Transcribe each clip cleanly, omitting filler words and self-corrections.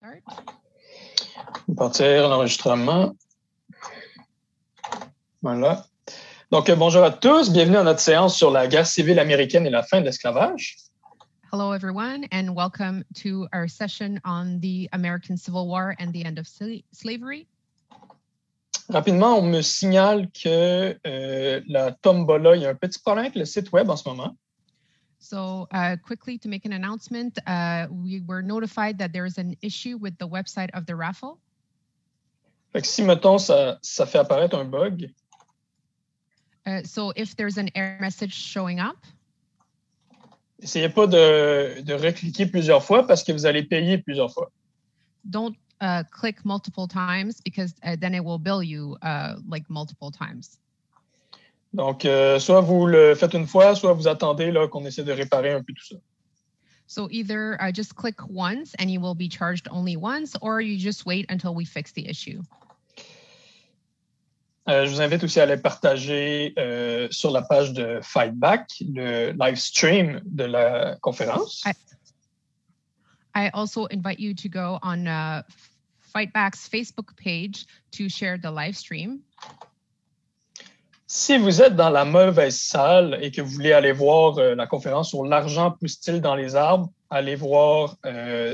start. On va partir l'enregistrement. Voilà. Donc, bonjour à tous. Bienvenue à notre séance sur la guerre civile américaine et la fin de l'esclavage. Hello, everyone, and welcome to our session on the American Civil War and the end of slavery. Rapidement, on me signale que la tombola, il y a un petit problème avec le site web en ce moment. So quickly to make an announcement, we were notified that there is an issue with the website of the raffle. Fait que si, mettons, ça fait apparaître un bug. So if there's an error message showing up, essayez pas de recliquer plusieurs fois parce que vous allez payer plusieurs fois. Don't click multiple times because then it will bill you like multiple times. Donc, soit vous le faites une fois, soit vous attendez là, qu'on essaie de réparer un peu tout ça. So either just click once and you will be charged only once, or you just wait until we fix the issue. Je vous invite aussi à aller partager sur la page de Fight Back, le live stream de la conférence. I also invite you to go on Fight Back's Facebook page to share the live stream. Si vous êtes dans la mauvaise salle et que vous voulez aller voir la conférence sur l'argent pousse-t-il dans les arbres, allez voir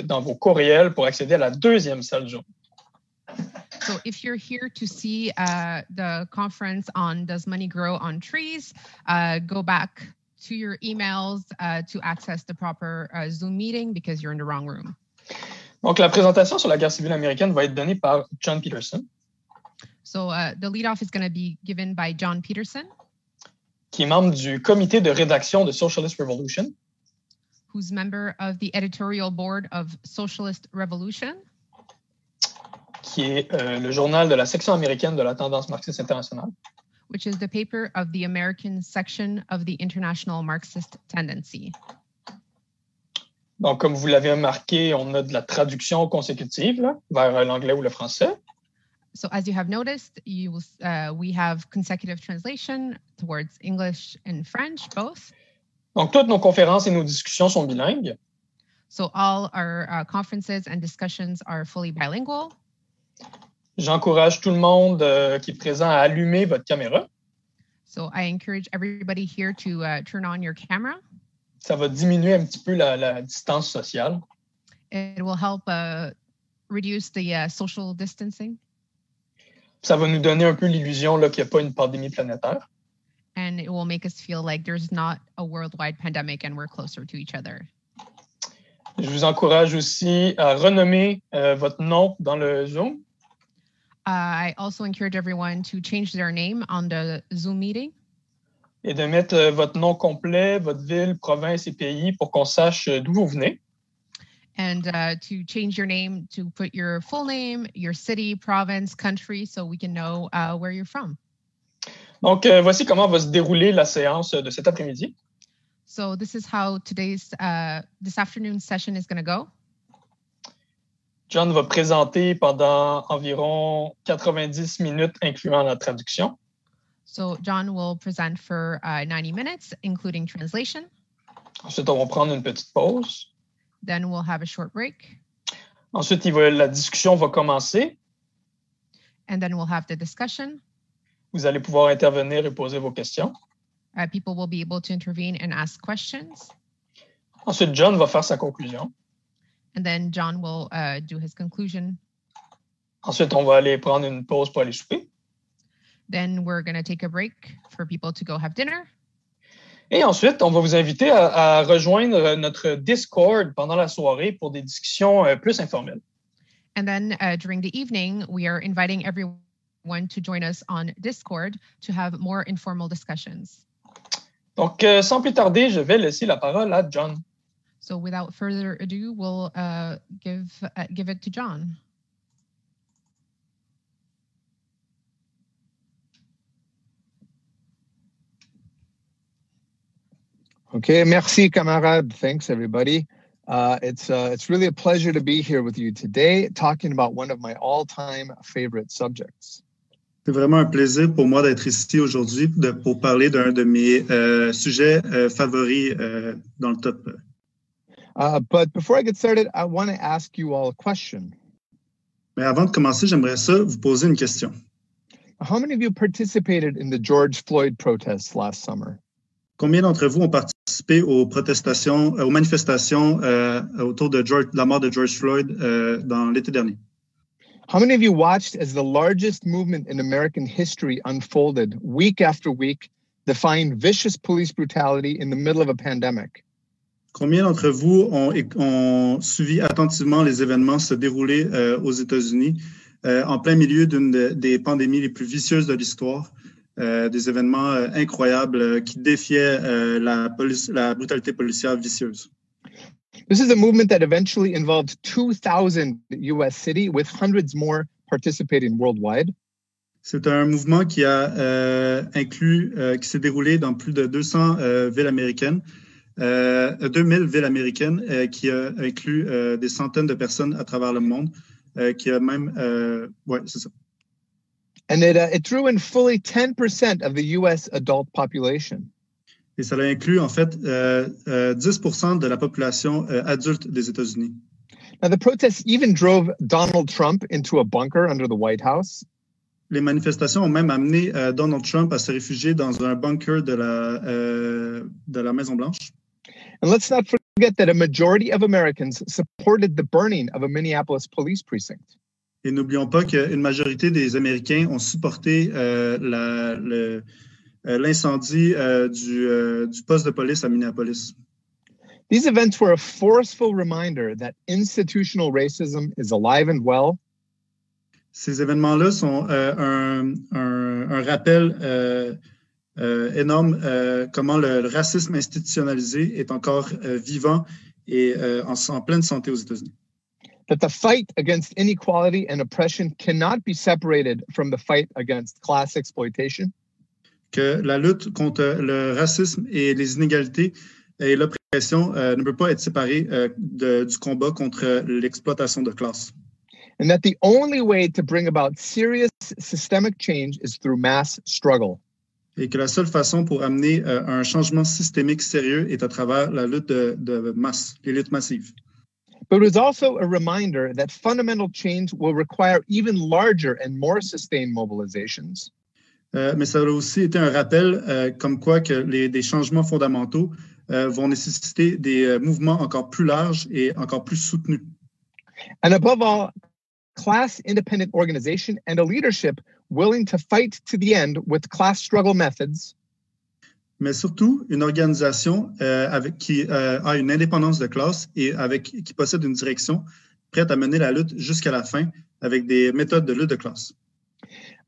dans vos courriels pour accéder à la deuxième salle du jour. So if you're here to see the conference on Does Money Grow on Trees, go back to your emails to access the proper Zoom meeting because you're in the wrong room. Donc, la présentation sur la guerre civile américaine va être donnée par John Peterson. So the lead-off is going to be given by John Peterson, qui est membre du comité de rédaction de Socialist Revolution, who's member of the editorial board of Socialist Revolution, qui est le journal de la section américaine de la tendance marxiste internationale, which is the paper of the American section of the International Marxist Tendency. Donc, comme vous l'avez remarqué, on a de la traduction consécutive là, vers l'anglais ou le français. So as you have noticed, we have consecutive translation towards English and French, both. Donc, toutes nos conférences et nos discussions sont bilingues. So all our conferences and discussions are fully bilingual. J'encourage tout le monde qui est présent à allumer votre caméra. So I encourage everybody here to turn on your camera. Ça va diminuer un petit peu la distance sociale. It will help reduce the social distancing. Ça va nous donner un peu l'illusion qu'il n'y a pas une pandémie planétaire. And it will make us feel like there's not a worldwide pandemic and we're closer to each other. Je vous encourage aussi à renommer votre nom dans le Zoom. I also encourage everyone to change their name on the Zoom meeting. Et de mettre votre nom complet, votre ville, province et pays pour qu'on sache d'où vous venez. And to change your name, to put your full name, your city, province, country, so we can know where you're from. Donc, voici comment va se dérouler la séance de cet après-midi. So this is how this afternoon's session is going to go. John va présenter pendant environ 90 minutes, incluant la traduction. So John will present for 90 minutes, including translation. Ensuite, on va prendre une petite pause. Then we'll have a short break. Ensuite, la discussion va commencer. And then we'll have the discussion. Vous allez pouvoir intervenir et poser vos questions. People will be able to intervene and ask questions. Ensuite, John va faire sa conclusion. And then John will do his conclusion. Ensuite, on va aller prendre une pause pour aller souper. Then we're going to take a break for people to go have dinner. Et ensuite, on va vous inviter à rejoindre notre Discord pendant la soirée pour des discussions plus informelles. And then during the evening, we are inviting everyone to join us on Discord to have more informal discussions. Donc, sans plus tarder, je vais laisser la parole à John. So without further ado, we'll give it to John. Okay, merci, camarade. Thanks, everybody. It's really a pleasure to be here with you today, talking about one of my all-time favorite subjects. C'est vraiment un plaisir pour moi d'être ici aujourd'hui pour parler d'un de mes sujets favoris dans le top. But before I get started, I want to ask you all a question. Mais avant de commencer, j'aimerais ça vous poser une question. How many of you participated in the George Floyd protests last summer? Combien d'entre vous ont participé aux protestations, aux manifestations autour de la mort de George Floyd dans l'été dernier? How many of you watched as the largest movement in American history unfolded week after week, defying vicious police brutality in the middle of a pandemic? Combien d'entre vous ont suivi attentivement les événements se dérouler aux États-Unis en plein milieu d'une des pandémies les plus vicieuses de l'histoire, des événements incroyables qui défiaient la brutalité policière vicieuse? This is a movement that eventually involved 2,000 U.S. cities, with hundreds more participating worldwide. C'est un mouvement qui a qui s'est déroulé dans plus de 200 villes américaines, 2000 villes américaines, qui a inclus des centaines de personnes à travers le monde, qui a même, ouais, c'est ça. And it drew in fully 10% of the U.S. adult population. Et ça a inclus, en fait, 10% de la population adulte des États-Unis. Now, the protests even drove Donald Trump into a bunker under the White House. Les manifestations ont même amené Donald Trump à se réfugier dans un bunker de la Maison-Blanche. And let's not forget that a majority of Americans supported the burning of a Minneapolis police precinct. Et n'oublions pas qu'une majorité des Américains ont supporté l'incendie du poste de police à Minneapolis. These events were a forceful reminder that institutional racism is alive and well. Ces événements-là sont un rappel énorme comment le racisme institutionnalisé est encore vivant et en pleine santé aux États-Unis. That the fight against inequality and oppression cannot be separated from the fight against class exploitation. Que la lutte contre le racisme et les inégalités et l'oppression ne peut pas être séparée du combat contre l'exploitation de classe. And that the only way to bring about serious systemic change is through mass struggle. Et que la seule façon pour amener un changement systémique sérieux est à travers la lutte de masse, les luttes massives. But it was also a reminder that fundamental change will require even larger and more sustained mobilizations. Mais ça a aussi été un rappel comme quoi que des changements fondamentaux vont nécessiter des mouvements encore plus larges et encore plus soutenus. And above all, class independent organization and a leadership willing to fight to the end with class struggle methods. Mais surtout, une organisation qui a une indépendance de classe et qui possède une direction prête à mener la lutte jusqu'à la fin avec des méthodes de lutte de classe.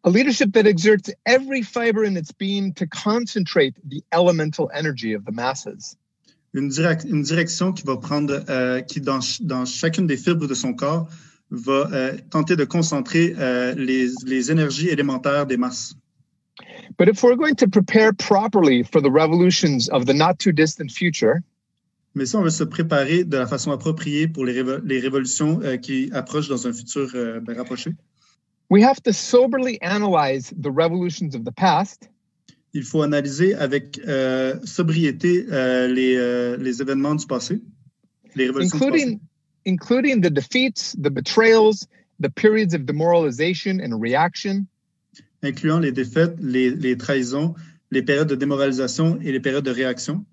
A leadership that exerts every fiber in its being to concentrate the elemental energy of the masses. Une direction qui va prendre, qui dans chacune des fibres de son corps va tenter de concentrer les énergies élémentaires des masses. But if we're going to prepare properly for the revolutions of the not too distant future, mais si on veut se préparer de la façon appropriée pour les révolutions qui approchent dans un futur rapproché, we have to soberly analyze the revolutions of the past. Il faut analyser avec sobriété les événements du passé, les révolutions du passé. Including the defeats, the betrayals, the periods of demoralization and reaction. Incluant les défaites, les trahisons, les périodes de démoralisation et les périodes de réaction.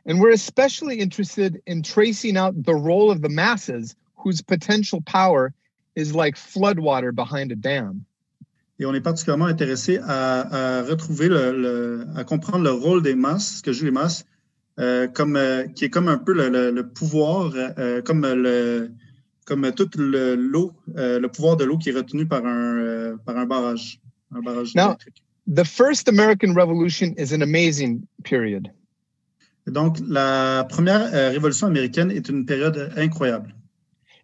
And we're especially interested in tracing out the role of the masses whose potential power is like floodwater behind a dam. Et on est particulièrement intéressé à retrouver à comprendre le rôle des masses, que jouent les masses, qui est comme un peu le pouvoir, comme toute l'eau, le pouvoir de l'eau qui est retenu par un barrage électrique. The first American Revolution is an amazing period. Donc, la première révolution américaine est une période incroyable.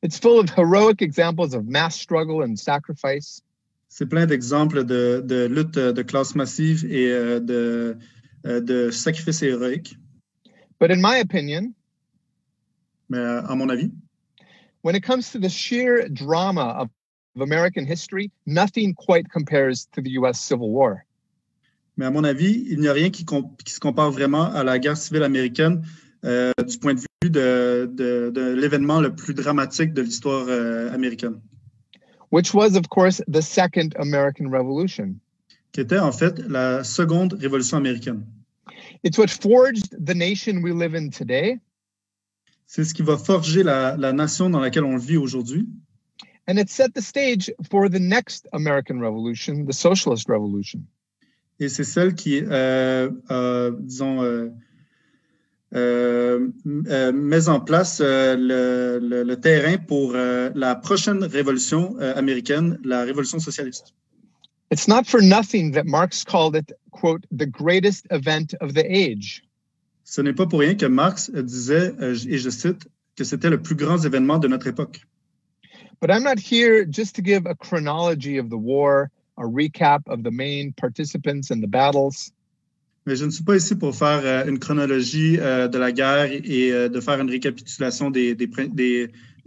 It's full of heroic examples of mass struggle and sacrifice. C'est plein d'exemples de lutte de classe massive et de sacrifices héroïques. But in my opinion, mais à mon avis, when it comes to the sheer drama of American history, nothing quite compares to the U.S. Civil War. Mais à mon avis, il n'y a rien qui se compare vraiment à la guerre civile américaine du point de vue de l'événement le plus dramatique de l'histoire américaine. which was, of course, the Second American Revolution. Qui était en fait la seconde révolution américaine. It's what forged the nation we live in today. C'est ce qui va forger la nation dans laquelle on vit aujourd'hui. And it set the stage for the next American Revolution, the Socialist Revolution. Et c'est celle qui, disons, met en place le terrain pour la prochaine révolution américaine, la révolution socialiste. It's not for nothing that Marx called it, quote, the greatest event of the age. Ce n'est pas pour rien que Marx disait, et je cite, que c'était le plus grand événement de notre époque. But I'm not here just to give a chronology of the war, a recap of the main participants in the battles. Mais je ne suis pas ici pour faire une chronologie de la guerre et de faire une récapitulation des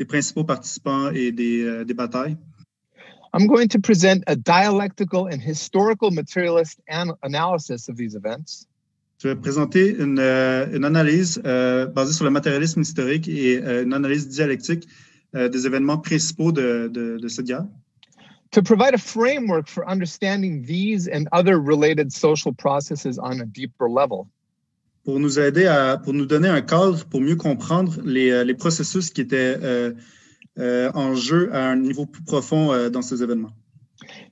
principaux participants et des batailles. I'm going to present a dialectical and historical materialist analysis of these events. Je vais présenter une analyse basée sur le matérialisme historique et une analyse dialectique des événements principaux de cette guerre. To provide a framework for understanding these and other related social processes on a deeper level. Pour nous aider pour nous donner un cadre pour mieux comprendre les processus qui étaient en jeu à un niveau plus profond dans ces événements.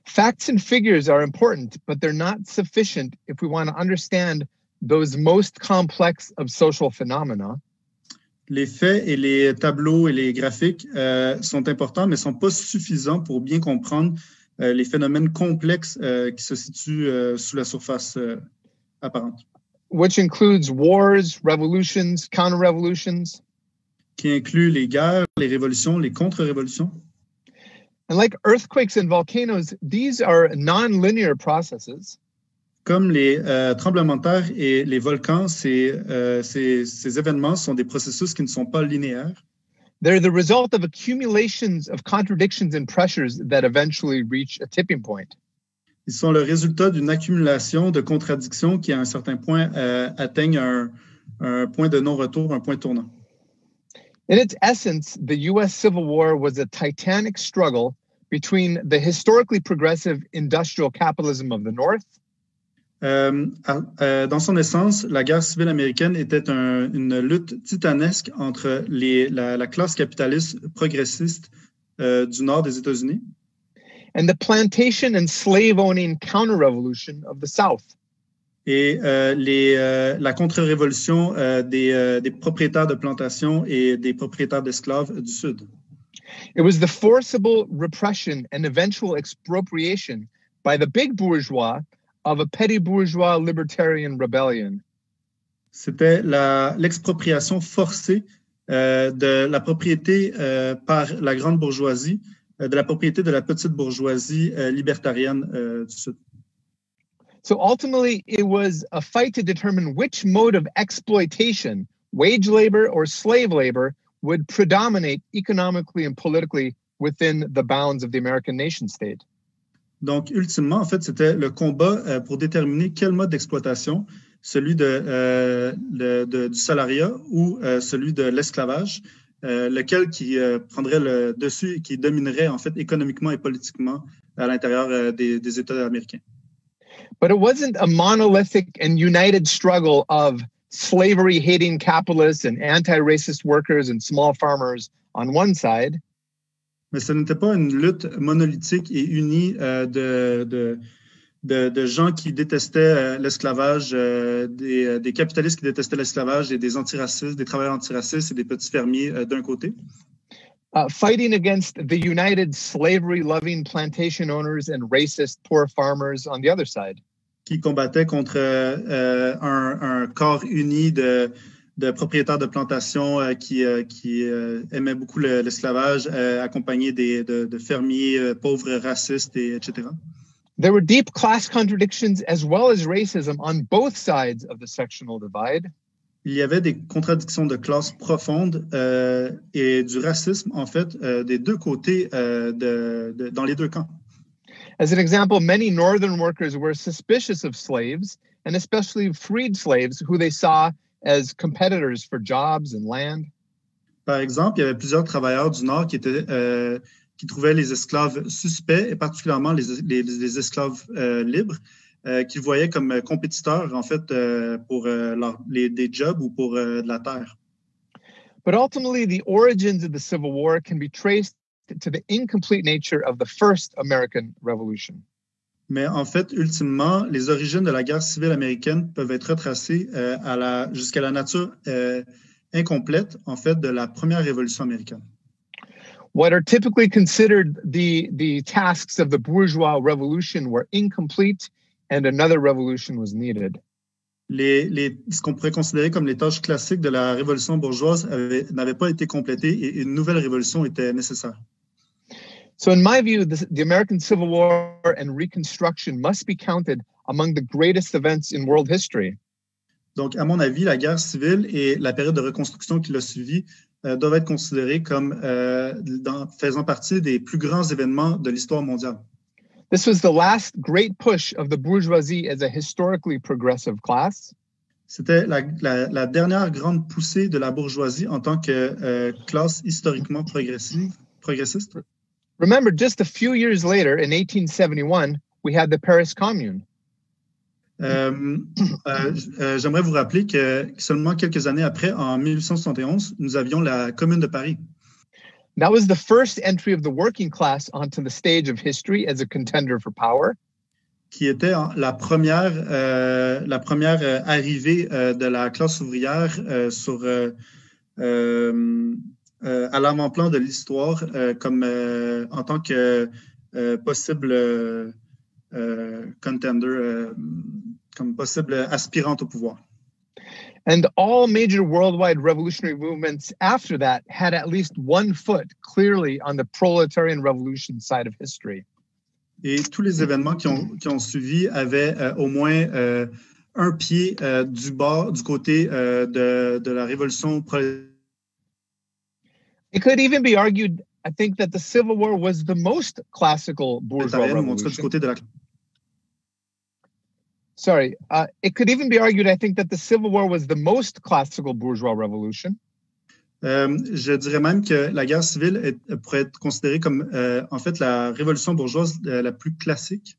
Facts and figures are important, but they're not sufficient if we want to understand those most complex of social phenomena. Les faits et les tableaux et les graphiques sont importants, mais ne sont pas suffisants pour bien comprendre les phénomènes complexes qui se situent sous la surface apparente. Which includes wars, revolutions, counter-revolutions. Qui inclut les guerres, les révolutions, les contre-révolutions. And like earthquakes and volcanoes, these are non-linear processes. Comme les tremblements de terre et les volcans, ces événements sont des processus qui ne sont pas linéaires. They're the result of accumulations of contradictions and pressures that eventually reach a tipping point. Ils sont le résultat d'une accumulation de contradictions qui, à un certain point, atteignent un point de non-retour, un point tournant. In its essence, the U.S. Civil War was a titanic struggle between the historically progressive industrial capitalism of the North. Dans son essence, la guerre civile américaine était une lutte titanesque entre la classe capitaliste progressiste du nord des États-Unis and the plantation and slave-owning counter-revolution of the South. Et la contre-révolution des propriétaires de plantations et des propriétaires d'esclaves du Sud. It was the forcible repression and eventual expropriation by the big bourgeois of a petty bourgeois libertarian rebellion. C'était l'expropriation forcée de la propriété par la grande bourgeoisie, de la propriété de la petite bourgeoisie libertarienne du Sud. So ultimately, it was a fight to determine which mode of exploitation, wage labor or slave labor, would predominate economically and politically within the bounds of the American nation state. Donc, ultimement, en fait, c'était le combat pour déterminer quel mode d'exploitation, celui du salariat ou celui de l'esclavage, lequel qui prendrait le dessus et qui dominerait, en fait, économiquement et politiquement à l'intérieur des États américains. But it wasn't a monolithic and united struggle of slavery-hating capitalists and anti-racist workers and small farmers on one side. Mais ce n'était pas une lutte monolithique et unie de gens qui détestaient l'esclavage, des capitalistes qui détestaient l'esclavage et des antiracistes, des travailleurs antiracistes et des petits fermiers d'un côté. Fighting against the united slavery-loving plantation owners and racist poor farmers on the other side. Qui combattaient contre un corps uni de propriétaires de plantations qui aimaient beaucoup l'esclavage, accompagnés de fermiers pauvres, racistes, etc. There were deep class contradictions as well as racism on both sides of the sectional divide. Il y avait des contradictions de classe profondes et du racisme, en fait, des deux côtés, dans les deux camps. As an example, many northern workers were suspicious of slaves, and especially freed slaves who they saw as competitors for jobs and land. Par exemple, il y avait plusieurs travailleurs du Nord qui étaient qui trouvaient les esclaves suspects, et particulièrement les esclaves libres, qu'ils voyaient comme compétiteurs, en fait, pour des jobs ou pour de la terre. But ultimately, the origins of the Civil War can be traced to the incomplete nature of the first American Revolution. Mais en fait, ultimement, les origines de la guerre civile américaine peuvent être retracées jusqu'à la nature incomplète, en fait, de la première révolution américaine. What are typically considered the tasks of the bourgeois revolution were incomplete, and another revolution was needed. Ce qu'on pourrait considérer comme les tâches classiques de la révolution bourgeoise n'avaient pas été complétées et une nouvelle révolution était nécessaire. So in my view, the American Civil War and Reconstruction must be counted among the greatest events in world history. Donc, à mon avis, la guerre civile et la période de reconstruction qui l'a suivie doivent être considérées comme faisant partie des plus grands événements de l'histoire mondiale. This was the last great push of the bourgeoisie as a historically progressive class. C'était la dernière grande poussée de la bourgeoisie en tant que classe historiquement progressiste. Remember, just a few years later, in 1871, we had the Paris Commune. J'aimerais vous rappeler que seulement quelques années après, en 1871, nous avions la Commune de Paris. That was the first entry of the working class onto the stage of history as a contender for power. Qui était la première arrivée de la classe ouvrière à l'avant-plan de l'histoire comme en tant que possible contender, comme possible aspirante au pouvoir. And all major worldwide revolutionary movements after that had at least one foot clearly on the proletarian revolution side of history. Et tous les événements qui ont suivi avaient au moins un pied du côté de la révolution prolétaire. It could even be argued, I think, that the Civil War was the most classical bourgeois revolution. It could even be argued, I think, that the Civil War was the most classical bourgeois revolution. Je dirais même que la guerre civile pourrait être considérée comme, en fait, la révolution bourgeoise la plus classique.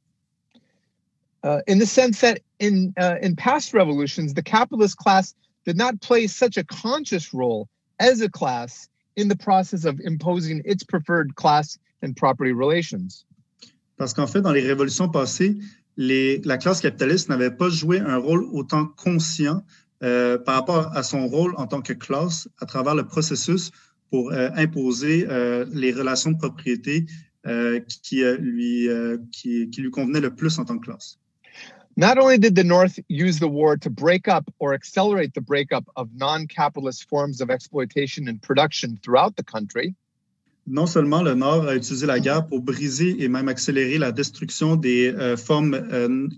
In the sense that in past revolutions, the capitalist class did not play such a conscious role as a class in the process of imposing its preferred class and property relations. Parce qu'en fait, dans les révolutions passées, la classe capitaliste n'avait pas joué un rôle autant conscient par rapport à son rôle en tant que classe à travers le processus pour imposer les relations de propriété qui lui convenaient le plus en tant que classe. Not only did the North use the war to break up or accelerate the breakup of non-capitalist forms of exploitation and production throughout the country, non seulement le Nord a utilisé la guerre pour briser et même accélérer la destruction des formes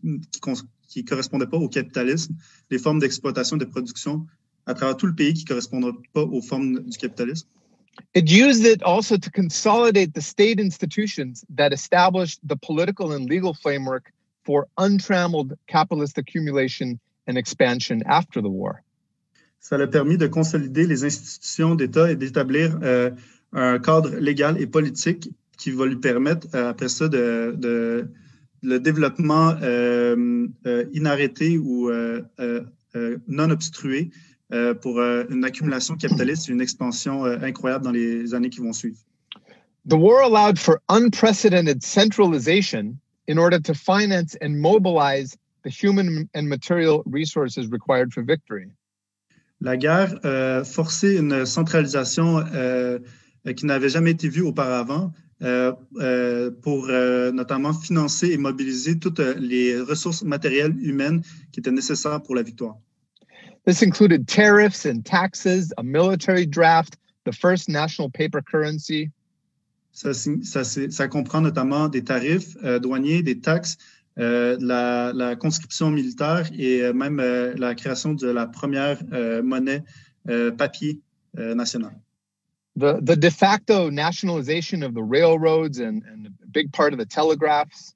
qui ne correspondaient pas au capitalisme, les formes d'exploitation et de production à travers tout le pays qui ne correspondent pas aux formes du capitalisme. It used it also to consolidate the state institutions that established the political and legal framework for untrammeled capitalist accumulation and expansion after the war. Ça l'a permis de consolider les institutions d'État et d'établir un cadre légal et politique qui va lui permettre, après ça, le développement inarrêté ou non obstrué pour une accumulation capitaliste et une expansion incroyable dans les années qui vont suivre. The war allowed for unprecedented centralization in order to finance and mobilize the human and material resources required for victory. La guerre forçait une centralisation qui n'avait jamais été vue auparavant pour notamment financer et mobiliser toutes les ressources matérielles humaines qui étaient nécessaires pour la victoire. This included tariffs and taxes, a military draft, the first national paper currency. Ça comprend notamment des tarifs douaniers, des taxes, la conscription militaire et même la création de la première monnaie papier nationale. The de facto nationalization of the railroads and a big part of the telegraphs.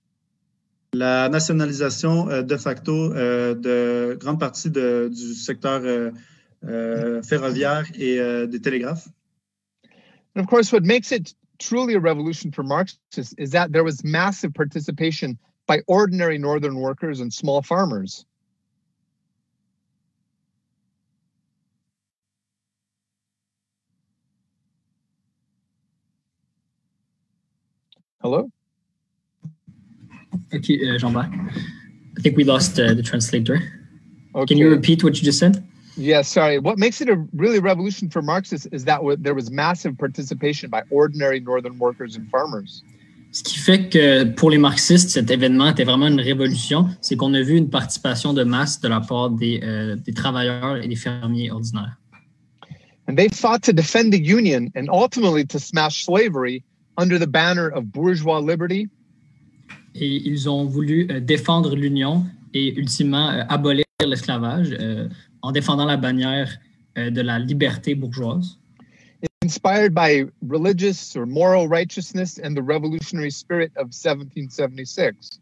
La nationalisation de facto de grande partie du secteur ferroviaire et des télégraphes. And of course, what makes it truly a revolution for Marxists is that there was massive participation by ordinary Northern workers and small farmers. Hello? Okay, Jean-Bart. I think we lost the translator. Okay. Can you repeat what you just said? Yeah, sorry. What makes it a really revolution for Marxists is that there was massive participation by ordinary Northern workers and farmers. Ce qui fait que pour les marxistes, cet événement était vraiment une révolution, c'est qu'on a vu une participation de masse de la part des travailleurs et des fermiers ordinaires. And they fought to defend the Union and ultimately to smash slavery under the banner of bourgeois liberty. Et ils ont voulu défendre l'Union et ultimement abolir l'esclavage en défendant la bannière de la liberté bourgeoise. Inspired by religious or moral righteousness and the revolutionary spirit of 1776.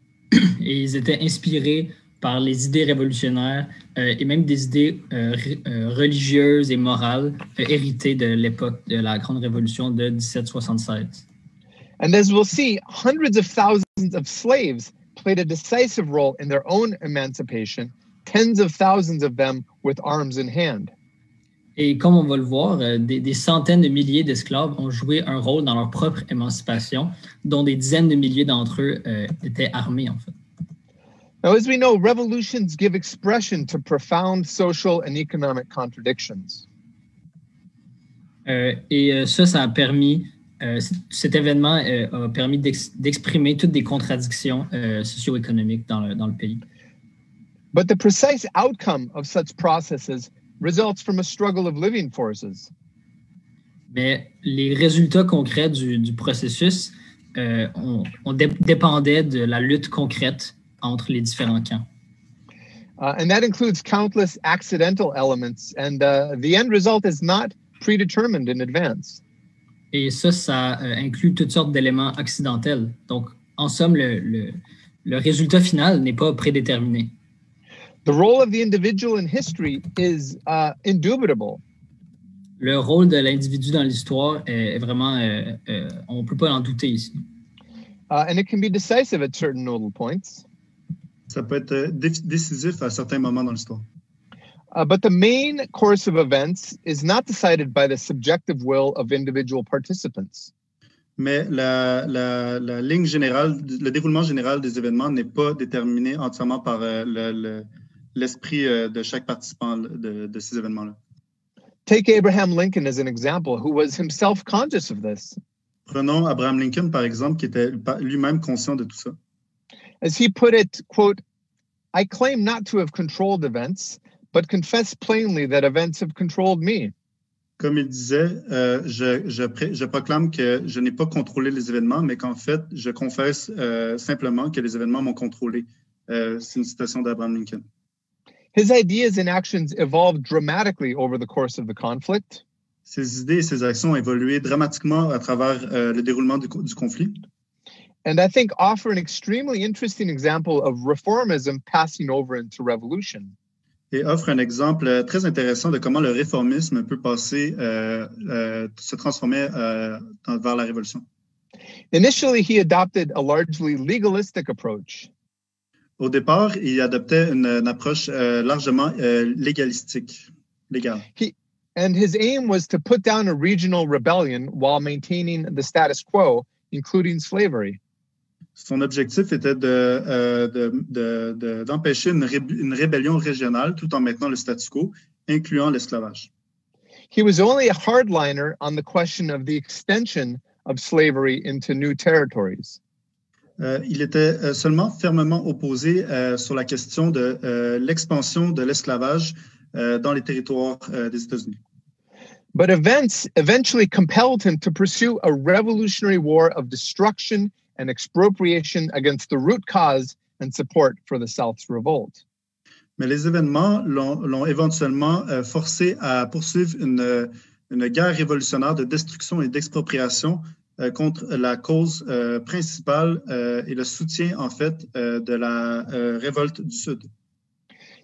Et ils étaient inspirés par les idées révolutionnaires et même des idées religieuses et morales héritées de l'époque de la Grande Révolution de 1776. And as we'll see, hundreds of thousands of slaves played a decisive role in their own emancipation, tens of thousands of them with arms in hand. Et comme on va le voir, des centaines de milliers d'esclaves ont joué un rôle dans leur propre émancipation, dont des dizaines de milliers d'entre eux étaient armés, en fait. Now, as we know, revolutions give expression to profound social and economic contradictions. Ça a permis, cet événement a permis d'exprimer toutes des contradictions socio-économiques dans le pays. But the precise outcome of such processes results from a struggle of living forces. Mais les résultats concrets du processus dépendaient de la lutte concrète entre les différents camps. And that includes countless accidental elements, and the end result is not predetermined in advance. Et ça inclut toutes sortes d'éléments accidentels. Donc, en somme, le résultat final n'est pas prédéterminé. The role of the individual in history is indubitable. Le rôle de l'individu dans l'histoire est vraiment, on ne peut pas en douter ici. And it can be decisive at certain nodal points. Ça peut être décisif à certains moments dans l'histoire. But the main course of events is not decided by the subjective will of individual participants. Mais la ligne générale, le déroulement général des événements n'est pas déterminé entièrement par l'esprit de chaque participant de ces événements-là. Take Abraham Lincoln as an example, who was himself conscious of this. Prenons Abraham Lincoln, par exemple, qui était lui-même conscient de tout ça. As he put it, quote, "I claim not to have controlled events, but confess plainly that events have controlled me." Comme il disait, je proclame que je n'ai pas contrôlé les événements, mais qu'en fait, je confesse simplement que les événements m'ont contrôlé. C'est une citation d'Abraham Lincoln. His ideas and actions evolved dramatically over the course of the conflict. Ses idées et ses actions ont évolué dramatiquement à travers le déroulement du conflit. And I think offer an extremely interesting example of reformism passing over into revolution. Et offre un exemple très intéressant de comment le réformisme peut passer, se transformer vers la révolution. Initially, he adopted a largely legalistic approach. Au départ, il adoptait une approche largement légalistique, légale. And his aim was to put down a regional rebellion while maintaining the status quo, including slavery. Son objectif était d'empêcher une rébellion régionale tout en maintenant le statu quo, incluant l'esclavage. He was only a hardliner on the question of the extension of slavery into new territories. Il était seulement fermement opposé sur la question de l'expansion de l'esclavage dans les territoires des États-Unis. But events eventually compelled him to pursue a revolutionary war of destruction and expropriation against the root cause and support for the South's revolt. Mais les événements l'ont éventuellement forcé à poursuivre une guerre révolutionnaire de destruction et d'expropriation contre la cause principale et le soutien, en fait, de la révolte du Sud.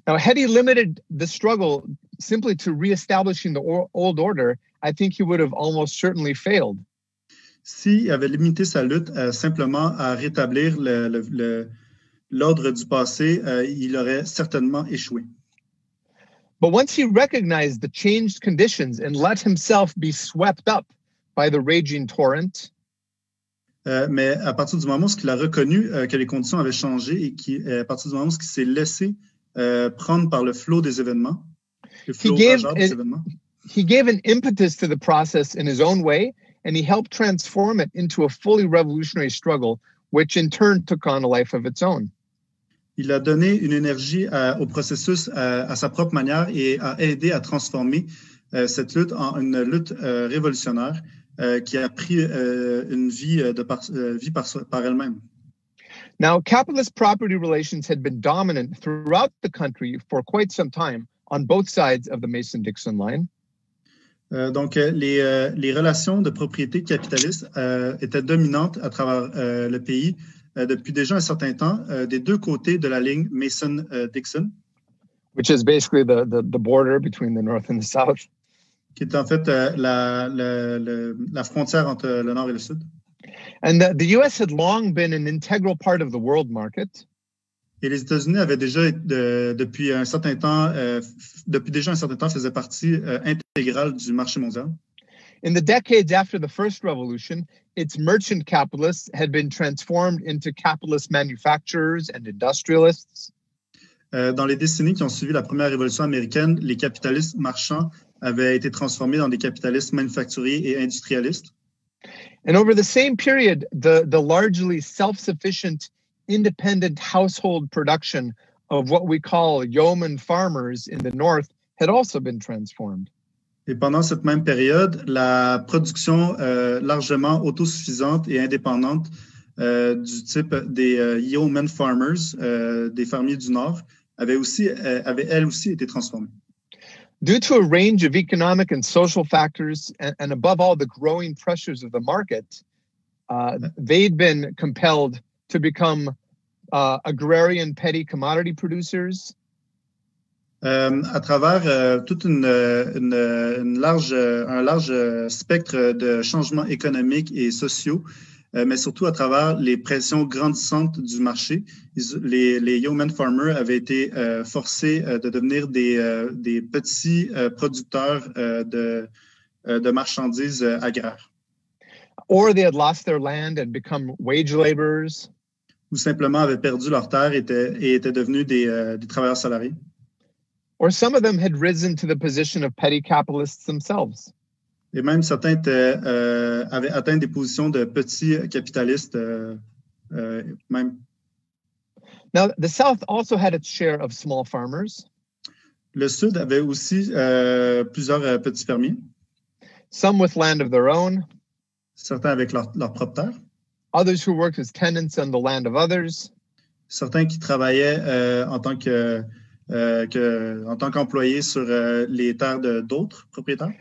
Now, had he limited the struggle simply to reestablishing the old order, I think he would have almost certainly failed. S'il avait limité sa lutte simplement à rétablir l'ordre du passé, il aurait certainement échoué. But once he recognized the changed conditions and let himself be swept up by the raging torrent, mais à partir du moment où il a reconnu que les conditions avaient changé et à partir du moment où il s'est laissé prendre par le flot des événements, le flot rageant des événements, he gave an impetus to the process in his own way, and he helped transform it into a fully revolutionary struggle, which in turn took on a life of its own. Il a donné une énergie au processus à sa propre manière et a aidé à transformer cette lutte en une lutte révolutionnaire qui a pris une vie par elle-même. Now, capitalist property relations had been dominant throughout the country for quite some time on both sides of the Mason-Dixon line. Donc, les relations de propriété capitaliste étaient dominantes à travers le pays depuis déjà un certain temps, des deux côtés de la ligne Mason-Dixon. Which is basically the border between the North and the South. Qui est en fait la frontière entre le Nord et le Sud. And the U.S. had long been an integral part of the world market. Et les États-Unis avaient déjà, depuis déjà un certain temps, faisaient partie intégrale du marché mondial. In the decades after the First Revolution, its merchant capitalists had been transformed into capitalist manufacturers and industrialists. Dans les décennies qui ont suivi la première révolution américaine, les capitalistes marchands avaient été transformés dans des capitalistes manufacturiers et industrialistes. And over the same period, the largely self-sufficient, independent household production of what we call yeoman farmers in the North had also been transformed. Et pendant cette même période, la production largement autosuffisante et indépendante du type des yeoman farmers, des fermiers du Nord, avait elle aussi été transformée. Due to a range of economic and social factors, and above all, the growing pressures of the market, they'd been compelled to become agrarian petty commodity producers. À travers toute un large spectre de changements économiques et sociaux, mais surtout à travers les pressions grandissantes du marché, les yeoman farmers avaient été forcés de devenir des petits producteurs de marchandises agraires. Or they had lost their land and become wage laborers. Ou simplement avaient perdu leur terre et étaient devenus des travailleurs salariés. Or some of them had risen to the position of petty capitalists themselves. Et même certains avaient atteint des positions de petits capitalistes même. Now, the South also had its share of small farmers. Le Sud avait aussi plusieurs petits fermiers. Some with land of their own. Certains avec leur propre terre. Others who worked as tenants on the land of others. Certains qui travaillaient en tant qu'employés sur les terres d'autres propriétaires.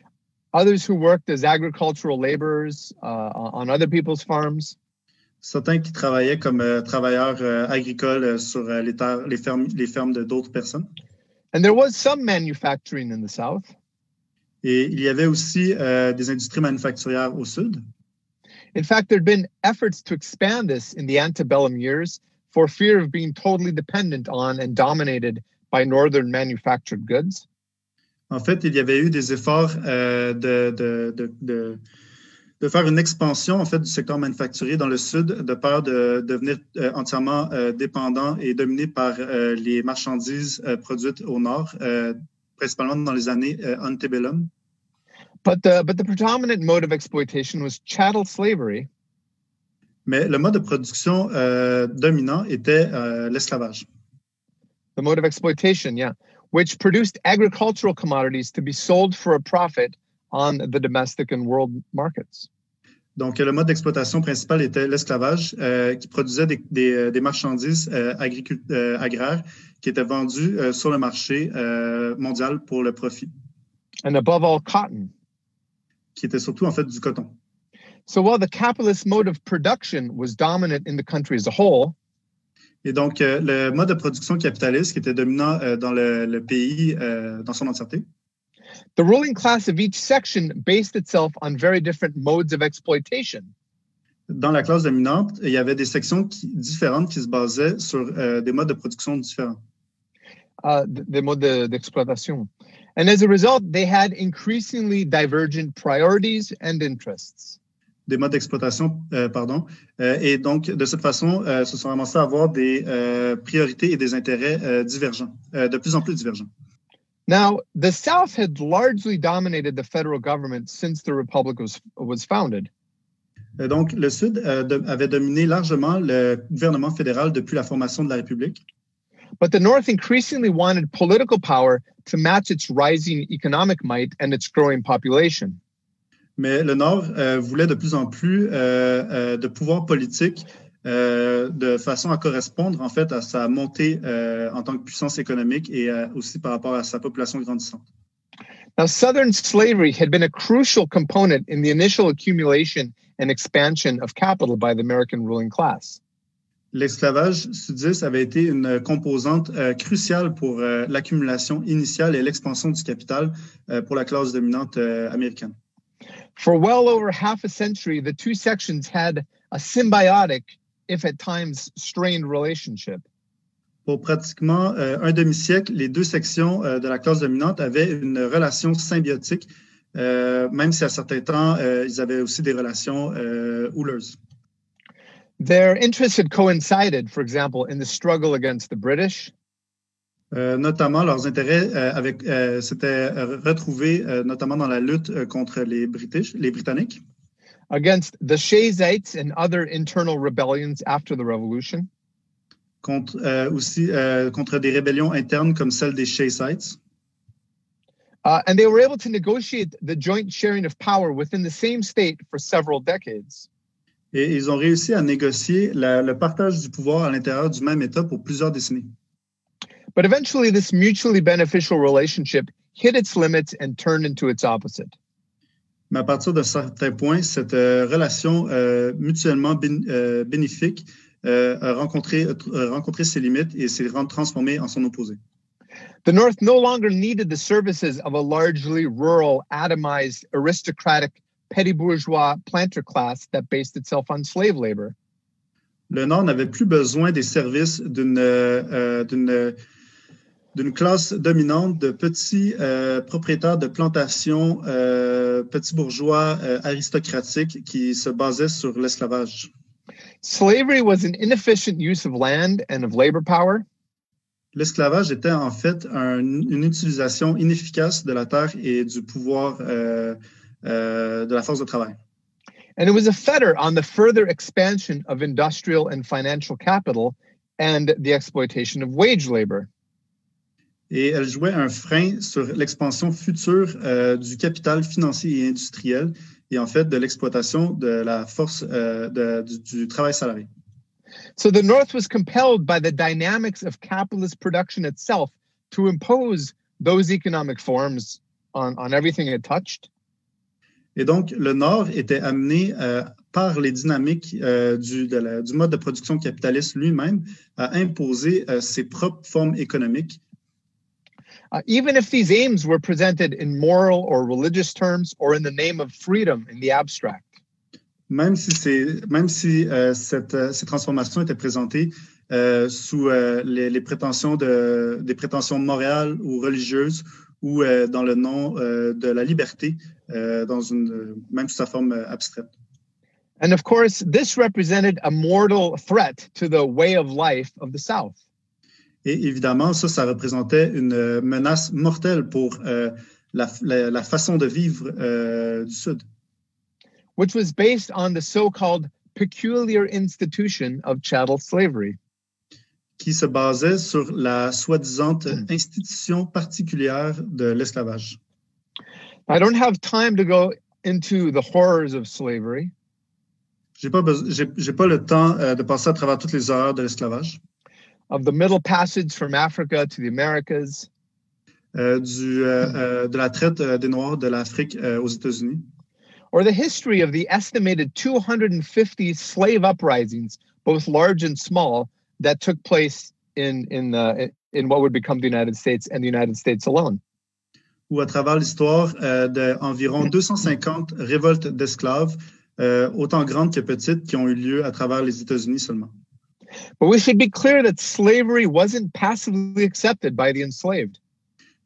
Others who worked as agricultural laborers on other people's farms. Certains qui travaillaient comme travailleurs agricoles sur les fermes d'autres personnes. And there was some manufacturing in the South. Et il y avait aussi des industries manufacturières au Sud. In fact, there had been efforts to expand this in the antebellum years for fear of being totally dependent on and dominated by northern manufactured goods. En fait, il y avait eu des efforts de faire une expansion en fait, du secteur manufacturier dans le Sud, de peur de devenir entièrement dépendant et dominé par les marchandises produites au Nord, principalement dans les années antebellum. But the predominant mode of exploitation was chattel slavery. Mais le mode de production dominant était l'esclavage. The mode of exploitation, yeah, which produced agricultural commodities to be sold for a profit on the domestic and world markets. Donc, le mode d'exploitation principal était l'esclavage, qui produisait des marchandises agraires qui étaient vendues sur le marché mondial pour le profit. And above all, cotton. Qui était surtout en fait du coton. So while the capitalist mode of production was dominant in the country as a whole, et donc le mode de production capitaliste qui était dominant dans le pays dans son entièreté, the ruling class of each section based itself on very different modes of exploitation. dans la classe dominante, il y avait des sections différentes qui se basaient sur des modes de production différents. Des modes d'exploitation. And as a result, they had increasingly divergent priorities and interests. Des modes d'exploitation, et donc, de cette façon, se sont ramassés à avoir des priorités et des intérêts divergents, de plus en plus divergents. Now, the South had largely dominated the federal government since the Republic was founded. Donc, le Sud avait dominé largement le gouvernement fédéral depuis la formation de la République. But the North increasingly wanted political power to match its rising economic might and its growing population. Mais le Nord voulait de plus en plus de pouvoir politique de façon à correspondre en fait à sa montée en tant que puissance économique et aussi par rapport à sa population grandissante. Now, Southern slavery had been a crucial component in the initial accumulation and expansion of capital by the American ruling class. L'esclavage sudiste avait été une composante cruciale pour l'accumulation initiale et l'expansion du capital pour la classe dominante américaine. For well over half a century, the two sections had a symbiotic, if at times strained, relationship. Pour pratiquement un demi-siècle, les deux sections de la classe dominante avaient une relation symbiotique, même si à certains temps, ils avaient aussi des relations houleuses. Their interests had coincided, for example, in the struggle against the British. Notamment, leurs intérêts s'étaient retrouvés notamment dans la lutte contre les Britanniques. Against the Shayshites and other internal rebellions after the Revolution. Contre des rébellions internes comme celle des Shayshites. And they were able to negotiate the joint sharing of power within the same state for several decades. Et ils ont réussi à négocier le partage du pouvoir à l'intérieur du même État pour plusieurs décennies. But eventually, this mutually beneficial relationship hit its limits and turned into its opposite. Mais à partir d'un certain point, cette relation mutuellement bénéfique a rencontré ses limites et s'est transformée en son opposé. The North no longer needed the services of a largely rural, atomized, aristocratic, petty bourgeois planter class that based itself on slave labor. Le Nord n'avait plus besoin des services d'une classe dominante de petits propriétaires de plantations, petits bourgeois aristocratiques qui se basaient sur l'esclavage. Slavery was an inefficient use of land and of labor power. L'esclavage était en fait une utilisation inefficace de la terre et du pouvoir de la force de travail. And it was a fetter on the further expansion of industrial and financial capital and the exploitation of wage labor. Et elle jouait un frein sur l'expansion future du capital financier et industriel et en fait de l'exploitation de la force du travail salarié. So the North was compelled by the dynamics of capitalist production itself to impose those economic forms on everything it touched. Et donc, le Nord était amené par les dynamiques du mode de production capitaliste lui-même à imposer ses propres formes économiques. Even if these aims were presented in moral or religious terms or in the name of freedom in the abstract. Même si ces transformations étaient présentées sous les prétentions des prétentions morales ou religieuses ou dans le nom de la liberté, même sous sa forme abstraite. And of course, this represented a mortal threat to the way of life of the South. Et évidemment, ça représentait une menace mortelle pour la façon de vivre du Sud. Which was based on the so-called peculiar institution of chattel slavery. Qui se basait sur la soi-disant institution particulière de l'esclavage. I don't have time to go into the horrors of slavery. J'ai pas le temps de passer à travers toutes les horreurs de l'esclavage. Of the Middle Passage from Africa to the Americas. De la traite des Noirs de l'Afrique aux États-Unis. Or the history of the estimated 250 slave uprisings, both large and small, that took place in what would become the United States and the United States alone. Ou à travers l'histoire d'environ 250 révoltes d'esclaves autant grandes que petites, qui ont eu lieu à travers les États-Unis seulement. But we should be clear that slavery wasn't passively accepted by the enslaved.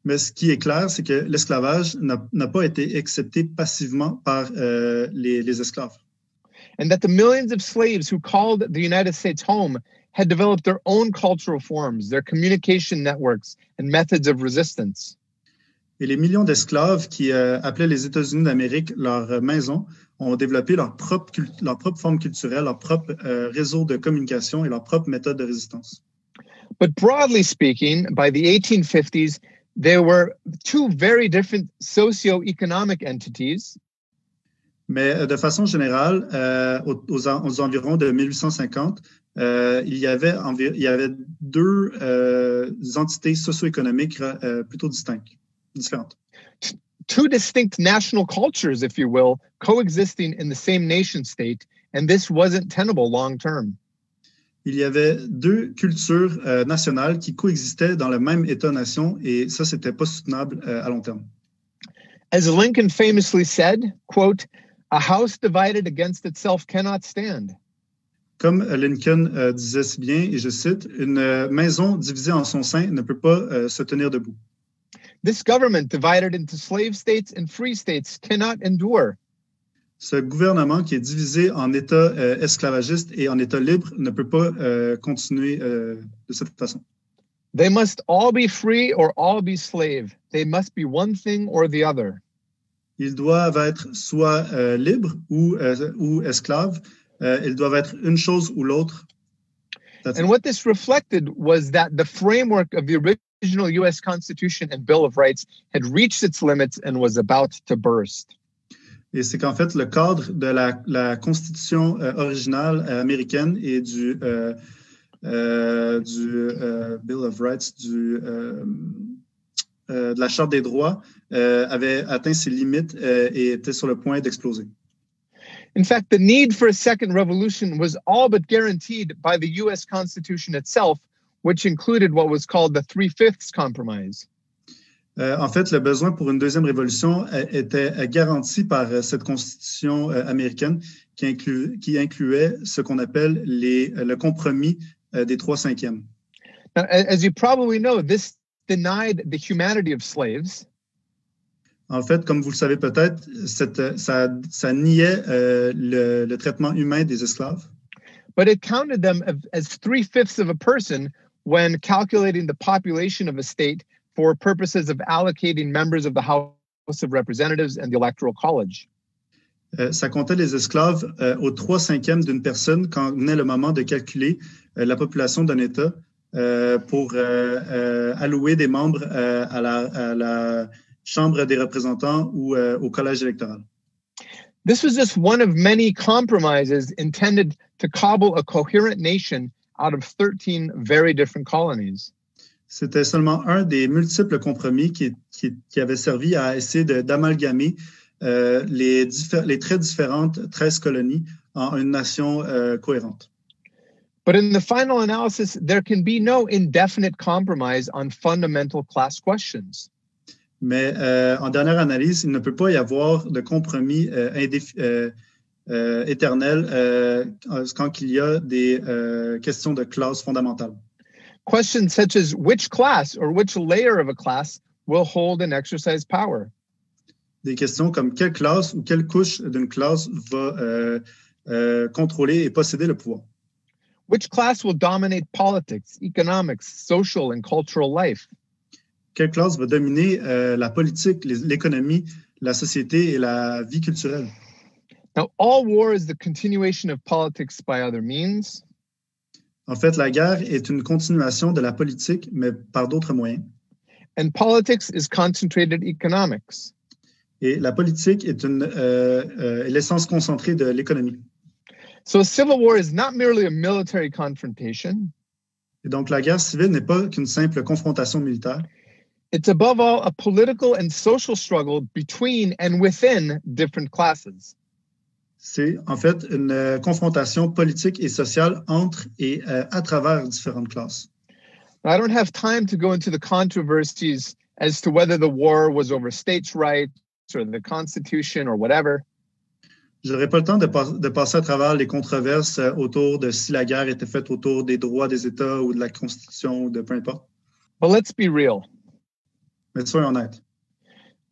Mais ce qui est clair, c'est que l'esclavage n'a pas été accepté passivement par les esclaves. And that the millions of slaves who called the United States home had developed their own cultural forms, their communication networks, and methods of resistance. Et les millions d'esclaves qui appelaient les États-Unis d'Amérique leur maison ont développé leur propre forme culturelle, leur propre réseau de communication et leur propre méthode de résistance. But broadly speaking, by the 1850s, there were two very different socio-economic entities. Mais de façon générale, aux environs de 1850, il y avait deux entités socio-économiques plutôt différentes. Two distinct national cultures, if you will, coexisting in the same nation state, and this wasn't tenable long term. Il y avait deux cultures nationales qui coexistaient dans le même État-nation et ça, c'était pas soutenable à long terme. As Lincoln famously said, quote, "A house divided against itself cannot stand." Comme Lincoln disait si bien, et je cite, « Une maison divisée en son sein ne peut pas se tenir debout. » This government divided into slave states and free states cannot endure. Ce gouvernement qui est divisé en États esclavagistes et en États libres ne peut pas continuer de cette façon. They must all be free or all be slave. They must be one thing or the other. Ils doivent être soit libres ou esclaves. Ils doivent être une chose ou l'autre. And what this reflected was that the framework of the original U.S. Constitution and Bill of Rights had reached its limits and was about to burst. Et c'est qu'en fait, le cadre de la Constitution originale américaine et du Bill of Rights, de la Charte des droits, avait atteint ses limites et était sur le point d'exploser. In fact, the need for a second revolution was all but guaranteed by the U.S. Constitution itself, which included what was called the 3/5 Compromise. En fait, le besoin pour une deuxième révolution était garanti par cette constitution américaine qui incluait ce qu'on appelle le compromis des 3/5. Now, as you probably know, this denied the humanity of slaves. En fait, comme vous le savez peut-être, ça niait le traitement humain des esclaves. But it counted them as 3/5 of a person when calculating the population of a state for purposes of allocating members of the House of Representatives and the Electoral College. Ça comptait les esclaves aux 3/5 d'une personne quand venait le moment de calculer la population d'un État pour allouer des membres à la Chambre des représentants ou au collège électoral. This was just one of many compromises intended to cobble a coherent nation out of 13 very different colonies. C'était seulement un des multiples compromis qui avait servi à essayer d'amalgamer les très différentes 13 colonies en une nation cohérente. But in the final analysis, there can be no indefinite compromise on fundamental class questions. Mais en dernière analyse, il ne peut pas y avoir de compromis éternel quand il y a des questions de classe fondamentales. Questions such as which class or which layer of a class will hold and exercise power. Des questions comme quelle classe ou quelle couche d'une classe va contrôler et posséder le pouvoir. Which class will dominate politics, economics, social and cultural life. Quelle classe va dominer la politique, l'économie, la société et la vie culturelle. Now, all war is the continuation of politics by other means. En fait, la guerre est une continuation de la politique, mais par d'autres moyens. And politics is concentrated economics. Et la politique est l'essence concentrée de l'économie. So a civil war is not merely a military confrontation. Et donc, la guerre civile n'est pas qu'une simple confrontation militaire. It's above all a political and social struggle between and within different classes. C'est en fait une confrontation politique et sociale entre et à travers différentes classes. I don't have time to go into the controversies as to whether the war was over states' rights or the Constitution or whatever. Je n'aurai pas le temps de passer à travers les controverses autour de si la guerre était faite autour des droits des États ou de la Constitution ou de peu importe. But let's be real. Mais soyons honnêtes.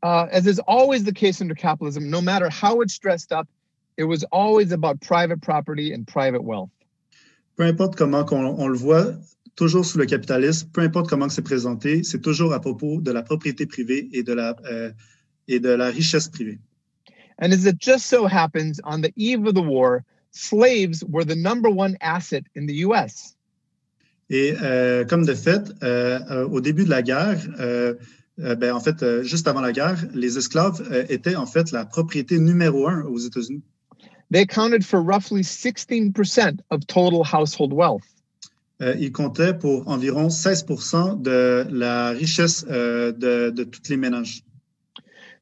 As is always the case under capitalism, no matter how it's dressed up, it was always about private property and private wealth. Peu importe comment on le voit, toujours sous le capitalisme, peu importe comment c'est présenté, c'est toujours à propos de la propriété privée et de la richesse privée. And as it just so happens, on the eve of the war, slaves were the number one asset in the U.S. Et comme de fait, au début de la guerre, juste avant la guerre, les esclaves étaient en fait la propriété numéro 1 aux États-Unis. They accounted for roughly 16% of total household wealth. Ils comptaient pour environ 16% de la richesse de tous les ménages.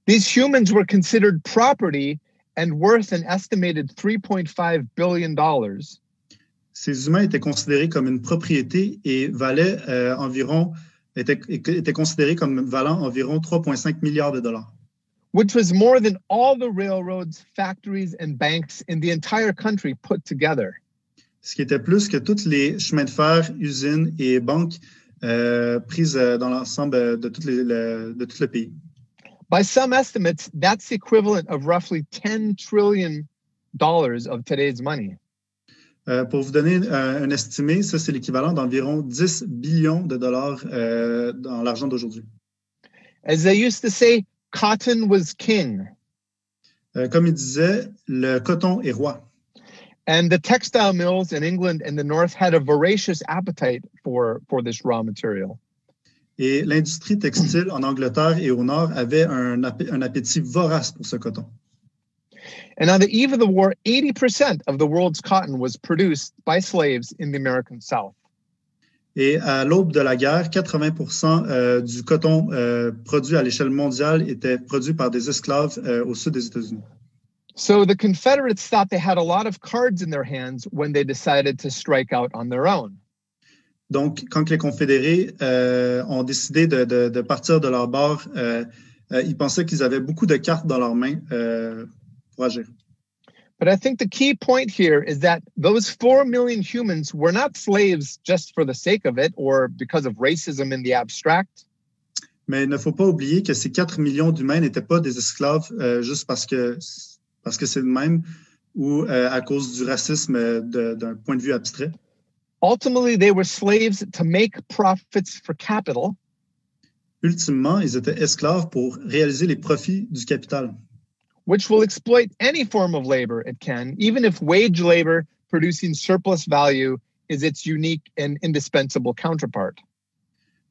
These humans were considered property and worth an estimated $3.5 billion. Ces humains étaient considérés comme une propriété et étaient considérés comme valant environ 3,5 milliards de dollars. Which was more than all the railroads, factories, and banks in the entire country put together. Ce qui était plus que tous les chemins de fer, usines et banques prises dans l'ensemble de tout le pays. By some estimates, that's the equivalent of roughly $10 trillion of today's money. Pour vous donner un estimé, ça c'est l'équivalent d'environ 10 billions de dollars dans l'argent d'aujourd'hui. As they used to say, cotton was king. Comme il disait, le coton est roi. And the textile mills in England and the North had a voracious appetite for this raw material. Et l'industrie textile en Angleterre et au Nord avait un appétit vorace pour ce coton. And on the eve of the war, 80% of the world's cotton was produced by slaves in the American South. Et à l'aube de la guerre, 80% du coton produit à l'échelle mondiale était produit par des esclaves au sud des États-Unis. So the Confederates thought they had a lot of cards in their hands when they decided to strike out on their own. Donc, quand les Confédérés ont décidé de partir de leur bord, ils pensaient qu'ils avaient beaucoup de cartes dans leurs mains pour agir. But I think the key point here is that those 4 million humans were not slaves just for the sake of it or because of racism in the abstract. Mais il ne faut pas oublier que ces 4 millions d'humains n'étaient pas des esclaves juste parce que c'est le même ou à cause du racisme d'un point de vue abstrait. Ultimately, they were slaves to make profits for capital. Ultimement, ils étaient esclaves pour réaliser les profits du capital. Which will exploit any form of labor it can, even if wage labor producing surplus value is its unique and indispensable counterpart.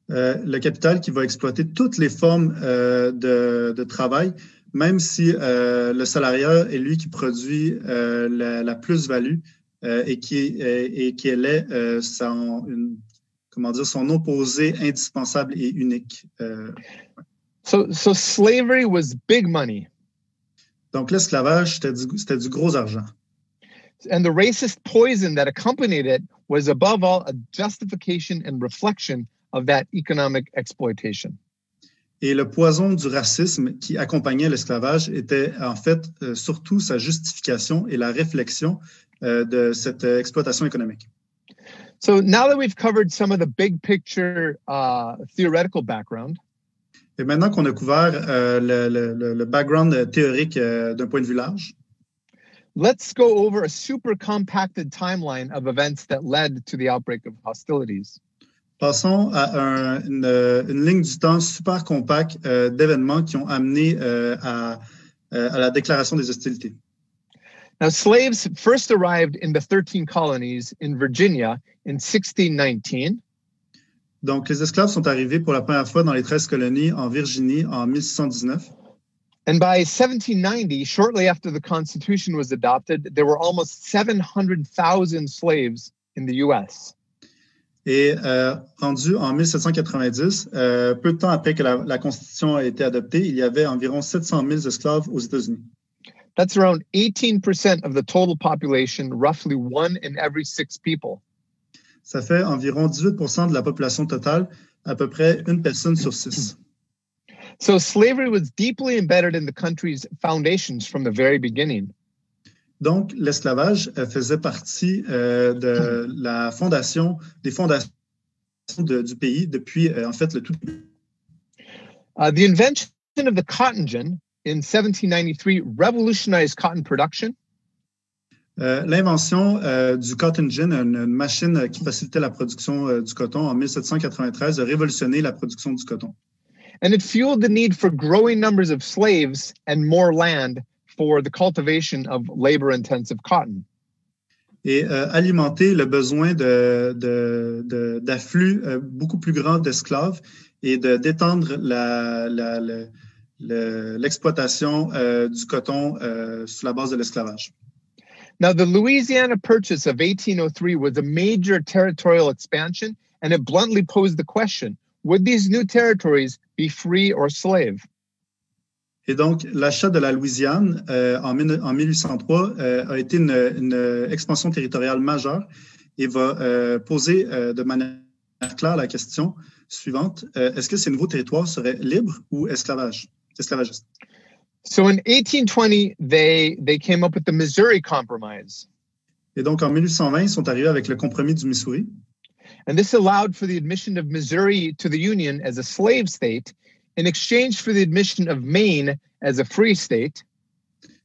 Le capital qui va exploiter toutes les formes de travail, même si le salariat est lui qui produit la plus-value et qui est son opposé indispensable et unique. So slavery was big money. Donc l'esclavage, c'était du gros argent. And the racist poison that accompanied it was above all a justification and reflection of that economic exploitation. Et le poison du racisme qui accompagnait l'esclavage était en fait surtout sa justification et la réflexion de cette exploitation économique. So now that we've covered some of the big picture theoretical background, et maintenant qu'on a couvert le background théorique d'un point de vue large, let's go over a super compacted timeline of events that led to the outbreak of hostilities. Passons à une ligne du temps super compacte d'événements qui ont amené à la déclaration des hostilités. Now, slaves first arrived in the 13 colonies in Virginia in 1619. Donc, les esclaves sont arrivés pour la première fois dans les 13 colonies en Virginie en 1619. And by 1790, shortly after the Constitution was adopted, there were almost 700,000 slaves in the U.S. Et rendu en 1790, peu de temps après que la Constitution a été adoptée, il y avait environ 700 000 esclaves aux États-Unis. That's around 18% of the total population, roughly 1 in every 6 people. Ça fait environ 18% de la population totale, à peu près 1 personne sur 6. So slavery was deeply embedded in the country's foundations from the very beginning. Donc, l'esclavage faisait partie de la fondation, des fondations du pays depuis, en fait, le tout début. The invention of the cotton gin in 1793 revolutionized cotton production. L'invention du cotton gin, une machine qui facilitait la production du coton en 1793, a révolutionné la production du coton. And it fueled the need for growing numbers of slaves and more land for the cultivation of labor-intensive cotton. Et alimenter le besoin d'afflux beaucoup plus grand d'esclaves et d'étendre l'exploitation du coton sur la base de l'esclavage. Now, the Louisiana Purchase of 1803 was a major territorial expansion, and it bluntly posed the question, would these new territories be free or slave? Et donc, l'achat de la Louisiane en 1803 a été une expansion territoriale majeure et va poser de manière claire la question suivante. Est-ce que ces nouveaux territoires seraient libres ou esclavagistes? So in 1820, they came up with the Missouri Compromise. Et donc, en 1820, ils sont arrivés avec le compromis du Missouri. And this allowed for the admission of Missouri to the Union as a slave state in exchange for the admission of Maine as a free state.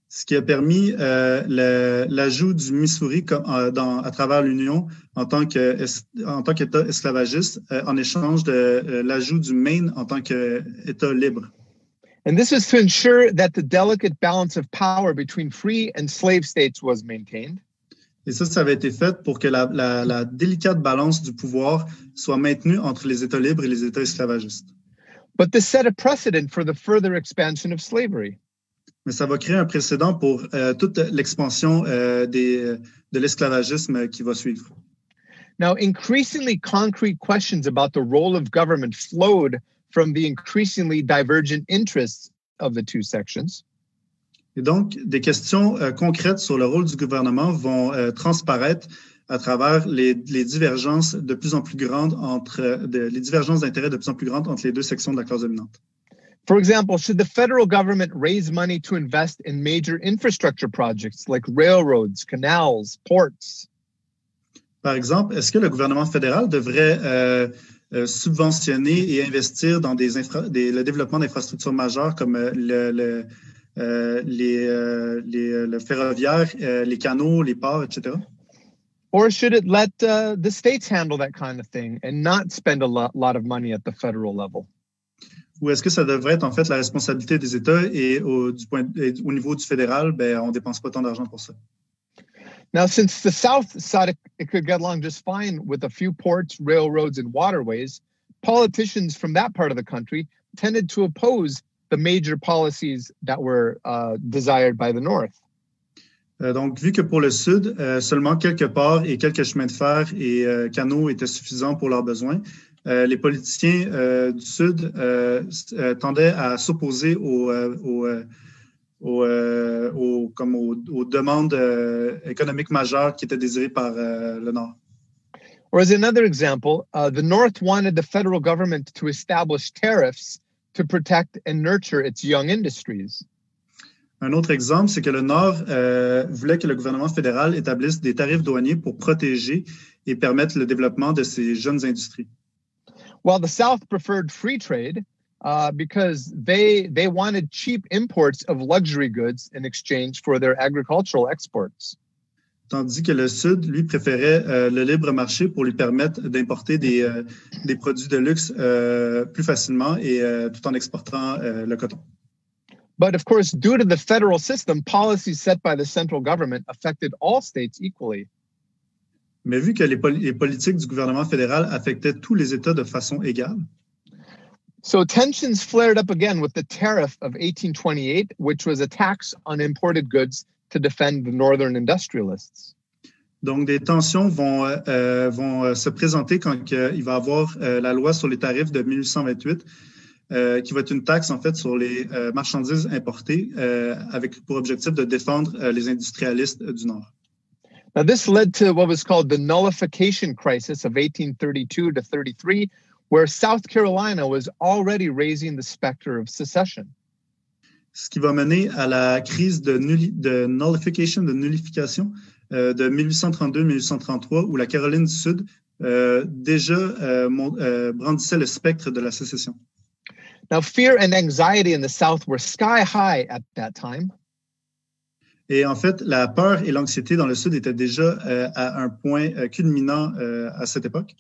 Ce qui a permis l'ajout du Missouri à travers l'Union en tant qu'État esclavagiste en échange de l'ajout du Maine en tant qu'État libre. And this was to ensure that the delicate balance of power between free and slave states was maintained. Et ça avait été fait pour que la délicate balance du pouvoir soit maintenue entre les États libres et les États esclavagistes. But this set a precedent for the further expansion of slavery. Mais ça va créer un précédent pour toute l'expansion de l'esclavagisme qui va suivre. Now, increasingly concrete questions about the role of government flowed from the increasingly divergent interests of the two sections. Et donc, des questions concrètes sur le rôle du gouvernement vont transparaître à travers les divergences de plus en plus grandes les divergences d'intérêts de plus en plus grandes entre les deux sections de la classe dominante. For example, should the federal government raise money to invest in major infrastructure projects like railroads, canals, ports? Par exemple, est-ce que le gouvernement fédéral devrait subventionner et investir dans le développement d'infrastructures majeures comme le ferroviaire, les canaux, les ports, etc.? Or should it let the states handle that kind of thing and not spend a lot of money at the federal level? Ou est-ce que ça devrait être en fait la responsabilité des États et au niveau du fédéral, on ne dépense pas tant d'argent pour ça? Now, since the South thought it could get along just fine with a few ports, railroads, and waterways, politicians from that part of the country tended to oppose the major policies that were desired by the North. Donc, vu que pour le Sud, seulement quelques ports et quelques chemins de fer et canaux étaient suffisants pour leurs besoins, les politiciens du Sud tendaient à s'opposer aux demandes économiques majeures qui étaient désirées par le Nord. Or as another example, the North wanted the federal government to establish tariffs to protect and nurture its young industries. Un autre exemple, c'est que le Nord voulait que le gouvernement fédéral établisse des tarifs douaniers pour protéger et permettre le développement de ces jeunes industries. While the South preferred free trade because they wanted cheap imports of luxury goods in exchange for their agricultural exports. Tandis que le Sud, lui, préférait le libre marché pour lui permettre d'importer des produits de luxe plus facilement et tout en exportant le coton. But of course, due to the federal system, policies set by the central government affected all states equally. Mais vu que les politiques du gouvernement fédéral affectaient tous les États de façon égale. So tensions flared up again with the tariff of 1828, which was a tax on imported goods to defend the northern industrialists. Donc, des tensions vont se présenter quand il va y avoir la loi sur les tarifs de 1828, qui va être une taxe, en fait, sur les marchandises importées avec pour objectif de défendre les industrialistes du Nord. Now, this led to what was called the Nullification Crisis of 1832 to 33, where South Carolina was already raising the specter of secession. ce qui va mener à la crise de nullification de 1832-1833, où la Caroline du Sud déjà brandissait le spectre de la sécession. Now, fear and anxiety in the South were sky high at that time. Et en fait, la peur et l'anxiété dans le Sud étaient déjà à un point culminant à cette époque.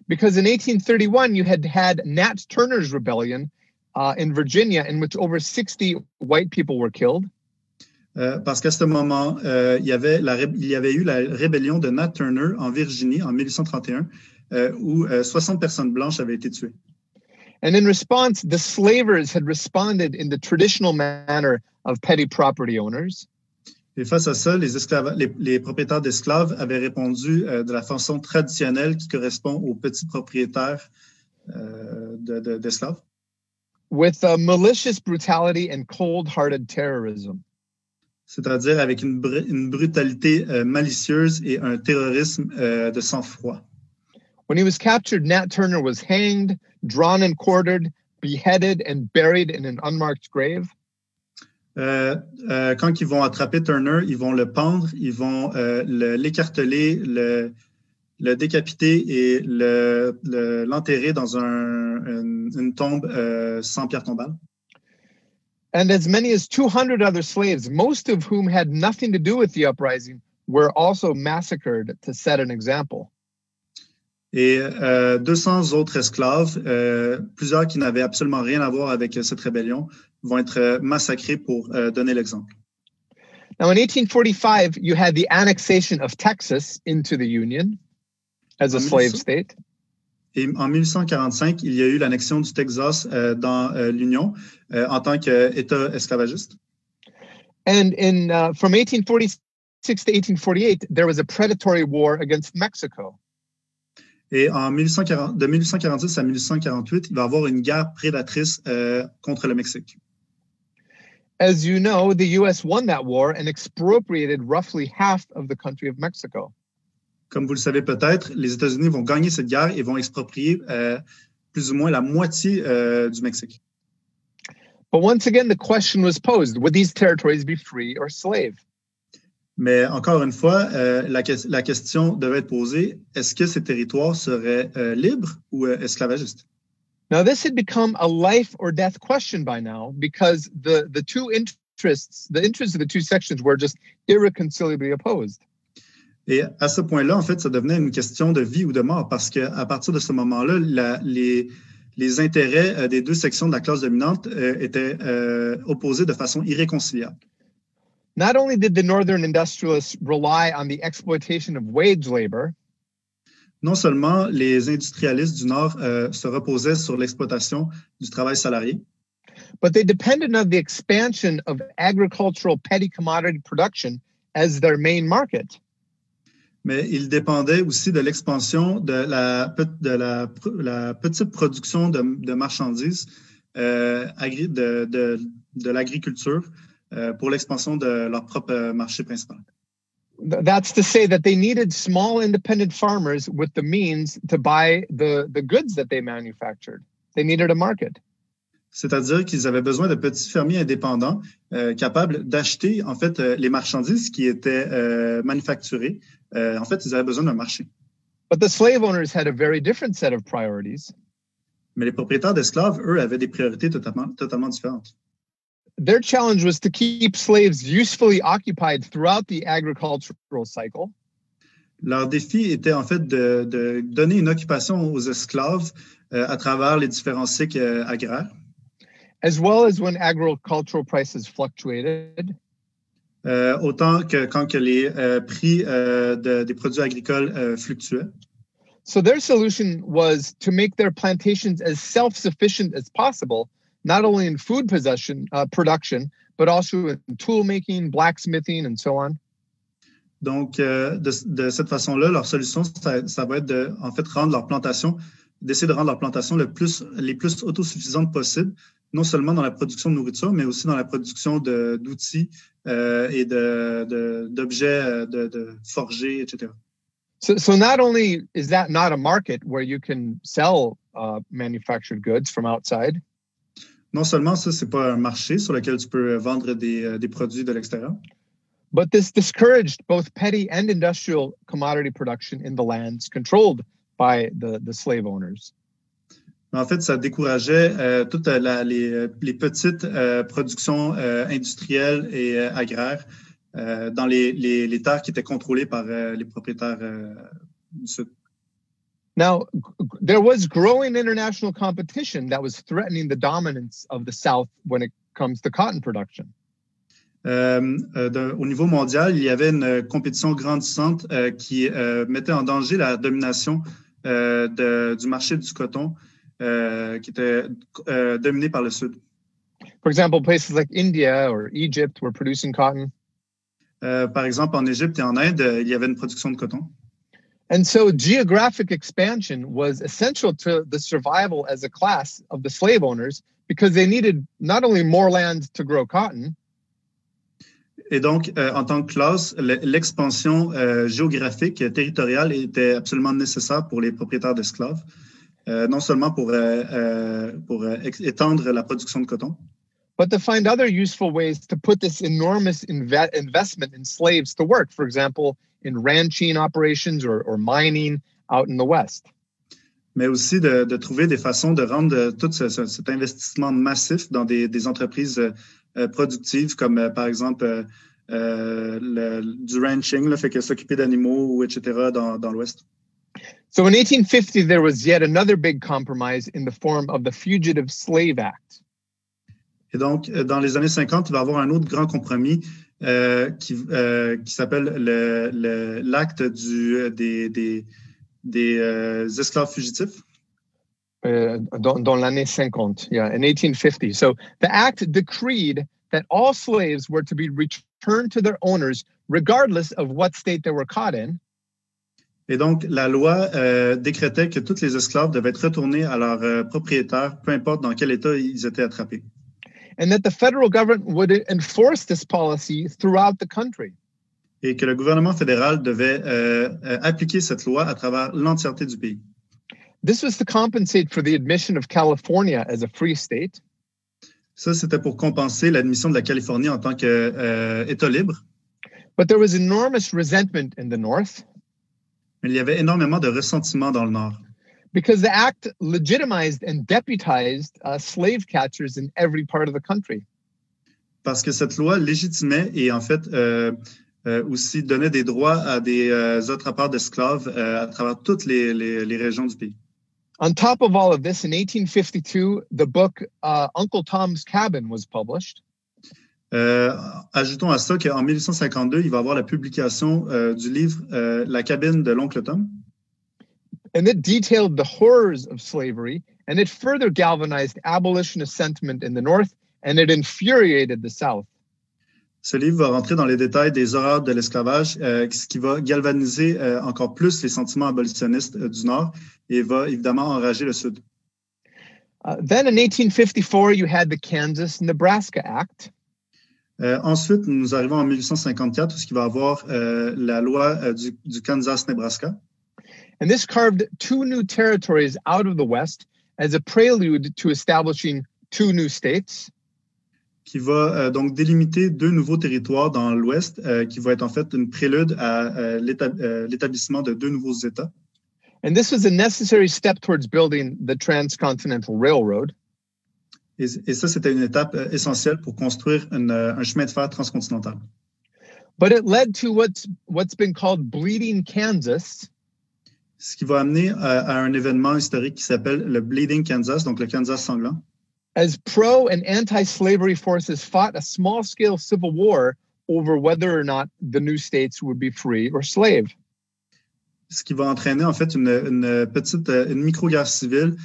Because in 1831, you had Nat Turner's rebellion in Virginia, in which over 60 white people were killed. Parce qu'à ce moment, il y avait eu la rébellion de Nat Turner en Virginie en 1831, où 60 personnes blanches avaient été tuées. And in response, the slavers had responded in the traditional manner of petty property owners. Et face à ça, les propriétaires d'esclaves avaient répondu de la façon traditionnelle qui correspond aux petits propriétaires d'esclaves. With malicious brutality and cold-hearted terrorism. C'est-à-dire avec une brutalité malicieuse et un terrorisme de sang-froid. When he was captured, Nat Turner was hanged, drawn and quartered, beheaded, and buried in an unmarked grave. Quand ils vont attraper Turner, ils vont le pendre, ils vont l'écarteler, le décapiter et l'enterrer dans une tombe sans pierre tombale. And as many as 200 other slaves, most of whom had nothing to do with the uprising, were also massacred to set an example. Et 200 autres esclaves, plusieurs qui n'avaient absolument rien à voir avec cette rébellion, vont être massacrés pour donner l'exemple. Now, in 1845, you had the annexation of Texas into the Union as a slave state. Et en 1845, il y a eu l'annexion du Texas dans l'Union en tant qu'État esclavagiste. And from 1846 to 1848, there was a predatory war against Mexico. Et de 1846 à 1848, il va y avoir une guerre prédatrice contre le Mexique. As you know, the U.S. won that war and expropriated roughly half of the country of Mexico. Comme vous le savez peut-être, les États-Unis vont gagner cette guerre et vont exproprier plus ou moins la moitié du Mexique. But once again, the question was posed, would these territories be free or slave? Mais encore une fois, la question devait être posée, est-ce que ces territoires seraient libres ou esclavagistes? Now, this had become a life or death question by now because the interests of the two sections were just irreconcilably opposed. Et à ce point-là, en fait, ça devenait une question de vie ou de mort parce qu'à partir de ce moment-là, les intérêts des deux sections de la classe dominante étaient opposés de façon irréconciliable. Not only did the northern industrialists rely on the exploitation of wage labor, non seulement les industrialistes du Nord se reposaient sur l'exploitation du travail salarié, but they depended on the expansion of agricultural petty commodity production as their main market. Mais ils dépendaient aussi de l'expansion de la petite production de marchandises de l'agriculture pour l'expansion de leur propre marché principal. That's to say that they needed small independent farmers with the means to buy the goods that they manufactured. They needed a market. C'est-à-dire qu'ils avaient besoin de petits fermiers indépendants capables d'acheter en fait les marchandises qui étaient manufacturées. En fait, ils avaient besoin d'un marché. But the slave owners had a very different set of priorities. Mais les propriétaires d'esclaves, eux, avaient des priorités totalement différentes. Their challenge was to keep slaves usefully occupied throughout the agricultural cycle. Leur défi était en fait de donner une occupation aux esclaves à travers les différents cycles agraires. As well as when agricultural prices fluctuated. Autant que quand les prix des produits agricoles fluctuaient. So their solution was to make their plantations as self-sufficient as possible, not only in food production, but also in tool making, blacksmithing, and so on. Donc, de cette façon-là, leur solution, ça va être d'essayer de rendre leur plantation les plus autosuffisantes possibles, non seulement dans la production de nourriture, mais aussi dans la production d'outils et d'objets de forger, etc. So not only is that not a market where you can sell manufactured goods from outside. Non seulement ça, c'est pas un marché sur lequel tu peux vendre des produits de l'extérieur, but this discouraged both petty and industrial commodity production in the lands controlled by the slave owners. en fait, ça décourageait toutes les petites productions industrielles et agraires dans les terres qui étaient contrôlées par les propriétaires du Sud. Now, there was growing international competition that was threatening the dominance of the South when it comes to cotton production. Au niveau mondial, il y avait une compétition grandissante qui mettait en danger la domination du marché du coton qui était dominé par le Sud. For example, places like India or Egypt were producing cotton. Par exemple, en Égypte et en Inde, il y avait une production de coton. And so geographic expansion was essential to the survival as a class of the slave owners because they needed not only more land to grow cotton, et donc, en tant que classe, l'expansion géographique, territoriale était absolument nécessaire pour les propriétaires d'esclaves, non seulement pour étendre la production de coton, but to find other useful ways to put this enormous investment in slaves to work, for example, in ranching operations or mining out in the West. Mais aussi de trouver des façons de rendre tout cet investissement massif dans des entreprises productives, comme par exemple du ranching, là, fait que s'occuper d'animaux, etc., dans l'Ouest. So in 1850, there was yet another big compromise in the form of the Fugitive Slave Act. Et donc, dans les années 50, il va y avoir un autre grand compromis qui s'appelle l'acte des esclaves fugitifs. Dans l'année 50, yeah, in 1850. So the act decreed that all slaves were to be returned to their owners regardless of what state they were caught in. Et donc, la loi décrétait que tous les esclaves devaient être retournés à leurs propriétaires, peu importe dans quel état ils étaient attrapés. And that the federal government would enforce this policy throughout the country. Et que le gouvernement fédéral devait appliquer cette loi à travers l'entièreté du pays. This was to compensate for the admission of California as a free state. Ça, c'était pour compenser l'admission de la Californie en tant qu'État libre. But there was enormous resentment in the North. Mais il y avait énormément de ressentiment dans le Nord. Because the act legitimized and deputized slave catchers in every part of the country. Parce que cette loi légitimait et en fait aussi donnait des droits à des attrapeurs d'esclaves à travers toutes les régions du pays. On top of all of this, in 1852, the book Uncle Tom's Cabin was published. Ajoutons à ça qu'en 1852, il va y avoir la publication du livre La cabine de l'oncle Tom. And it detailed the horrors of slavery, and it further galvanized abolitionist sentiment in the North, and it infuriated the South. Ce livre va rentrer dans les détails des horreurs de l'esclavage, ce qui va galvaniser encore plus les sentiments abolitionnistes du Nord et va évidemment enrager le Sud. Then in 1854, you had the Kansas Nebraska Act. Ensuite, nous arrivons en 1854, où il va y avoir la loi du Kansas Nebraska. And this carved two new territories out of the West as a prelude to establishing two new states. Qui va donc délimiter deux nouveaux territoires dans l'Ouest, qui va être en fait une prélude à l'établissement de deux nouveaux États. And this was a necessary step towards building the Transcontinental Railroad. Et ça, c'était une étape essentielle pour construire un chemin de fer transcontinental. But it led to what's been called Bleeding Kansas. Ce qui va amener à un événement historique qui s'appelle le Bleeding Kansas, donc le Kansas sanglant. As pro and anti-slavery forces fought a small-scale civil war over whether or not the new states would be free or slave. Ce qui va entraîner en fait une micro-guerre civile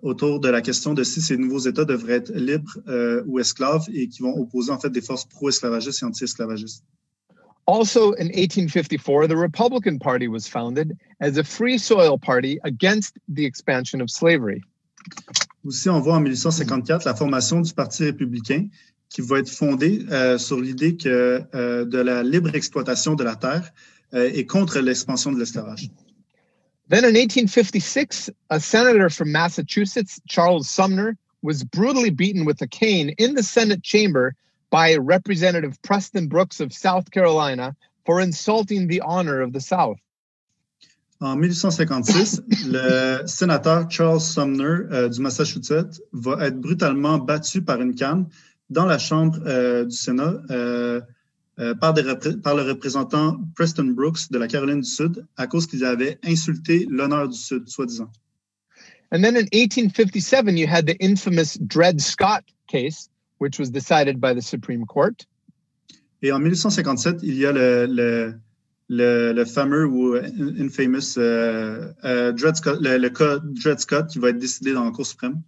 autour de la question de si ces nouveaux États devraient être libres ou esclaves et qui vont opposer en fait des forces pro-esclavagistes et anti-esclavagistes. Also in 1854, the Republican Party was founded as a free soil party against the expansion of slavery. Aussi, on voit en 1854 la formation du Parti républicain qui va être fondée sur l'idée que de la libre exploitation de la terre et contre l'expansion de l'esclavage. Then in 1856, a senator from Massachusetts, Charles Sumner, was brutally beaten with a cane in the Senate chamber by Representative Preston Brooks of South Carolina for insulting the honor of the South. En 1856, le sénateur Charles Sumner du Massachusetts va être brutalement battu par une canne dans la chambre du Sénat par le représentant Preston Brooks de la Caroline du Sud à cause qu'il avait insulté l'honneur du Sud, soi-disant. And then in 1857, you had the infamous Dred Scott case, which was decided by the Supreme Court. Et en 1857, il y a le fameux ou infamous Dred Scott, le cas Dred Scott qui va être décidé dans la Cour suprême.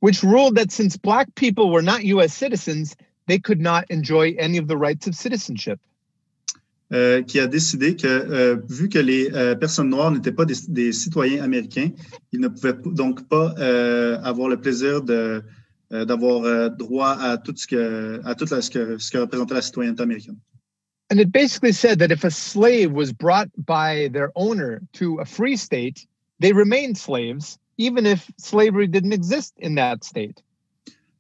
Which ruled that since Black people were not U.S. citizens, they could not enjoy any of the rights of citizenship. Qui a décidé que, vu que les personnes noires n'étaient pas des citoyens américains, ils ne pouvaient donc pas avoir le plaisir d'avoir droit à tout ce que représentait la citoyenneté américaine. And it basically said that if a slave was brought by their owner to a free state, they remained slaves, even if slavery didn't exist in that state.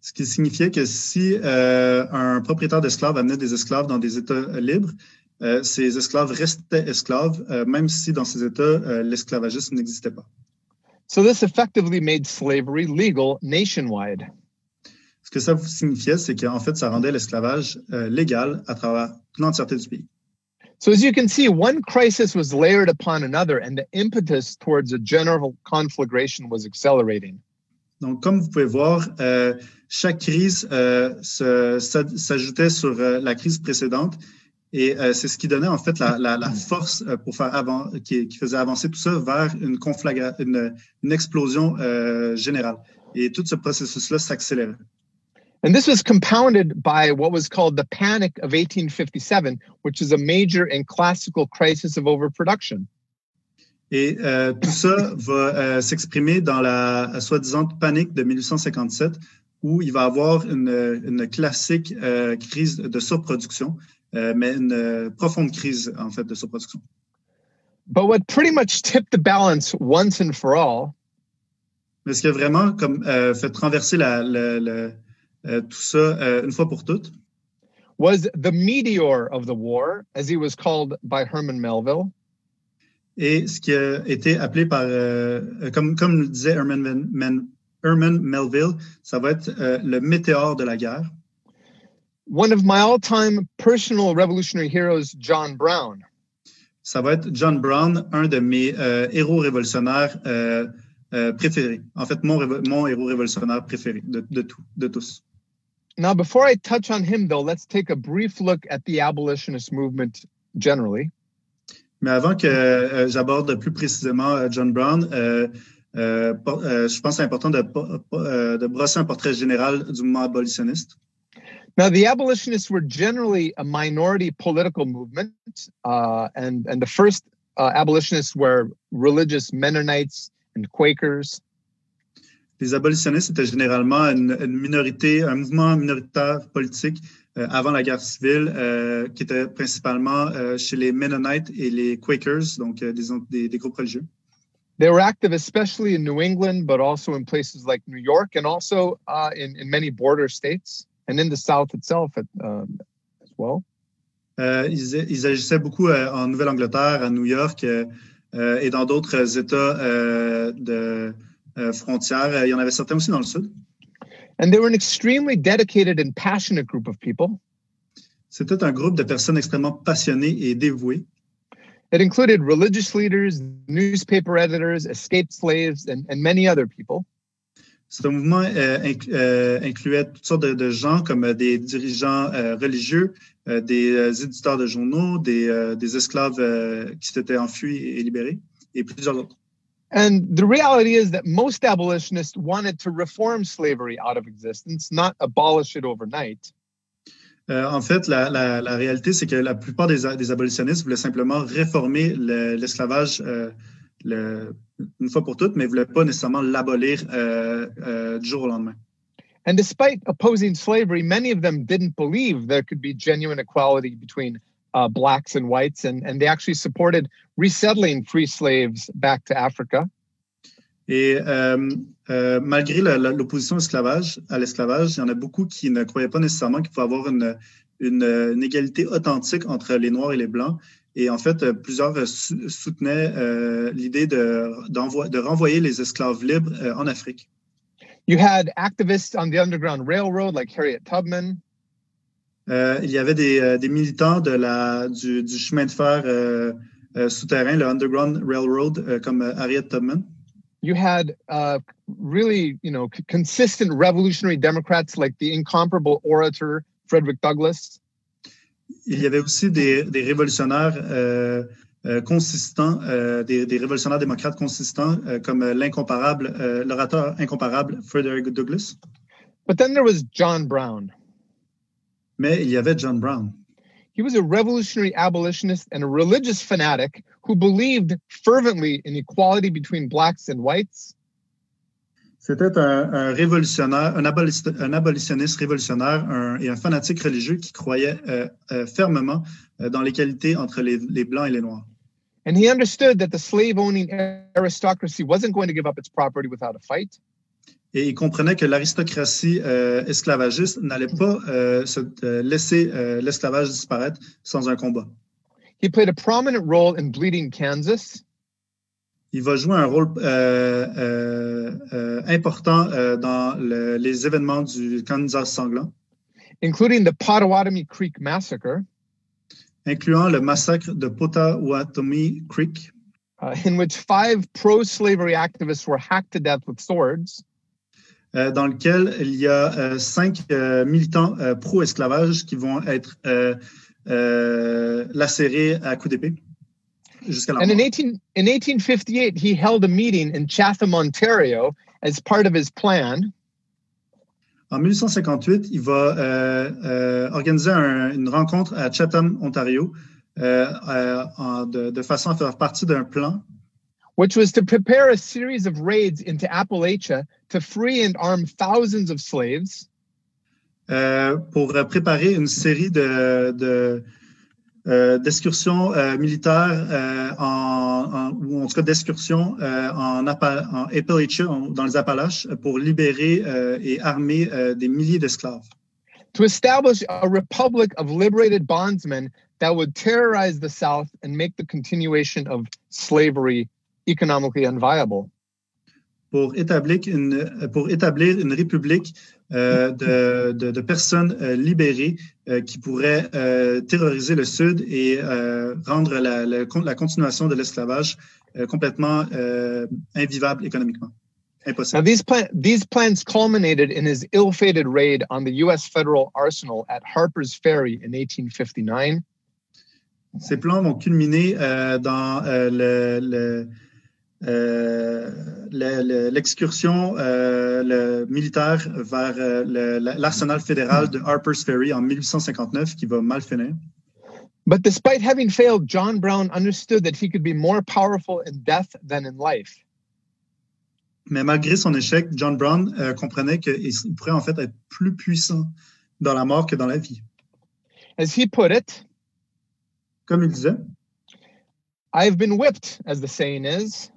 Ce qui signifiait que si un propriétaire d'esclaves amenait des esclaves dans des États libres, ces esclaves restaient esclaves, même si dans ces États, l'esclavagisme n'existait pas. So this effectively made slavery legal nationwide. Ce que ça signifiait, c'est qu'en fait, ça rendait l'esclavage légal à travers l'entièreté du pays. So as you can see, one crisis was layered upon another, and the impetus towards a general conflagration was accelerating. Donc, comme vous pouvez voir, chaque crise s'ajoutait sur la crise précédente. Et c'est ce qui donnait en fait la force pour qui faisait avancer tout ça vers une explosion générale. Et tout ce processus-là s'accélérait. And this was compounded by what was called the Panic of 1857, which is a major and classical crisis of overproduction. Et tout ça va s'exprimer dans la soi-disant panique de 1857, où il va y avoir une classique crise de surproduction. Mais une profonde crise, en fait, de surproduction. But what pretty much tipped the balance once and for all, mais ce qui a vraiment fait renverser tout ça une fois pour toutes, was the meteor of the war, as he was called by Herman Melville. Et ce qui a été appelé par, comme le disait Herman Melville, ça va être le météore de la guerre. One of my all-time personal revolutionary heroes, John Brown. Ça va être John Brown, un de mes héros révolutionnaires préférés. En fait, mon héros révolutionnaire préféré de tous. Now, before I touch on him, though, let's take a brief look at the abolitionist movement generally. Mais avant que j'aborde plus précisément John Brown, je pense que c'est important de brosser un portrait général du mouvement abolitionniste. Now, the abolitionists were generally a minority political movement, and the first abolitionists were religious Mennonites and Quakers. Les abolitionnistes étaient généralement une minorité, un mouvement minoritaire politique avant la guerre civile, qui était principalement chez les Mennonites et les Quakers, donc des groupes religieux. They were active especially in New England, but also in places like New York, and also in many border states. And in the South itself as well. Ils agissaient beaucoup en Nouvelle-Angleterre, à New York et dans d'autres États de frontières. Il y en avait certains aussi dans le Sud. And they were an extremely dedicated and passionate group of people. C'était un groupe de personnes extrêmement passionnées et dévouées. It included religious leaders, newspaper editors, escaped slaves, and many other people. Ce mouvement incluait toutes sortes de gens comme des dirigeants religieux, des éditeurs de journaux, des esclaves qui s'étaient enfuis et libérés, et plusieurs autres. And the reality is that most abolitionists wanted to reform slavery out of existence, not abolish it overnight. En fait, la réalité, c'est que la plupart des abolitionnistes voulaient simplement réformer l'esclavage une fois pour toutes, mais ne voulaient pas nécessairement l'abolir du jour au lendemain. And despite opposing slavery, many of them didn't believe there could be genuine equality between blacks and whites, and they actually supported resettling free slaves back to Africa. Et malgré l'opposition à l'esclavage, il y en a beaucoup qui ne croyaient pas nécessairement qu'il pouvait avoir une égalité authentique entre les Noirs et les Blancs. Et en fait, plusieurs soutenaient l'idée de renvoyer les esclaves libres en Afrique. You had activists on the Underground Railroad like Harriet Tubman. Il y avait des militants du chemin de fer souterrain, le Underground Railroad, comme Harriet Tubman. You had really, consistent revolutionary Democrats like the incomparable orator Frederick Douglass. Il y avait aussi des révolutionnaires consistants, des révolutionnaires démocrates consistants, comme l'orateur incomparable Frederick Douglass. But then there was John Brown. Mais il y avait John Brown. He was a revolutionary abolitionist and a religious fanatic who believed fervently in equality between blacks and whites. C'était un révolutionnaire, un abolitionniste révolutionnaire et un fanatique religieux qui croyait fermement dans l'égalité entre les Blancs et les Noirs. And he understood that the slave-owning aristocracy wasn't going to give up its property without a fight. Et il comprenait que l'aristocratie esclavagiste n'allait pas laisser l'esclavage disparaître sans un combat. He played a prominent role in bleeding Kansas. Il va jouer un rôle important dans les événements du Kansas sanglant, including the Potawatomi Creek Massacre, incluant le massacre de Potawatomi Creek, in which 5 pro-slavery activists were hacked to death with swords. Dans lequel il y a 5 militants pro-esclavage qui vont être lacérés à coups d'épée jusqu'à la mort. And in 1858, he held a meeting in Chatham, Ontario, as part of his plan. En 1858, il va organiser une rencontre à Chatham, Ontario, de façon à faire partie d'un plan, which was to prepare a series of raids into Appalachia to free and arm thousands of slaves. Pour préparer une série d'excursions militaires ou en tout cas d'excursions en Appalachia, dans les Appalaches, pour libérer et armer des milliers d'esclaves. To establish a republic of liberated bondsmen that would terrorize the South and make the continuation of slavery economically unviable. Pour établir une république de personnes libérées qui pourraient terroriser le Sud et rendre la continuation de l'esclavage complètement invivable économiquement. Impossible. Now, these plans culminated in his ill-fated raid on the U.S. federal arsenal at Harper's Ferry in 1859. Ces plans vont culminer dans l'excursion militaire vers l'arsenal fédéral de Harper's Ferry en 1859 qui va mal finir. But despite having failed, John Brown understood that he could be more powerful in death than in life. Mais malgré son échec, John Brown comprenait qu'il pourrait en fait être plus puissant dans la mort que dans la vie. As he put it, comme il disait, I've been whipped, as the saying is.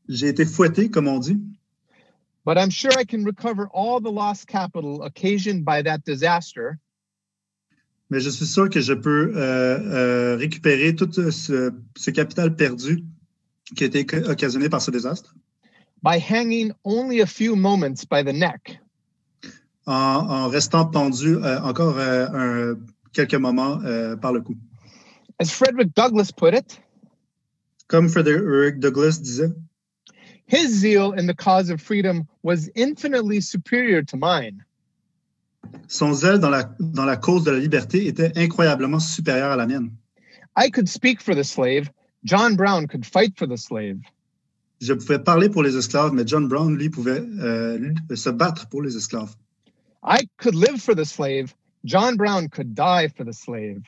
J'ai été fouetté, comme on dit. But I'm sure I can recover all the lost capital occasioned by that disaster. Mais je suis sûr que je peux récupérer tout ce capital perdu qui a été occasionné par ce désastre. By hanging only a few moments by the neck. En restant pendu encore quelques moments par le cou. As Frederick Douglass put it, comme Frederick Douglass disait, his zeal in the cause of freedom was infinitely superior to mine. Son zèle dans la cause de la liberté était incroyablement supérieur à la mienne. I could speak for the slave. John Brown could fight for the slave. Je pouvais parler pour les esclaves, mais John Brown, lui, pouvait se battre pour les esclaves. I could live for the slave. John Brown could die for the slave.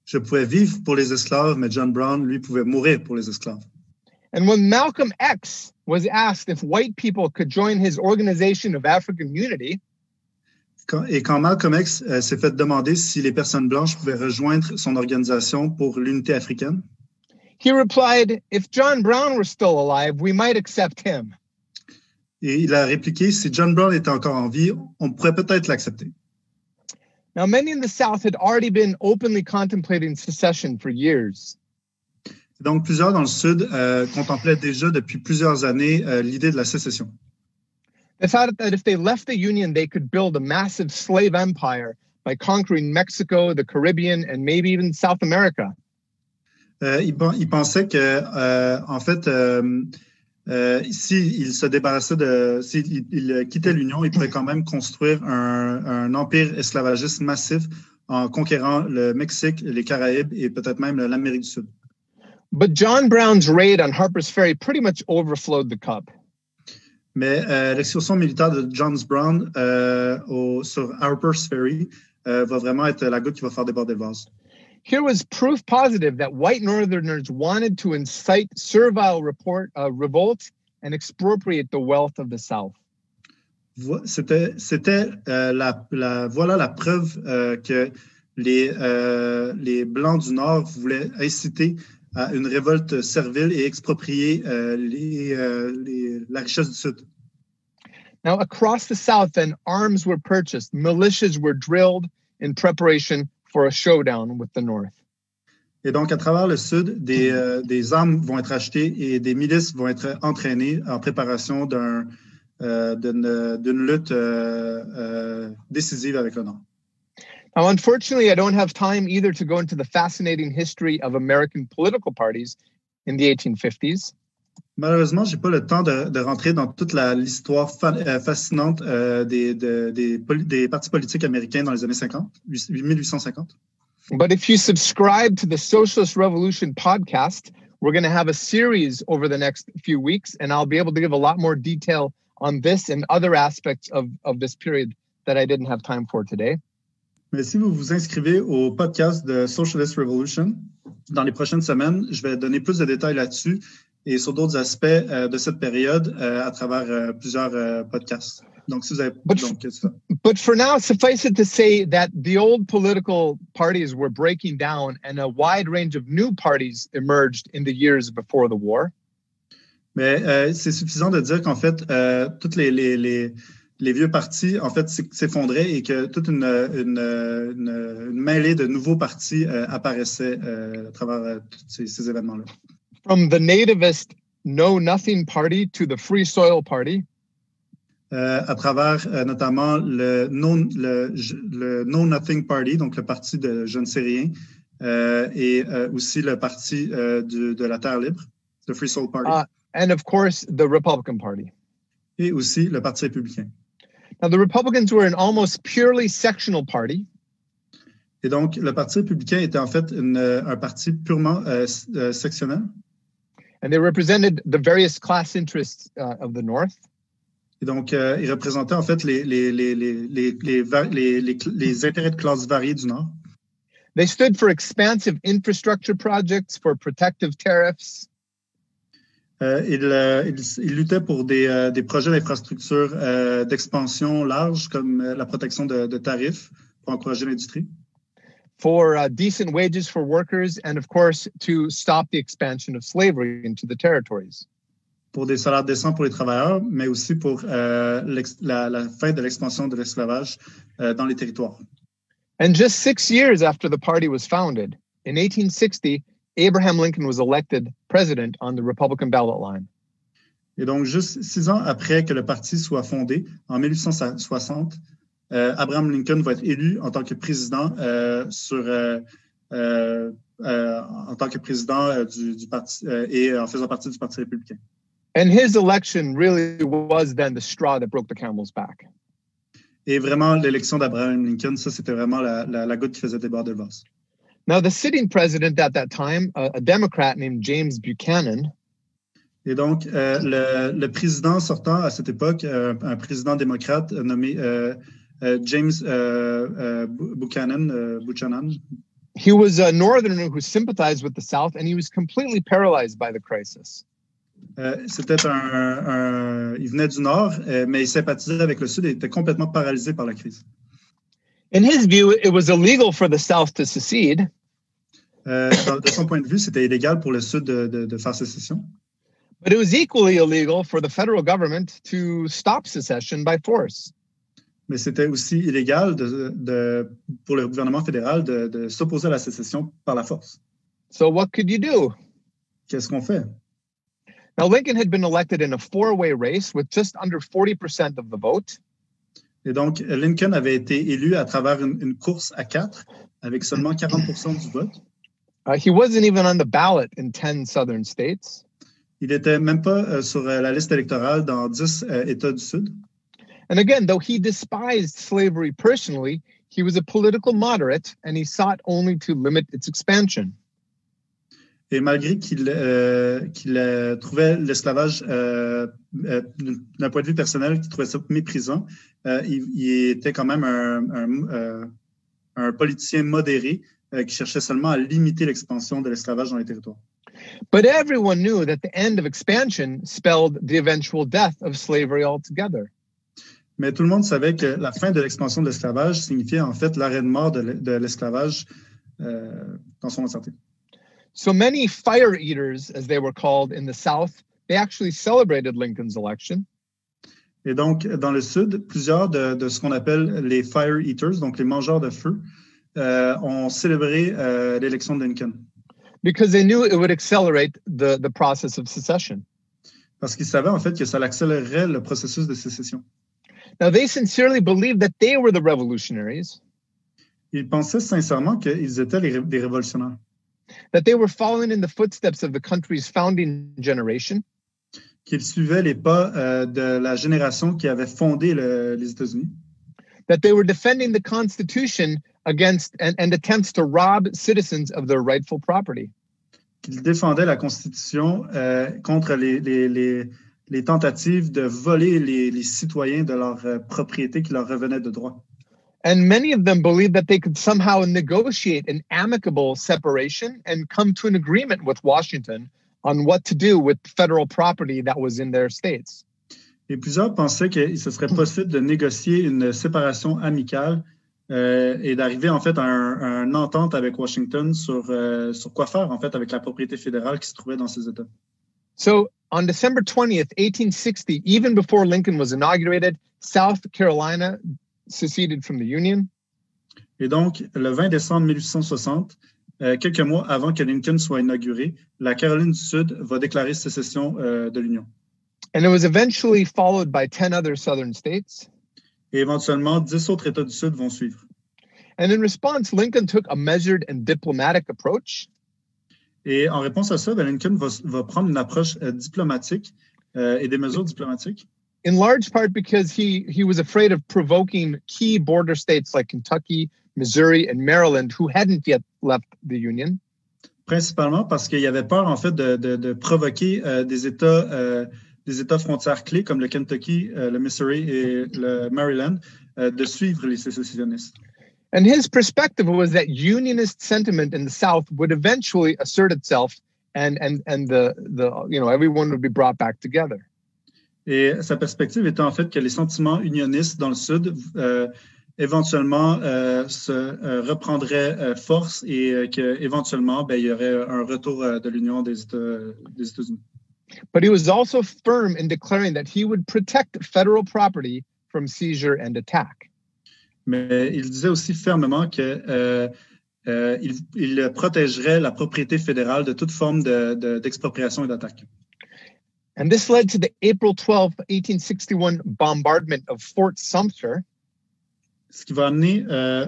Je pouvais vivre pour les esclaves, mais John Brown, lui, pouvait mourir pour les esclaves. And when Malcolm X was asked if white people could join his Organization of African Unity, quand Malcolm X s'est fait demander si les personnes blanches pouvaient rejoindre son organisation pour l'unité africaine, He replied, if John Brown were still alive, we might accept him. Et il a répliqué, si John Brown était encore en vie, on pourrait peut-être l'accepter. Now, many in the South had already been openly contemplating secession for years. Donc, plusieurs dans le Sud contemplaient déjà depuis plusieurs années l'idée de la sécession. They thought that if they left the Union, they could build a massive slave empire by conquering Mexico, the Caribbean, and maybe even South America. Ils pensaient que, en fait, s'ils se débarrassaient s'ils quittaient l'Union, ils pourraient quand même construire un empire esclavagiste massif en conquérant le Mexique, les Caraïbes et peut-être même l'Amérique du Sud. But John Brown's raid on Harper's Ferry pretty much overflowed the cup. Mais l'excursion militaire de John Brown sur Harper's Ferry va vraiment être la goutte qui va faire déborder le vase. Here was proof positive that white Northerners wanted to incite servile revolt and expropriate the wealth of the South. C'était voilà la preuve que les Blancs du Nord voulaient inciter à une révolte servile et exproprier la richesse du Sud. Now, across the South, then, arms were purchased, militias were drilled in preparation for a showdown with the North. Et donc, à travers le Sud, des armes vont être achetées et des milices vont être entraînées en préparation d'une lutte décisive avec le Nord. Now, unfortunately, I don't have time either to go into the fascinating history of American political parties in the 1850s. Malheureusement, j'ai pas le temps de rentrer dans toute l'histoire fascinante des partis politiques américains dans les années 1850. But if you subscribe to the Socialist Revolution podcast, we're going to have a series over the next few weeks, and I'll be able to give a lot more detail on this and other aspects of this period that I didn't have time for today. Mais si vous vous inscrivez au podcast de Socialist Revolution, dans les prochaines semaines, je vais donner plus de détails là-dessus et sur d'autres aspects de cette période à travers plusieurs podcasts. Donc, si vous avez... But for now, suffice it to say that the old political parties were breaking down and a wide range of new parties emerged in the years before the war. Mais c'est suffisant de dire qu'en fait, toutes les vieux partis, en fait, s'effondraient et que toute une mêlée de nouveaux partis apparaissait à travers tous ces événements-là. From the nativist Know Nothing Party to the Free Soil Party. À travers notamment le Know Nothing Party, donc le parti de je ne sais rien, et aussi le parti de la Terre libre, the Free Soil Party. And of course, the Republican Party. Et aussi le Parti républicain. Now, the Republicans were an almost purely sectional party. Et donc, le Parti républicain était en fait un parti purement sectionnel. And they represented the various class interests of the North. Et donc, ils représentaient en fait les intérêts de classe variés du Nord. They stood for expansive infrastructure projects, for protective tariffs. Ils luttaient pour des projets d'infrastructure d'expansion large, comme la protection de tarifs pour encourager l'industrie. For decent wages for workers, and of course, to stop the expansion of slavery into the territories. Pour des salaires décents pour les travailleurs, mais aussi pour la fin de l'expansion de l'esclavage dans les territoires. And just 6 years after the party was founded, in 1860, Abraham Lincoln was elected president on the Republican ballot line. Et donc, juste 6 ans après que le parti soit fondé, en 1860, Abraham Lincoln va être élu en tant que président en tant que président du parti et en faisant partie du Parti républicain. And his election really was then the straw that broke the camel's back. Et vraiment, l'élection d'Abraham Lincoln, ça, c'était vraiment la goutte qui faisait déborder le vase. Now, the sitting president at that time, a Democrat named James Buchanan. Et donc, le président sortant à cette époque, un président démocrate nommé James Buchanan. He was a northerner who sympathized with the South, and he was completely paralyzed by the crisis. C'était il venait du Nord, mais il sympathisait avec le Sud et était complètement paralysé par la crise. In his view, it was illegal for the South to secede. De son point de vue, c'était illégal pour le Sud de faire sécession. But it was equally illegal for the federal government to stop secession by force. Mais c'était aussi illégal pour le gouvernement fédéral de s'opposer à la sécession par la force. So what could you do? Qu'est-ce qu'on fait? Now, Lincoln had been elected in a four-way race with just under 40% of the vote. Et donc, Lincoln avait été élu à travers une course à 4 avec seulement 40% du vote. He wasn't even on the ballot in 10 southern states. Il n'était même pas sur la liste électorale dans 10 États du Sud. And again, though he despised slavery personally, he was a political moderate and he sought only to limit its expansion. Et malgré qu'il trouvait l'esclavage d'un point de vue personnel, qu'il trouvait ça méprisant, il était quand même un politicien modéré qui cherchait seulement à limiter l'expansion de l'esclavage dans les territoires. But everyone knew that the end of expansion spelled the eventual death of slavery altogether. Mais tout le monde savait que la fin de l'expansion de l'esclavage signifiait en fait l'arrêt de mort de l'esclavage dans son entièreté. So many fire eaters, as they were called in the South, they actually celebrated Lincoln's election. Et donc, dans le Sud, plusieurs de ce qu'on appelle les fire eaters, donc les mangeurs de feu, ont célébré l'élection de Lincoln. Because they knew it would accelerate the process of secession. Parce qu'ils savaient en fait que ça accélérerait le processus de sécession. Now, they sincerely believed that they were the revolutionaries. Ils pensaient sincèrement qu'ils étaient des révolutionnaires. That they were following in the footsteps of the country's founding generation. Qu'ils suivaient les pas de la génération qui avait fondé les États-Unis. That they were defending the Constitution against and attempts to rob citizens of their rightful property. Qu'ils défendaient la Constitution contre les tentatives de voler les citoyens de leur propriété qui leur revenait de droit. And many of them believed that they could somehow negotiate an amicable separation and come to an agreement with Washington on what to do with federal property that was in their states. Et plusieurs pensaient que ce serait possible de négocier une séparation amicale et d'arriver en fait à une entente avec Washington sur quoi faire en fait avec la propriété fédérale qui se trouvait dans ces États. So on December 20th, 1860, even before Lincoln was inaugurated, South Carolina seceded from the Union. Et donc, le 20 décembre 1860, quelques mois avant que Lincoln soit inauguré, la Caroline du Sud va déclarer sécession de l'Union. And it was eventually followed by 10 other southern states. Et éventuellement, 10 autres États du Sud vont suivre. And in response, Lincoln took a measured and diplomatic approach. Et en réponse à ça, Lincoln va prendre une approche diplomatique et des mesures diplomatiques. In large part because he was afraid of provoking key border states like Kentucky, Missouri, and Maryland, who hadn't yet left the Union. Principalement parce qu'il y avait peur, en fait, de provoquer des États frontières clés comme le Kentucky, le Missouri et le Maryland de suivre les sécessionnistes. And his perspective was that unionist sentiment in the South would eventually assert itself, and everyone would be brought back together. Et sa perspective était en fait que les sentiments unionistes dans le Sud éventuellement se reprendraient force et qu'éventuellement, il y aurait un retour de l'Union des États-Unis. But he was also firm in declaring that he would protect federal property from seizure and attack. Mais il disait aussi fermement que il protégerait la propriété fédérale de toute forme d'expropriation et d'attaque. And this led to the April 12, 1861 bombardment of Fort Sumter. Ce qui va amener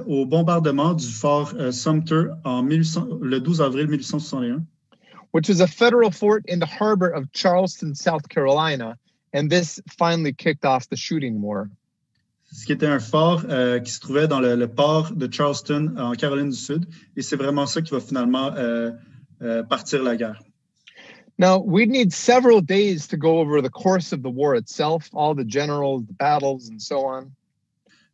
au bombardement du fort Sumter le 12 avril 1861. Which was a federal fort in the harbor of Charleston, South Carolina, and this finally kicked off the shooting war. Ce qui était un fort qui se trouvait dans le port de Charleston en Caroline du Sud, et c'est vraiment ça qui va finalement partir la guerre. Now, we'd need several days to go over the course of the war itself, all the generals, the battles, and so on.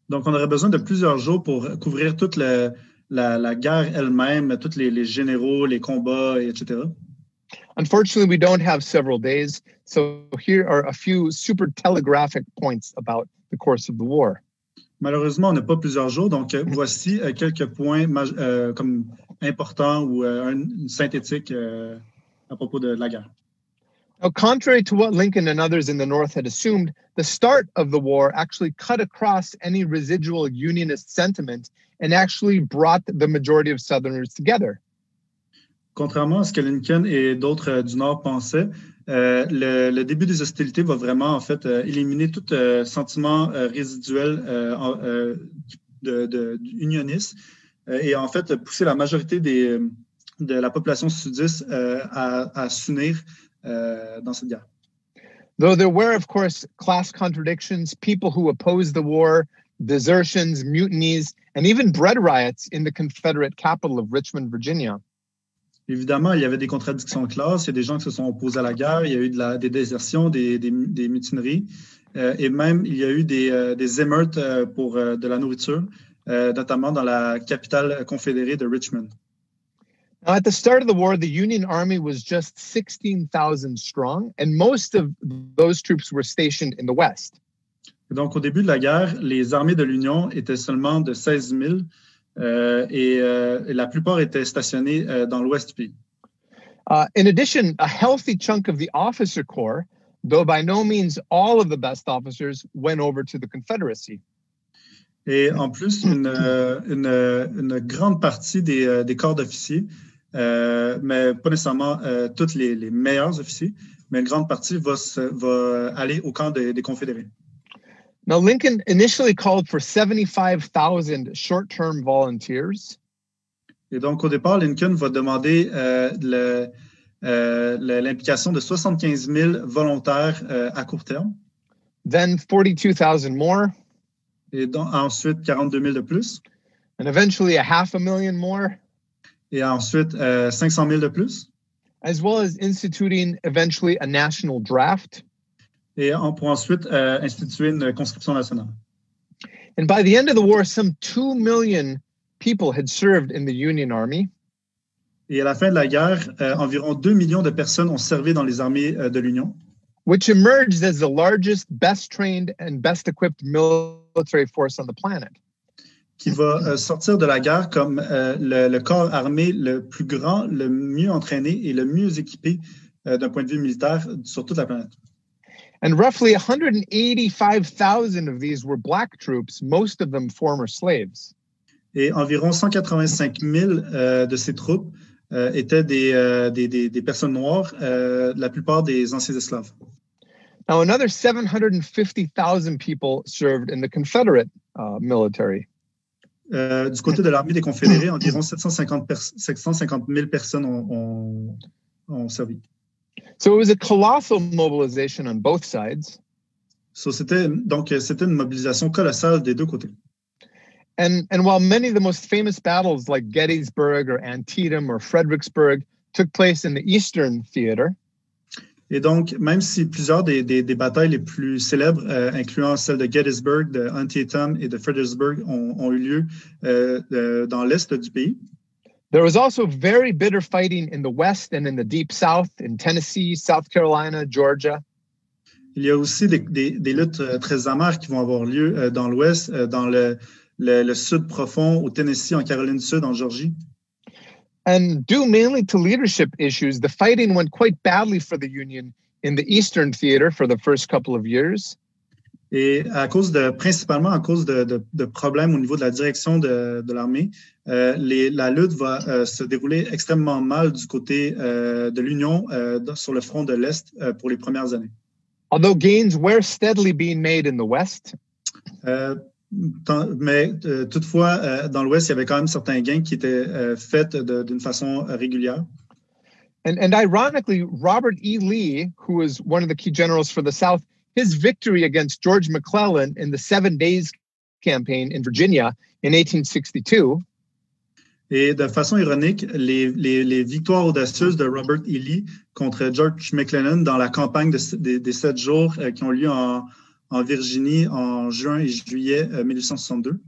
Donc, on aurait besoin de plusieurs jours pour couvrir toute la guerre elle-même, tous les généraux, les combats, etc. Unfortunately, we don't have several days, so here are a few super telegraphic points about the course of the war. Malheureusement, on n'a pas plusieurs jours, donc voici quelques points comme importants ou une synthétique à propos de la guerre. Now, contrary to what Lincoln and others in the North had assumed, the start of the war actually cut across any residual Unionist sentiment and actually brought the majority of Southerners together. Contrairement à ce que Lincoln et d'autres du Nord pensaient, le début des hostilités va vraiment en fait éliminer tout sentiment résiduel unioniste et en fait pousser la majorité de la population sudiste à s'unir dans cette guerre. Though there were, of course, class contradictions, people who opposed the war, desertions, mutinies, and even bread riots in the Confederate capital of Richmond, Virginia. Évidemment, il y avait des contradictions de classe, il y a des gens qui se sont opposés à la guerre, il y a eu des désertions, des mutineries, et même il y a eu des émeutes pour de la nourriture, notamment dans la capitale confédérée de Richmond. Now, at the start of the war, the Union Army was just 16,000 strong, and most of those troops were stationed in the West. Et donc, au début de la guerre, les armées de l'Union étaient seulement de 16 000, et la plupart étaient stationnés dans l'ouest du pays. In addition, a healthy chunk of the officer corps, though by no means all of the best officers, went over to the Confederacy. Et en plus, une grande partie des corps d'officiers, mais pas nécessairement tous les meilleurs officiers, mais une grande partie va aller au camp des Confédérés. Now, Lincoln initially called for 75,000 short-term volunteers. Et donc, au départ, Lincoln va demander l'implication de 75 000 volontaires à court terme. Then 42,000 more. Et donc, ensuite, 42 000 de plus. And eventually 500,000 more. Et ensuite, 500 000 de plus. As well as instituting eventually a national draft. Et pour ensuite instituer une conscription nationale. And by the end of the war, some 2 million people had served in the Union Army. Et à la fin de la guerre, environ 2 millions de personnes ont servi dans les armées de l'Union. Which emerged as the largest, best trained, and best equipped military force on the planet. Qui va sortir de la guerre comme le corps armé le plus grand, le mieux entraîné et le mieux équipé d'un point de vue militaire sur toute la planète. And roughly 185,000 of these were black troops, most of them former slaves. Et environ 185 000 de ces troupes étaient des personnes noires, la plupart des anciens esclaves. Now, another 750,000 people served in the Confederate military. Du côté de l'armée des Confédérés, environ 750 000 personnes ont servi. So it was a colossal mobilization on both sides. C'était une mobilisation colossale des deux côtés. And while many of the most famous battles like Gettysburg or Antietam or Fredericksburg took place in the Eastern Theater, et donc, même si plusieurs des batailles les plus célèbres, incluant celles de Gettysburg, de Antietam et de Fredericksburg, ont eu lieu dans l'est du pays, there was also very bitter fighting in the West and in the Deep South, in Tennessee, South Carolina, Georgia. Il y a aussi des luttes très amères qui vont avoir lieu dans l'Ouest, dans le Sud profond, au Tennessee, en Caroline du Sud, en Georgie. And due mainly to leadership issues, the fighting went quite badly for the Union in the Eastern Theater for the first couple of years. Et principalement à cause de problèmes au niveau de la direction de l'armée, la lutte va se dérouler extrêmement mal du côté de l'Union sur le front de l'Est pour les premières années. Although gains were steadily being made in the West. Mais toutefois, dans l'Ouest, il y avait quand même certains gains qui étaient faits d'une façon régulière. And ironically, Robert E. Lee, who was one of the key generals for the South, his victory against George McClellan in the 7 Days Campaign in Virginia in 1862. Et de façon ironique, les victoires audacieuses de Robert E. Lee contre George McClellan dans la campagne des 7 jours qui ont lieu en Virginie en juin et juillet 1862.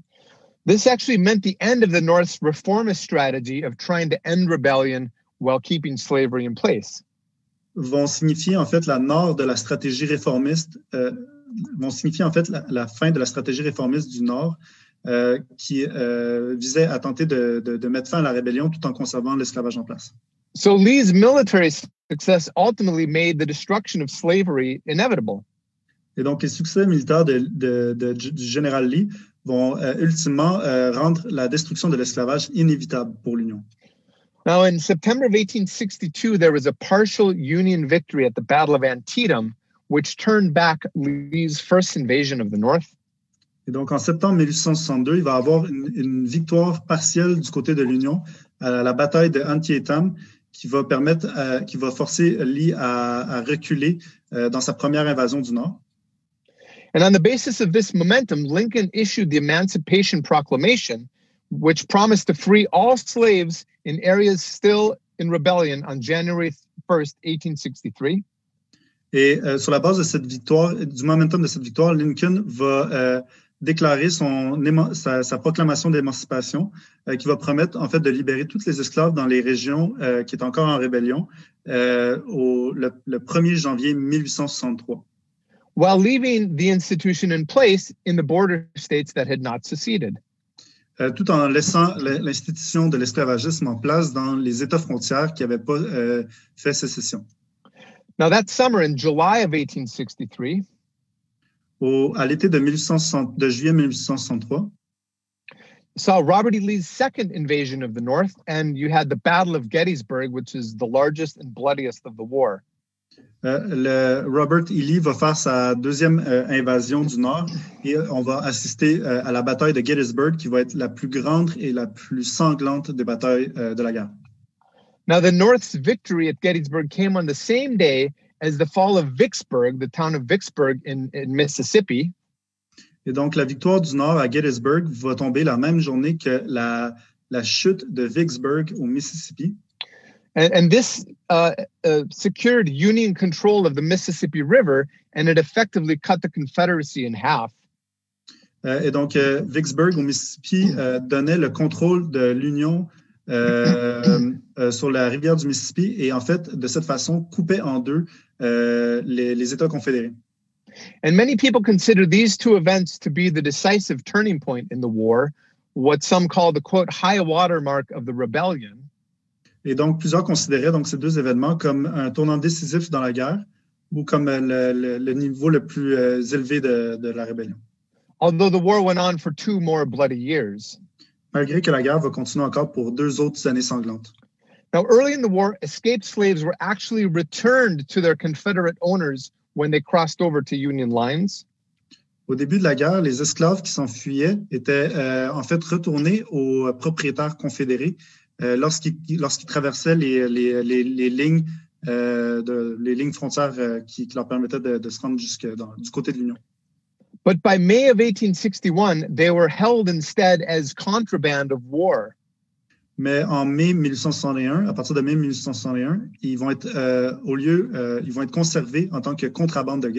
This actually meant the end of the North's reformist strategy of trying to end rebellion while keeping slavery in place. Vont signifier en fait la nord de la stratégie réformiste vont signifier en fait la fin de la stratégie réformiste du Nord qui visait à tenter de mettre fin à la rébellion tout en conservant l'esclavage en place. So Lee's military success ultimately made the destruction of slavery inevitable. Et donc, les succès militaires du général Lee vont ultimement rendre la destruction de l'esclavage inévitable pour l'Union. Now, in September of 1862, there was a partial Union victory at the Battle of Antietam, which turned back Lee's first invasion of the North. Et donc, en septembre 1862, il va y avoir une victoire partielle du côté de l'Union à la bataille de Antietam qui va forcer Lee à reculer dans sa première invasion du Nord. And on the basis of this momentum, Lincoln issued the Emancipation Proclamation, which promised to free all slaves in areas still in rebellion on January 1st, 1863. Et sur la base de cette victoire, du momentum de cette victoire, Lincoln va déclarer sa proclamation d'émancipation qui va promettre en fait de libérer tous les esclaves dans les régions qui étaient encore en rébellion le 1er janvier 1863. While leaving the institution in place in the border states that had not seceded. Tout en laissant l'institution de l'esclavagisme en place dans les États frontières qui n'avaient pas fait sécession. Now that summer, in July of 1863, à l'été de juillet 1863, saw Robert E. Lee's second invasion of the North, and you had the Battle of Gettysburg, which is the largest and bloodiest of the war. Robert E. Lee va faire sa deuxième invasion du Nord et on va assister à la bataille de Gettysburg qui va être la plus grande et la plus sanglante des batailles de la guerre. Now, the North's victory at Gettysburg came on the same day as the fall of Vicksburg, the town of Vicksburg in Mississippi. Et donc, la victoire du Nord à Gettysburg va tomber la même journée que la chute de Vicksburg au Mississippi. And this secured Union control of the Mississippi River, and it effectively cut the Confederacy in half. Et donc, Vicksburg au Mississippi donnait le contrôle de l'Union sur la rivière du Mississippi et en fait, de cette façon, coupait en deux les États confédérés. And many people consider these two events to be the decisive turning point in the war, what some call the, quote, high water mark of the rebellion. Et donc, plusieurs considéraient donc, ces deux événements comme un tournant décisif dans la guerre ou comme le niveau le plus élevé de la rébellion. Although the war went on for 2 more bloody years. Malgré que la guerre va continuer encore pour 2 autres années sanglantes. Now, early in the war, escaped slaves were actually returned to their Confederate owners when they crossed over to Union lines. Au début de la guerre, les esclaves qui s'enfuyaient étaient en fait retournés aux propriétaires confédérés lorsqu'ils traversaient les lignes frontières qui leur permettaient de se rendre du côté de l'Union. But by May of 1861, they were held instead as contraband of war. Mais en mai 1861, à partir de mai 1861, ils vont être ils vont être conservés en tant que contrebande de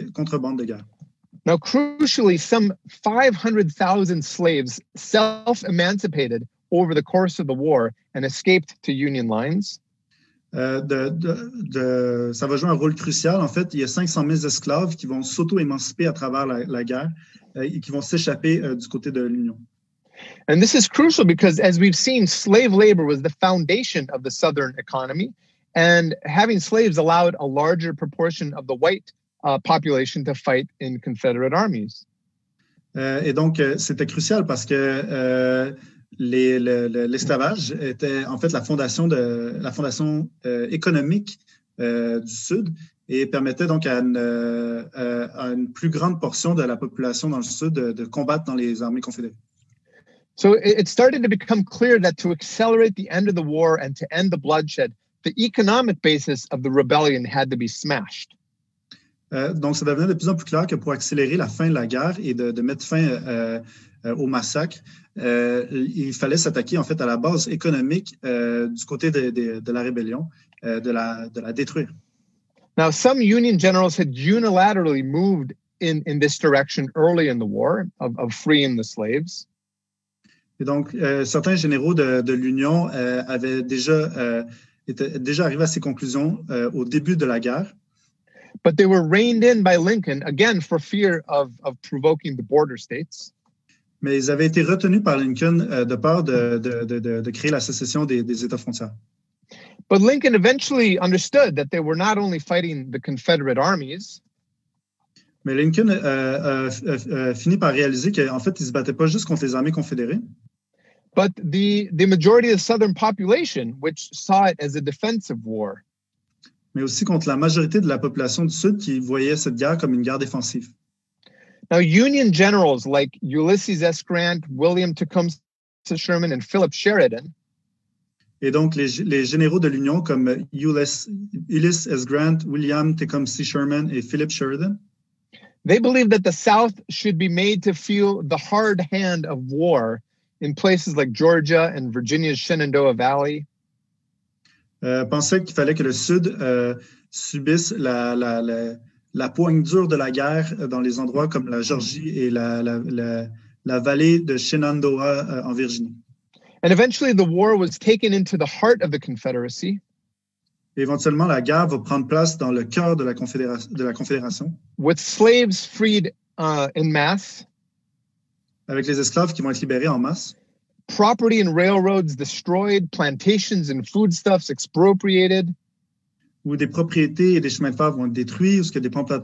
guerre. Now, crucially, some 500,000 slaves self-emancipated over the course of the war and escaped to Union lines. Ça va jouer un rôle crucial. En fait, il y a 500 000 esclaves qui vont s'auto-émanciper à travers la guerre et qui vont s'échapper du côté de l'Union. And this is crucial because, as we've seen, slave labor was the foundation of the Southern economy, and having slaves allowed a larger proportion of the white population to fight in Confederate armies. Et donc, c'était crucial parce que l'esclavage était en fait la fondation économique du Sud et permettait donc à une plus grande portion de la population dans le Sud de combattre dans les armées confédérées. So it started to become clear that to accelerate the end of the war and to end the bloodshed, the economic basis of the rebellion had to be smashed. Donc, ça devenait de plus en plus clair que pour accélérer la fin de la guerre et de mettre fin au massacre, il fallait s'attaquer en fait à la base économique du côté de la rébellion, de la détruire. Now, some Union generals had unilaterally moved in this direction early in the war of freeing the slaves. Et donc, certains généraux de l'Union étaient déjà arrivés à ces conclusions au début de la guerre. But they were reined in by Lincoln, again, for fear of provoking the border states. Mais ils avaient été retenus par Lincoln de peur de créer la sécession des États frontières. But Lincoln eventually understood that they were not only fighting the Confederate armies, mais Lincoln finit par réaliser qu'en fait, il ne se battait pas juste contre les armées confédérées, but the majority of the Southern population, which saw it as a defensive war. Mais aussi contre la majorité de la population du Sud qui voyait cette guerre comme une guerre défensive. Now, Union generals like Ulysses S. Grant, William Tecumseh Sherman, and Philip Sheridan, et donc les généraux de l'Union comme Ulysses S. Grant, William Tecumseh Sherman et Philip Sheridan, they believed that the South should be made to feel the hard hand of war in places like Georgia and Virginia's Shenandoah Valley. Pensaient qu'il fallait que le Sud subisse la poigne dure de la guerre dans les endroits comme la Georgie et la vallée de Shenandoah en Virginie. And eventually the war was taken into the heart of the Confederacy. Et éventuellement, la guerre va prendre place dans le cœur de la Confédération. With slaves freed in mass. Avec les esclaves qui vont être libérés en masse. Property and railroads destroyed, plantations and foodstuffs expropriated. Où des propriétés et des chemins de fer vont être détruits, où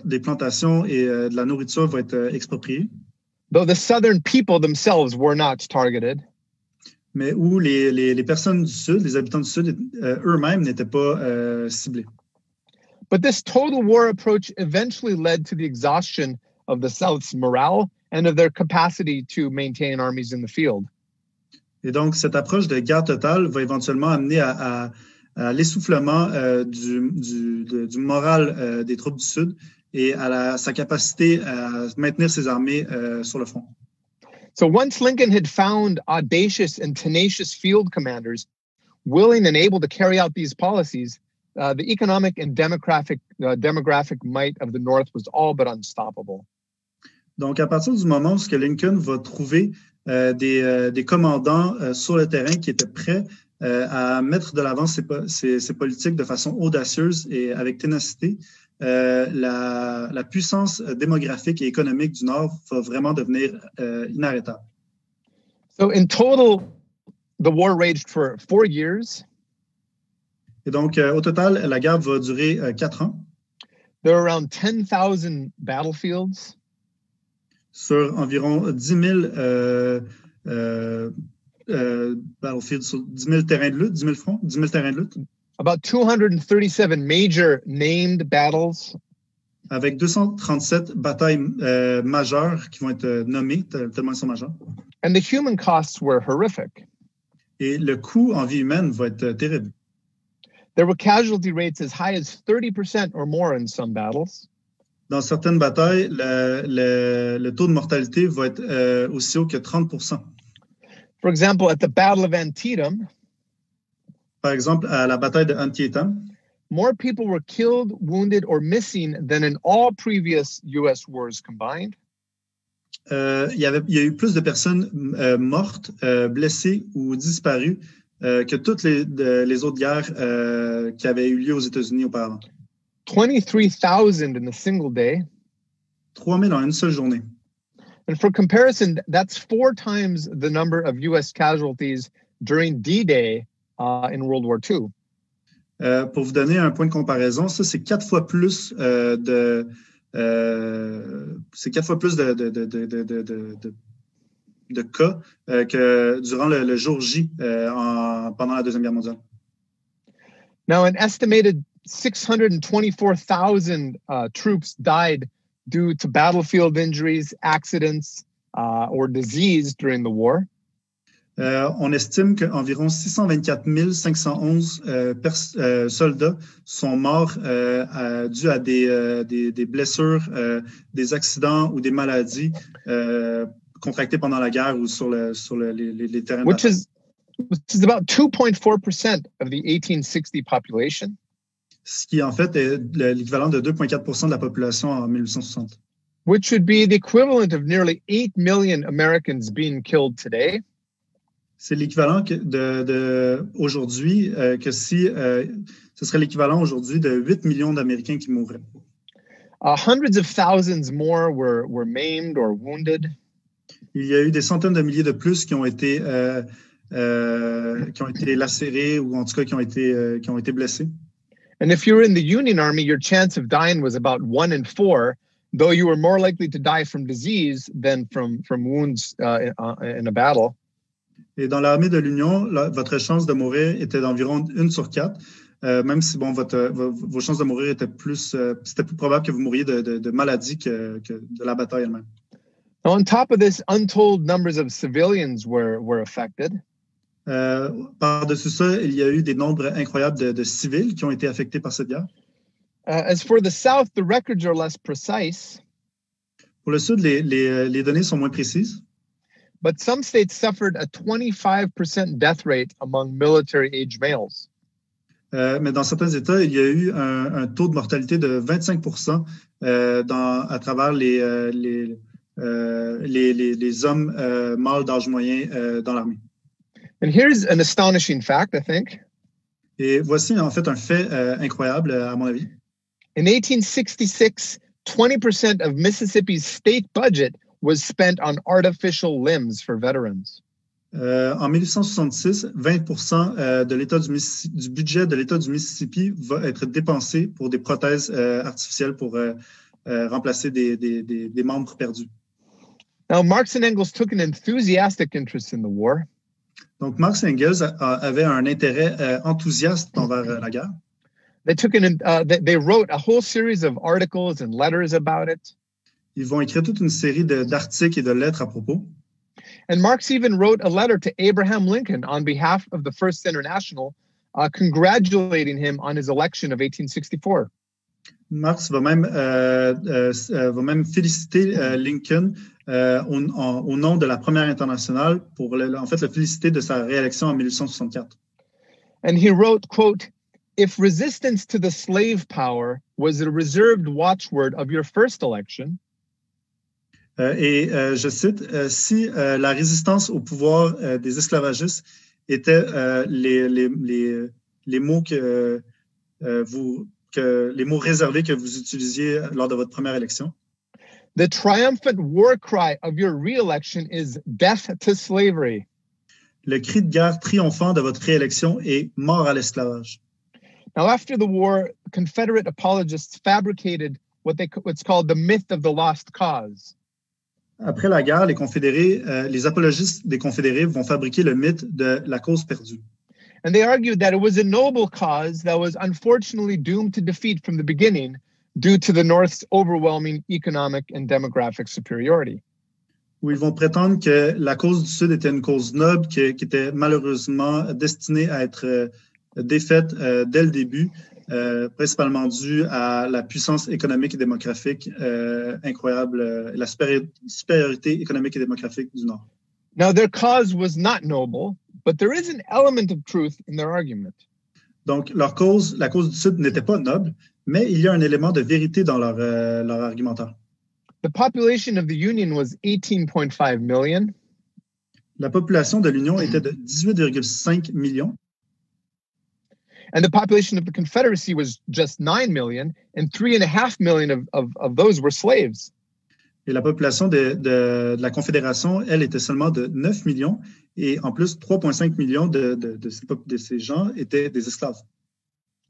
des plantations et de la nourriture vont être expropriées. Though the Southern people themselves were not targeted. Mais où les personnes du Sud, les habitants du Sud, eux-mêmes n'étaient pas ciblés. But this total war approach eventually led to the exhaustion of the South's morale and of their capacity to maintain armies in the field. Et donc, cette approche de guerre totale va éventuellement amener à l'essoufflement du moral des troupes du Sud et à sa capacité à maintenir ses armées sur le front. So once Lincoln had found audacious and tenacious field commanders willing and able to carry out these policies, the economic and demographic might of the North was all but unstoppable. Donc, à partir du moment où Lincoln va trouver des commandants sur le terrain qui étaient prêts à mettre de l'avant ces politiques de façon audacieuse et avec ténacité, la puissance démographique et économique du Nord va vraiment devenir inarrêtable. So in total, the war raged for 4 years. Et donc, au total, la guerre va durer 4 ans. There were around 10,000 battlefields. Sur environ 10 000 battlefields, sur 10 000 terrains de lutte, 10 000 fronts, 10 000 terrains de lutte. About 237 major named battles. Avec 237 batailles majeures qui vont être nommées, tellement elles sont majeures. And the human costs were horrific. Et le coût en vie humaine va être terrible. There were casualty rates as high as 30% or more in some battles. Dans certaines batailles, le taux de mortalité va être aussi haut que 30%. For example, at the Battle of Antietam, par exemple, à la bataille de Antietam, more people were killed, wounded, or missing than in all previous U.S. wars combined. Il y a eu plus de personnes mortes, blessées ou disparues que toutes les autres guerres qui avaient eu lieu aux États-Unis auparavant. 23,000 in a single day. 3,000 en une seule journée. And for comparison, that's 4 times the number of U.S. casualties during D-Day in World War II. Pour vous donner un point de comparaison, ça c'est 4 fois plus de cas que durant le jour J pendant la Deuxième Guerre mondiale. Now, an estimated 624,000 troops died due to battlefield injuries, accidents, or disease during the war. On estime qu'environ 624 511 soldats sont morts dus à des blessures, des accidents ou des maladies contractées pendant la guerre ou sur les terrains de bataille. Which is about 2.4% of the 1860 population. Ce qui en fait est l'équivalent de 2,4% de la population en 1860. Which would be the equivalent of nearly 8 million Americans being killed today. C'est l'équivalent aujourd'hui ce serait l'équivalent aujourd'hui de 8 millions d'Américains qui mourraient. Hundreds of thousands more were maimed or wounded. Il y a eu des centaines de milliers de plus qui ont été lacérés ou en tout cas qui ont été blessés. And if you were in the Union Army, your chance of dying was about 1 in 4, though you were more likely to die from disease than from wounds in a battle. Et dans l'armée de l'Union, votre chance de mourir était d'environ 1 sur 4, même si vos chances de mourir étaient c'était plus probable que vous mouriez de maladie que de la bataille elle-même. Now, on top of this, untold numbers of civilians were affected. Par-dessus ça, il y a eu des nombres incroyables de civils qui ont été affectés par cette guerre. As for the South, the records are less precise. Pour le Sud, les données sont moins précises. But some states suffered a 25% death rate among military-age males. Mais dans certains États, il y a eu un taux de mortalité de 25% à travers les hommes mâles d'âge moyen dans l'armée. And here's an astonishing fact, I think. Et voici en fait un fait incroyable, à mon avis. In 1866, 20% of Mississippi's state budget was spent on artificial limbs for veterans. En 1866, 20% du budget de l'État du Mississippi va être dépensé pour des prothèses artificielles pour remplacer des membres perdus. Now, Marx and Engels took an enthusiastic interest in the war. Donc, Marx et Engels avaient un intérêt enthousiaste envers la guerre. They wrote a whole series of articles and letters about it. Ils vont écrire toute une série d'articles et de lettres à propos. And Marx even wrote a letter to Abraham Lincoln on behalf of the First International, congratulating him on his election of 1864. Marx va même féliciter Lincoln au nom de la Première Internationale pour le féliciter de sa réélection en 1864. And he wrote, quote, "If resistance to the slave power was a reserved watchword of your first election," je cite, si la résistance au pouvoir des esclavagistes était les mots les mots réservés que vous utilisiez lors de votre première élection, the triumphant war cry of your re-election is death to slavery. Le cri de guerre triomphant de votre réélection est mort à l'esclavage. Now, after the war, Confederate apologists fabricated what's called the myth of the lost cause. Après la guerre, les apologistes des Confédérés vont fabriquer le mythe de la cause perdue. And they argued that it was a noble cause that was unfortunately doomed to defeat from the beginning due to the North's overwhelming economic and demographic superiority. Où ils vont prétendre que la cause du Sud était une cause noble qui était malheureusement destinée à être défaite dès le début, principalement due à la puissance économique et démographique incroyable, la supériorité économique et démographique du Nord. Now, their cause was not noble, but there is an element of truth in their argument. Donc, la cause du Sud n'était pas noble, mais il y a un élément de vérité dans leur argumentaire. The population of the Union was 18.5 million. La population de l'Union était de 18,5 millions. And the population of the Confederacy was just 9 million, and 3.5 million of those were slaves. Et la population de la Confédération, elle, était seulement de 9 millions, et en plus, 3,5 millions de ces gens étaient des esclaves.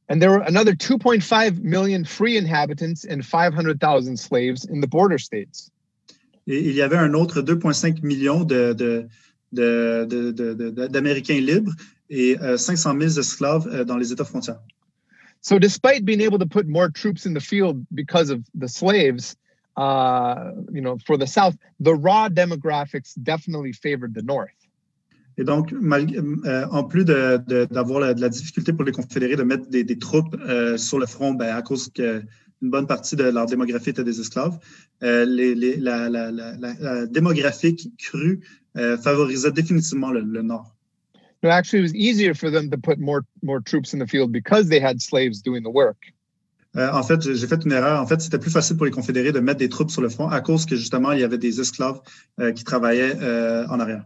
And there were another 2.5 million free inhabitants and 500,000 slaves in the border states. Et il y avait un autre 2,5 millions d'Américains libres et 500 000 esclaves dans les États frontières. So despite being able to put more troops in the field because of the slaves, for the South, the raw demographics definitely favored the North. Et donc, en plus d'avoir de la difficulté pour les Confédérés de mettre des troupes sur le front, à cause qu'une bonne partie de leur démographie était des esclaves, la démographique crue favorisait définitivement le Nord. No, actually, it was easier for them to put more troops in the field because they had slaves doing the work. En fait, j'ai fait une erreur. En fait, c'était plus facile pour les Confédérés de mettre des troupes sur le front à cause que, justement, il y avait des esclaves qui travaillaient en arrière.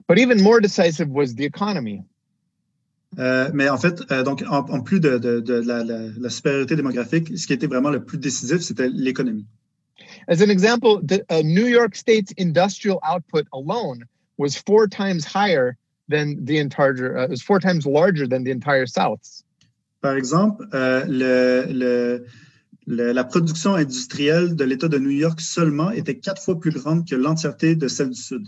But even more decisive was the economy. Mais en fait, donc en plus de la supériorité démographique, ce qui était vraiment le plus décisif, c'était l'économie. As an example, New York State's industrial output alone was 4 times higher than the entire, it was 4 times larger than the entire South. Par exemple, la production industrielle de l'État de New York seulement était 4 fois plus grande que l'entièreté de celle du Sud.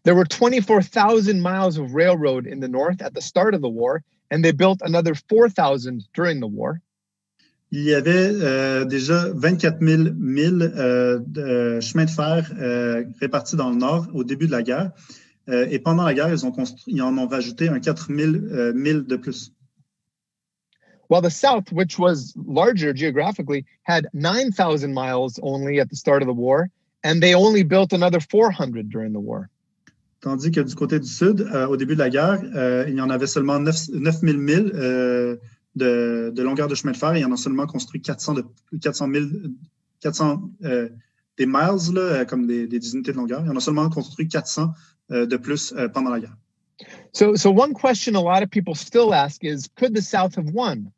There were 24,000 miles of railroad in the North at the start of the war, and they built another 4,000 during the war. Il y avait déjà 24 000 milles de chemins de fer répartis dans le Nord au début de la guerre. Et pendant la guerre, ils en ont rajouté un 4 000 milles de plus. While the South, which was larger geographically, had 9,000 miles only at the start of the war, and they only built another 400 during the war. Tandis que du côté du Sud, au début de la guerre, il y en avait seulement 9 000 milles de longueur de chemin de fer et ils en ont seulement construit 400 des miles, là, comme des unités de longueur. Ils en ont seulement construit 400 de plus pendant la guerre. So one question a lot of people still ask is, could the South have won?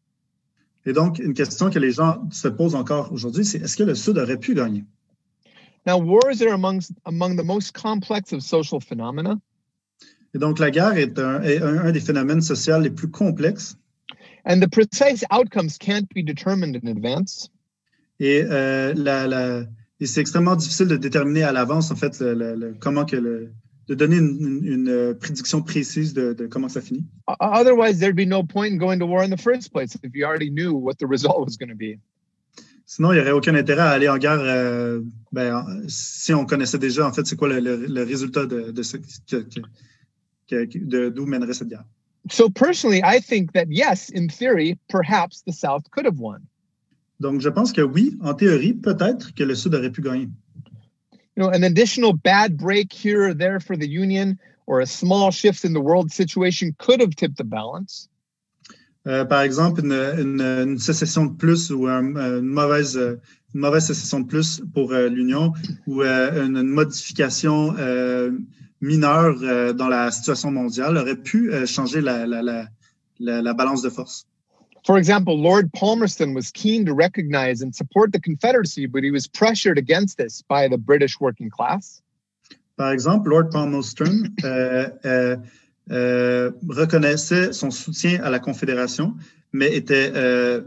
Et donc, une question que les gens se posent encore aujourd'hui, c'est est-ce que le Sud aurait pu gagner? Now, wars are among the most complex of social phenomena. Et donc, la guerre est un des phénomènes sociaux les plus complexes. And the precise outcomes can't be determined in advance. Et, et c'est extrêmement difficile de déterminer à l'avance, en fait, de donner une prédiction précise de comment ça finit. Otherwise, there'd be no point in going to war in the first place if you already knew what the result was going to be. Sinon, il n'y aurait aucun intérêt à aller en guerre si on connaissait déjà, en fait, c'est quoi le résultat d'où mènerait cette guerre. So personally, I think that yes, in theory, perhaps the South could have won. Donc, je pense que oui, en théorie, peut-être que le Sud aurait pu gagner. You know, an additional bad break here or there for the Union or a small shift in the world situation could have tipped the balance. Par exemple, une sécession de plus ou une mauvaise sécession de plus pour l'Union ou une modification mineure dans la situation mondiale aurait pu changer la balance de force. For example, Lord Palmerston was keen to recognize and support the Confederacy, but he was pressured against this by the British working class. Par exemple, Lord Palmerston reconnaissait son soutien à la Confédération, mais était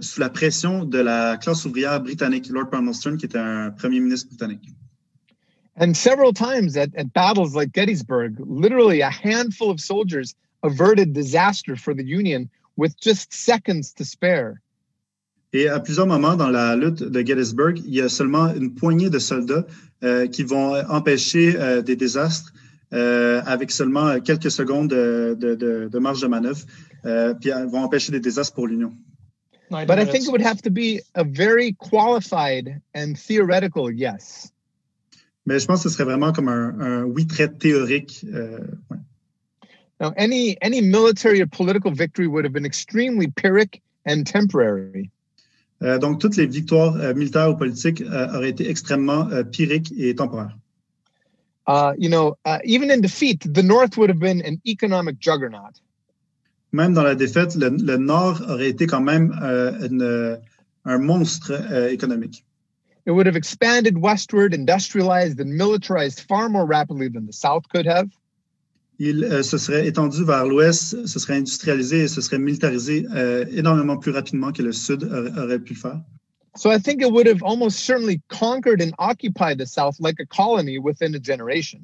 sous la pression de la classe ouvrière britannique, Lord Palmerston, qui était un premier ministre britannique. And several times at battles like Gettysburg, literally a handful of soldiers averted disaster for the Union with just seconds to spare. Et à plusieurs moments dans la lutte de Gettysburg, il y a seulement une poignée de soldats qui vont empêcher des désastres avec seulement quelques secondes de marge de manœuvre, puis vont empêcher des désastres pour l'Union. But I think it would have to be a very qualified and theoretical yes. Mais je pense que ce serait vraiment comme un oui très théorique. Ouais. Now, any military or political victory would have been extremely Pyrrhic and temporary. Donc, toutes les victoires militaires ou politiques auraient été extrêmement pyrrhiques et temporaires. Even in defeat, the North would have been an economic juggernaut. Même dans la défaite, le Nord aurait été quand même un monstre économique. It would have expanded westward, industrialized and militarized far more rapidly than the South could have. Il se serait étendu vers l'ouest, se serait industrialisé et se serait militarisé énormément plus rapidement que le Sud aurait pu le faire. So I think it would have almost certainly conquered and occupied the South like a colony within a generation.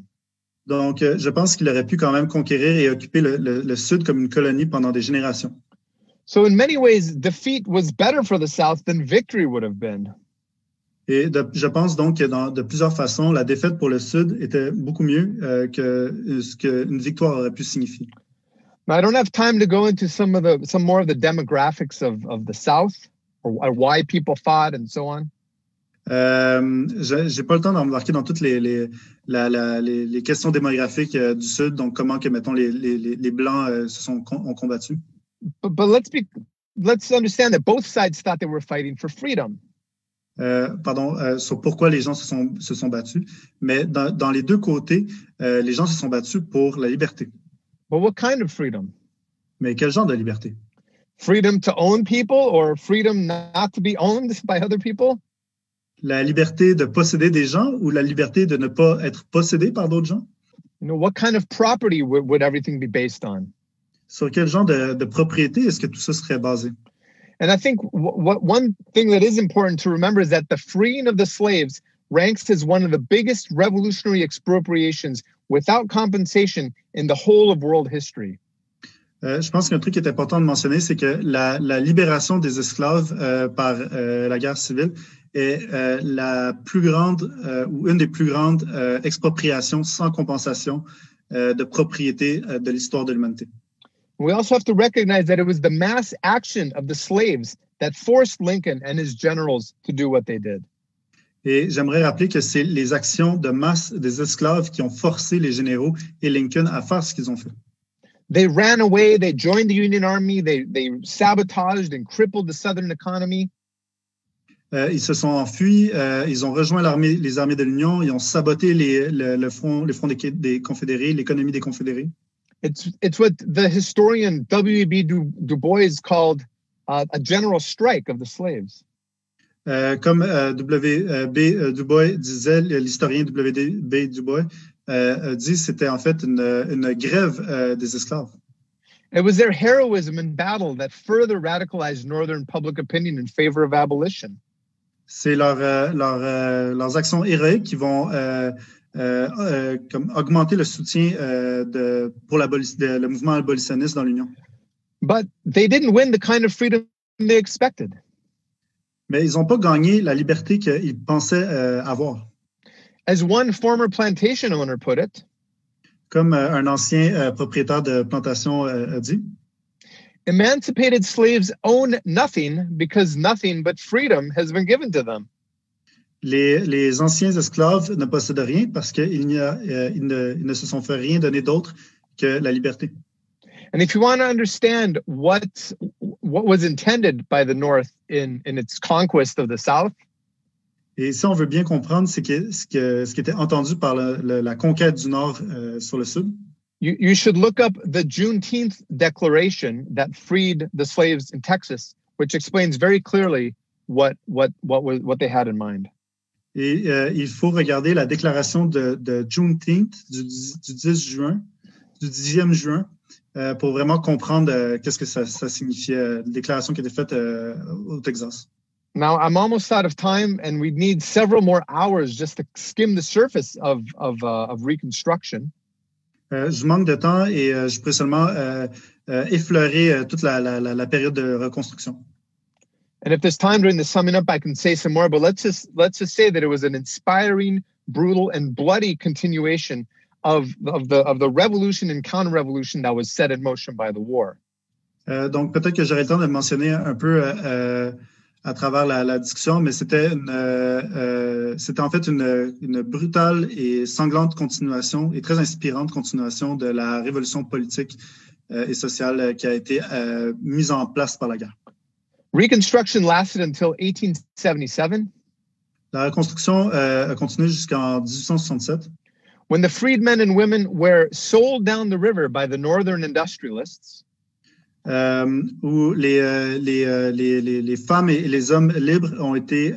Donc, je pense qu'il aurait pu quand même conquérir et occuper le Sud comme une colonie pendant des générations. So in many ways, defeat was better for the South than victory would have been. Et je pense donc que de plusieurs façons, la défaite pour le Sud était beaucoup mieux que ce qu'une victoire aurait pu signifier. Now, I don't have time to go into some more of the demographics of the South or why people fought and so on. J'ai pas le temps d'embarquer dans toutes les questions démographiques du Sud, donc comment que mettons les Blancs ont combattu. But let's understand that both sides thought they were fighting for freedom. Sur pourquoi les gens se sont battus. Mais dans les deux côtés, les gens se sont battus pour la liberté. But what kind of freedom? Mais quel genre de liberté? Freedom to own people or freedom not to be owned by other people? La liberté de posséder des gens ou la liberté de ne pas être possédé par d'autres gens? You know, what kind of property would everything be based on? Sur quel genre de propriété est-ce que tout ça serait basé? And I think one thing that is important to remember is that the freeing of the slaves ranks as one of the biggest revolutionary expropriations without compensation in the whole of world history. Je pense qu'un truc qui est important de mentionner, c'est que la libération des esclaves par la guerre civile est la plus grande ou une des plus grandes expropriations sans compensation de propriété de l'histoire de l'humanité. We also have to recognize that it was the mass action of the slaves that forced Lincoln and his generals to do what they did. Et j'aimerais rappeler que c'est les actions de masse des esclaves qui ont forcé les généraux et Lincoln à faire ce qu'ils ont fait. They ran away, they joined the Union Army, they sabotaged and crippled the Southern economy. Ils se sont enfuis, ils ont rejoint les armées de l'Union, ils ont saboté le front des Confédérés, l'économie des Confédérés. It's what the historian W.B. Du Bois called a general strike of the slaves. Comme W.B. Du Bois disait, l'historien W.B. Du Bois dit, c'était en fait une grève des esclaves. It was their heroism in battle that further radicalized Northern public opinion in favor of abolition. C'est leurs actions héroïques qui vont comme augmenter le soutien pour le mouvement abolitionniste dans l'Union. But they didn't win the kind of freedom they expected. Mais ils n'ont pas gagné la liberté qu'ils pensaient avoir. As one former plantation owner put it, comme un ancien propriétaire de plantation a dit, emancipated slaves own nothing because nothing but freedom has been given to them. Les anciens esclaves ne possèdent rien parce qu'ils ne se sont fait rien donner d'autre que la liberté. And if you want to understand what was intended by the North in its conquest of the South, et si on veut bien comprendre ce qui était entendu par la conquête du Nord sur le Sud, you should look up the Juneteenth Declaration that freed the slaves in Texas, which explains very clearly what they had in mind. Et il faut regarder la déclaration de Juneteenth du 10e juin, pour vraiment comprendre qu'est-ce que ça signifiait, la déclaration qui était faite au Texas. Now, I'm almost out of time, and we need several more hours just to skim the surface of Reconstruction. Je manque de temps et je pourrais seulement effleurer toute la période de reconstruction. And if there's time during the summing up, I can say some more, but let's just say that it was an inspiring, brutal, and bloody continuation of the revolution and counter-revolution that was set in motion by the war. Donc peut-être que j'aurai le temps de le mentionner un peu à travers la discussion, mais c'était en fait une brutale et sanglante continuation et très inspirante continuation de la révolution politique et sociale qui a été mise en place par la guerre. Reconstruction lasted until 1877. La reconstruction a continué jusqu'en 1867. When the freedmen and women were sold down the river by the northern industrialists. Où les femmes et les hommes libres ont été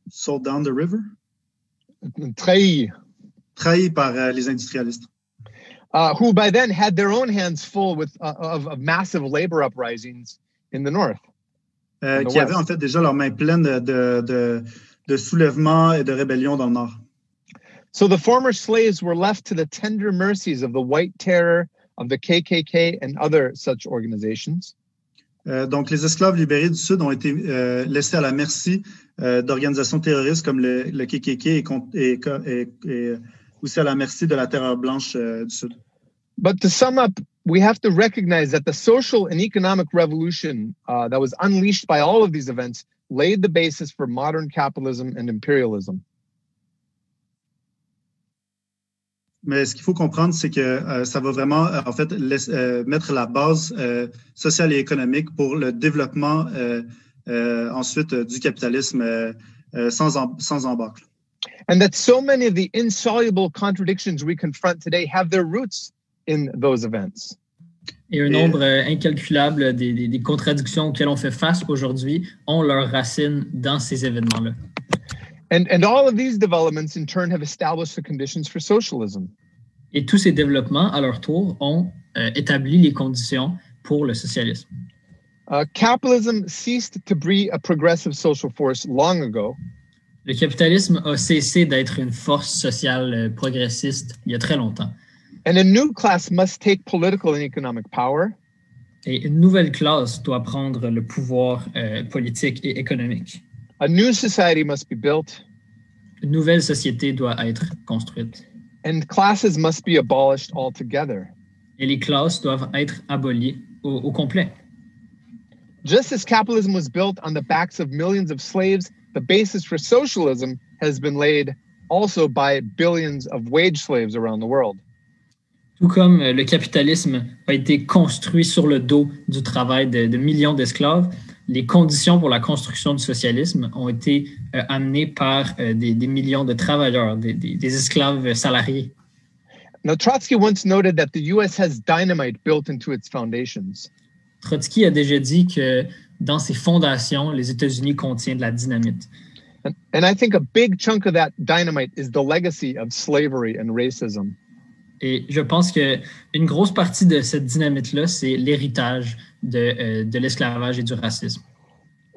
sold down the river? Trahis par les industrialistes. Who by then had their own hands full of massive labor uprisings in the north. Qui avaient en fait déjà leurs mains pleines de soulèvements et de rébellions dans le nord. So the former slaves were left to the tender mercies of the White Terror, of the KKK, and other such organizations. Donc, les esclaves libérés du Sud ont été laissés à la merci d'organisations terroristes comme le KKK et aussi à la merci de la terreur blanche du Sud. But to sum up, we have to recognize that the social and economic revolution that was unleashed by all of these events laid the basis for modern capitalism and imperialism. Mais ce qu'il faut comprendre, c'est que ça va vraiment, en fait, mettre la base sociale et économique pour le développement ensuite du capitalisme sans embâcle. And that so many of the insoluble contradictions we confront today have their roots in those events. Et un nombre incalculable des contradictions auxquelles on fait face aujourd'hui ont leurs racines dans ces événements-là. And all of these developments in turn have established the conditions for socialism. Et tous ces développements, à leur tour, ont établi les conditions pour le socialisme. Capitalism ceased to be a progressive social force long ago. Le capitalisme a cessé d'être une force sociale progressiste il y a très longtemps. And a new class must take political and economic power. Et une nouvelle classe doit prendre le pouvoir politique et économique. A new society must be built. Une nouvelle société doit être construite. And classes must be abolished altogether. Et les classes doivent être abolies au complet. Just as capitalism was built on the backs of millions of slaves, the basis for socialism has been laid also by billions of wage slaves around the world. Tout comme le capitalisme a été construit sur le dos du travail de millions d'esclaves, les conditions pour la construction du socialisme ont été amenées par des millions de travailleurs, des esclaves salariés. Now, Trotsky once noted that the U.S. has dynamite built into its foundations. Trotsky a déjà dit que dans ses fondations, les États-Unis contiennent de la dynamite. And I think a big chunk of that dynamite is the legacy of slavery and racism. Et je pense qu'une grosse partie de cette dynamite-là, c'est l'héritage de l'esclavage et du racisme.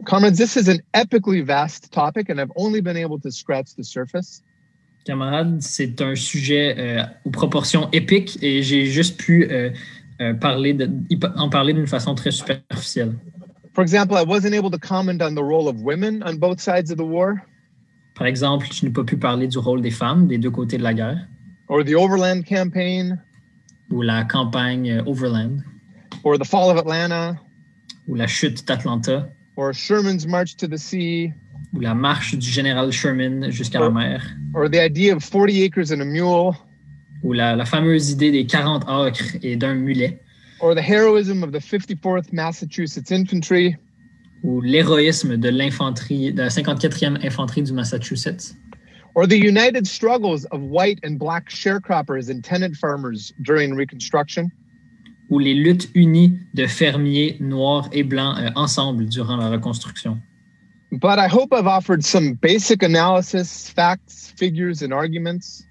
Comrades, this is an epically vast topic, and I've only been able to scratch the surface. Camarades, c'est un sujet aux proportions épiques et j'ai juste pu en parler d'une façon très superficielle. For example, I wasn't able to comment on the role of women on both sides of the war. Par exemple, je n'ai pas pu parler du rôle des femmes des deux côtés de la guerre. Or the Overland Campaign. Ou la campagne Overland. Or the fall of Atlanta. Ou la chute d'Atlanta. Or Sherman's march to the sea. Ou la marche du général Sherman jusqu'à la mer. Or the idea of 40 acres and a mule. Ou la fameuse idée des 40 acres et d'un mulet. Or the heroism of the 54th Massachusetts Infantry. Ou l'héroïsme de l'infanterie, de la 54e infanterie du Massachusetts. Or the united struggles of white and black sharecroppers and tenant farmers during Reconstruction. Ou les luttes unies de fermiers noirs et blancs ensemble durant la reconstruction. But I hope I've offered some basic analysis, facts, figures, and arguments.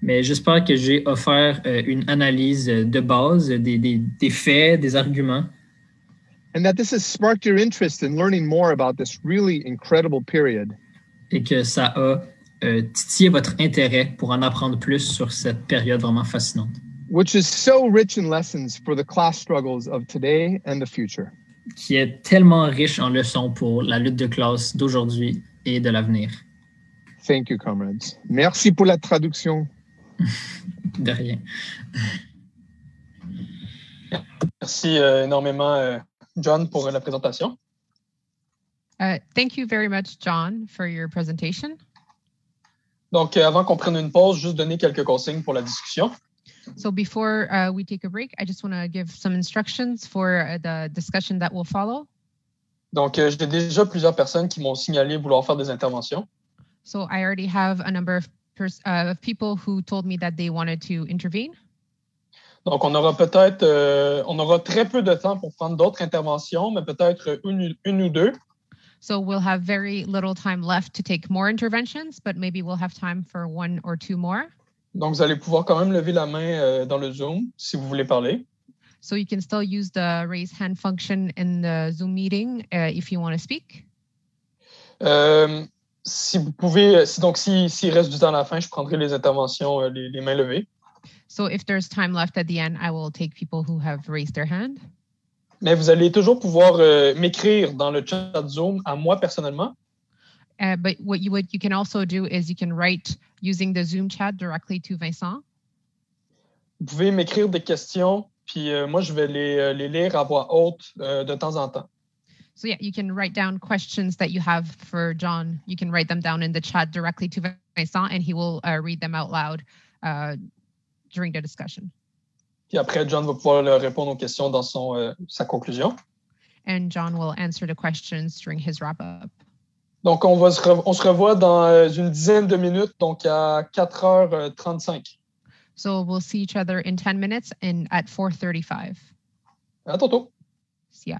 Mais j'espère que j'ai offert une analyse de base, des faits, des arguments. And that this has sparked your interest in learning more about this really incredible period. Et que ça a titillé votre intérêt pour en apprendre plus sur cette période vraiment fascinante. Which is so rich in lessons for the class struggles of today and the future. Qui est tellement riche en leçons pour la lutte de classe d'aujourd'hui et de l'avenir. Thank you, comrades. Merci pour la traduction. De rien. Merci énormément, John, pour la présentation. Thank you very much, John, for your presentation. Donc, avant qu'on prenne une pause, juste donner quelques consignes pour la discussion. So before we take a break, I just want to give some instructions for the discussion that will follow. Donc, j'ai déjà plusieurs personnes qui m'ont signalé vouloir faire des interventions. So I already have a number of people who told me that they wanted to intervene. Donc, on aura très peu de temps pour prendre d'autres interventions, mais peut-être une ou deux. So we'll have very little time left to take more interventions, but maybe we'll have time for one or two more. Donc, vous allez pouvoir quand même lever la main dans le Zoom si vous voulez parler. So you can still use the raise hand function in the Zoom meeting if you want to speak. Si vous pouvez, s'il reste du temps à la fin, je prendrai les interventions, les mains levées. So if there's time left at the end, I will take people who have raised their hand. Mais vous allez toujours pouvoir m'écrire dans le chat Zoom à moi personnellement. But what you can also do is you can write using the Zoom chat directly to Vincent. Vous pouvez m'écrire des questions, puis moi, je vais les lire à voix haute de temps en temps. So yeah, you can write down questions that you have for John. You can write them down in the chat directly to Vincent, and he will read them out loud during the discussion. Puis après, John va pouvoir répondre aux questions dans sa conclusion. And John will answer the questions during his wrap-up. Donc, on se revoit dans une dizaine de minutes, donc à 4h35. So we'll see each other in 10 minutes and at 4:35. À tantôt. See ya.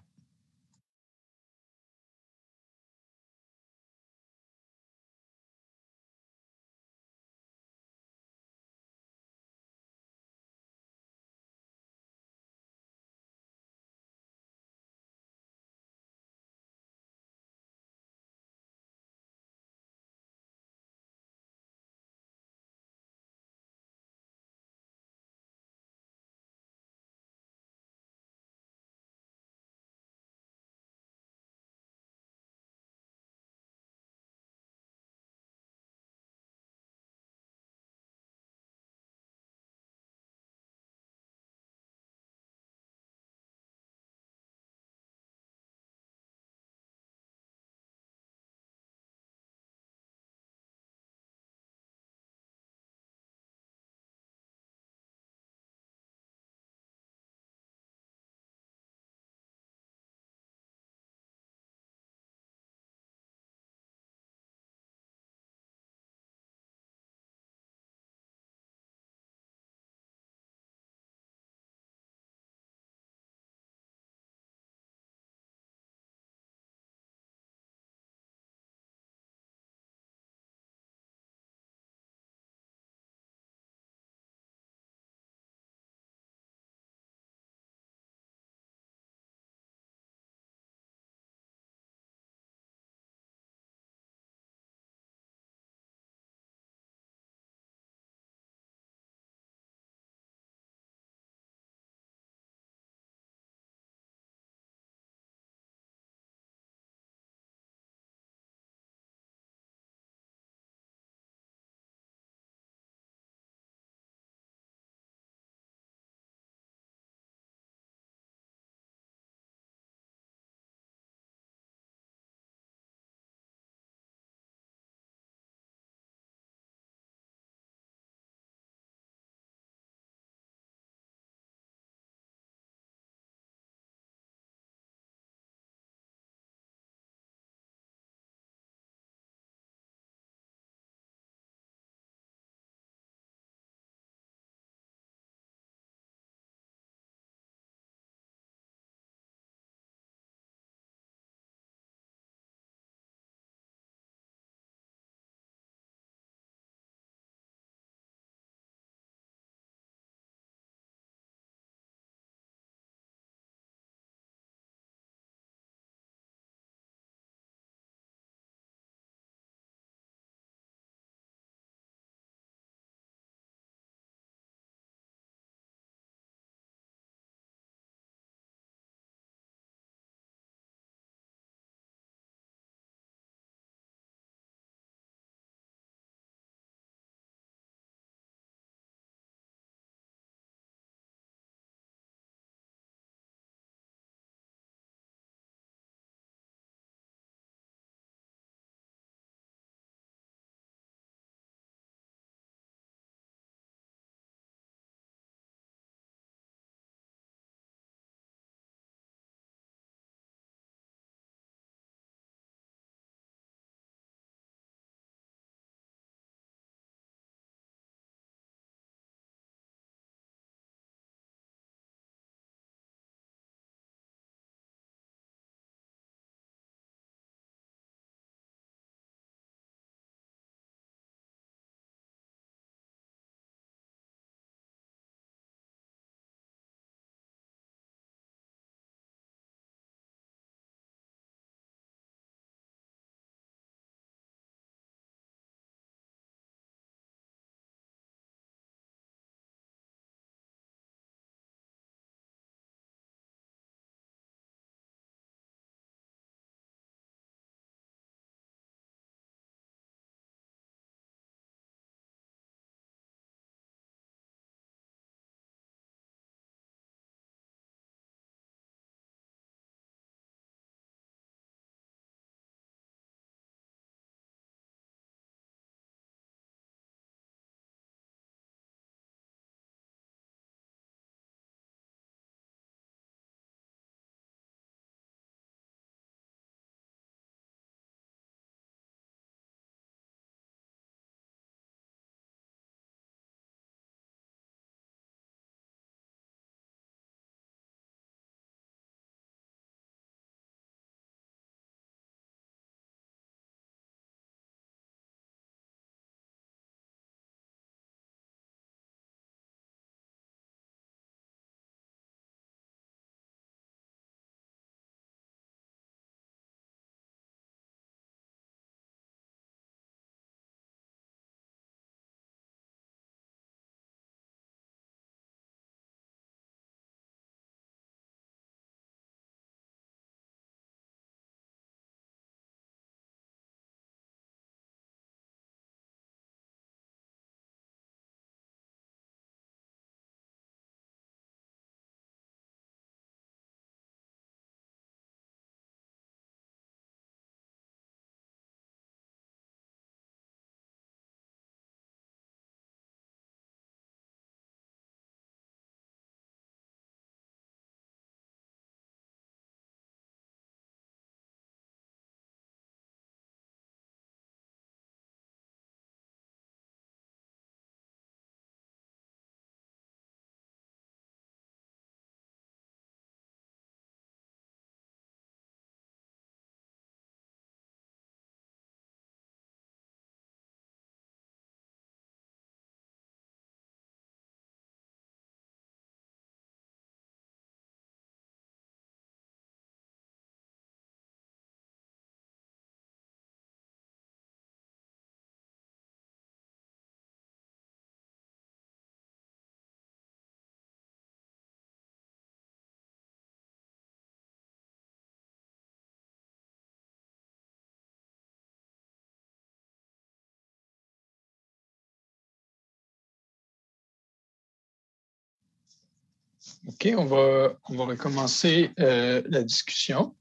OK, on va recommencer la discussion.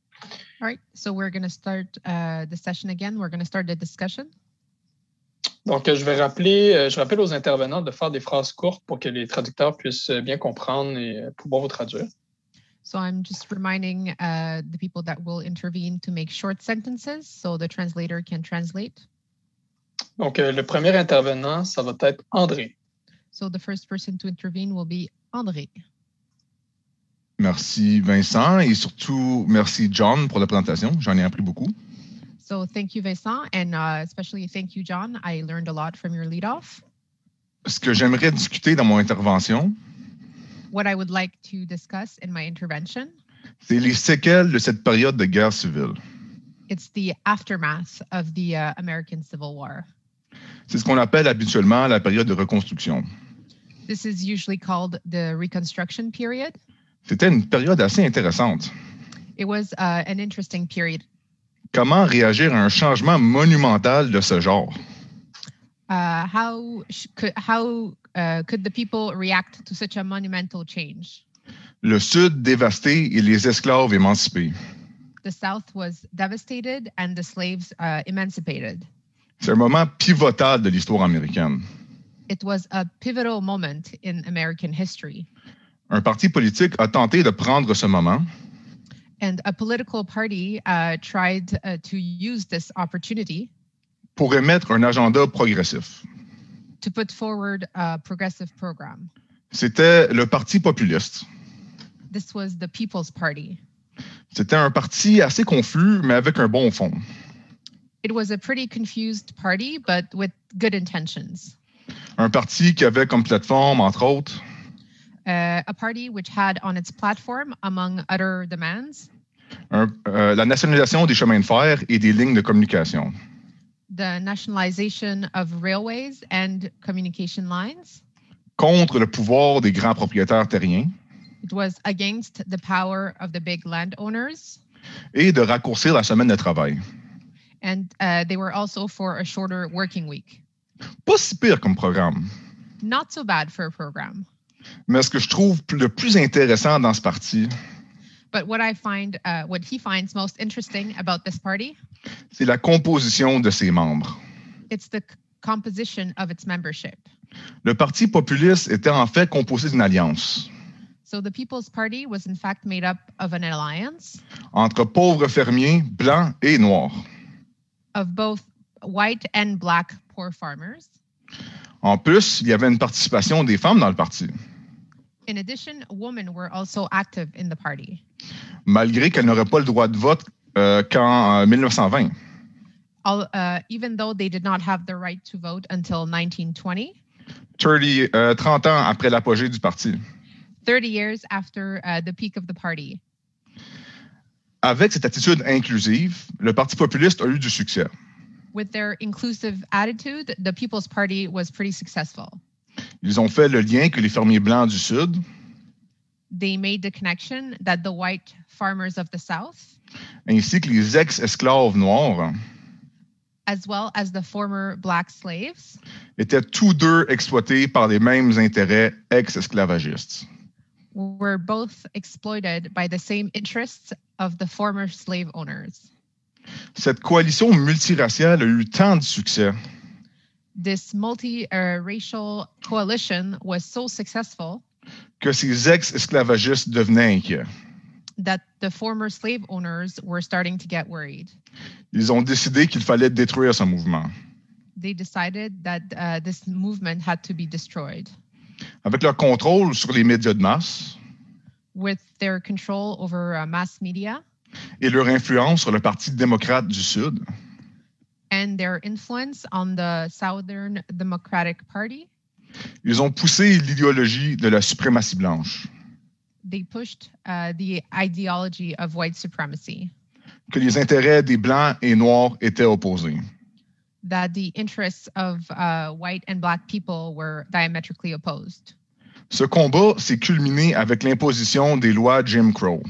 All right, so we're going to start the session again. We're going to start the discussion. Donc, je rappelle aux intervenants de faire des phrases courtes pour que les traducteurs puissent bien comprendre et pouvoir vous traduire. So I'm just reminding the people that will intervene to make short sentences so the translator can translate. Donc, le premier intervenant, ça va être André. So the first person to intervene will be André. Merci Vincent et surtout merci John pour la présentation. J'en ai appris beaucoup. So thank you, Vincent, and especially thank you, John. I learned a lot from your lead-off. Ce que j'aimerais discuter dans mon intervention, What I would like to discuss in my intervention, c'est les séquelles de cette période de guerre civile. it's the aftermath of the American Civil War. C'est ce qu'on appelle habituellement la période de reconstruction. This is usually called the Reconstruction Period. C'était une période assez intéressante. It was an interesting period. Comment réagir à un changement monumental de ce genre? How could the people react to such a monumental change? Le Sud dévasté et les esclaves émancipés. The South was devastated and the slaves emancipated. C'est un moment pivotal de l'histoire américaine. It was a pivotal moment in American history. Un parti politique a tenté de prendre ce moment And a political party tried to use this opportunity pour émettre un agenda progressif. to put forward a progressive program. C'était le Parti populiste. This was the People's Party. C'était un parti assez confus, mais avec un bon fond. It was a pretty confused party, but with good intentions. Un parti qui avait comme plateforme, entre autres, A party which had on its platform, among other demands, la nationalisation des chemins de fer et des lignes de communication. the nationalization of railways and communication lines. Contre le pouvoir des grands propriétaires terriens It was against the power of the big landowners. et de raccourcir la semaine de travail. And they were also for a shorter working week. Pas si pire comme programme. Not so bad for a program. Mais ce que je trouve le plus intéressant dans ce parti, But what he finds most interesting about this party, c'est la composition de ses membres. it's the composition of its membership. Le Parti populiste était en fait composé d'une alliance So the People's Party was in fact made up of an alliance entre pauvres fermiers blancs et noirs. of both white and black poor farmers. En plus, il y avait une participation des femmes dans le parti, In addition, women were also active in the party, malgré qu'elles n'auraient pas le droit de vote qu'en 1920. even though they did not have the right to vote until 1920, 30 ans après l'apogée du parti. 30 years after the peak of the party. Avec cette attitude inclusive, le Parti populiste a eu du succès. With their inclusive attitude, the People's Party was pretty successful. Ils ont fait le lien que les fermiers blancs du Sud They made the connection that the white farmers of the South, ainsi que les ex-esclaves noirs as well as the former black slaves, étaient tous deux exploités par les mêmes intérêts ex-esclavagistes. were both exploited by the same interests of the former slave owners. Cette coalition multiraciale a eu tant de succès This multi-racial coalition was so successful que ces ex-esclavagistes devenaient inquiets. that the former slave owners were starting to get worried. Ils ont décidé qu'il fallait détruire ce mouvement. They decided that this movement had to be destroyed. Avec leur contrôle sur les médias de masse With their control over mass media et leur influence sur le Parti démocrate du Sud, and their influence on the Southern Democratic Party, ils ont poussé l'idéologie de la suprématie blanche, they pushed the ideology of white supremacy, que les intérêts des Blancs et Noirs étaient opposés. that the interests of white and black people were diametrically opposed. Ce combat s'est culminé avec l'imposition des lois Jim Crow.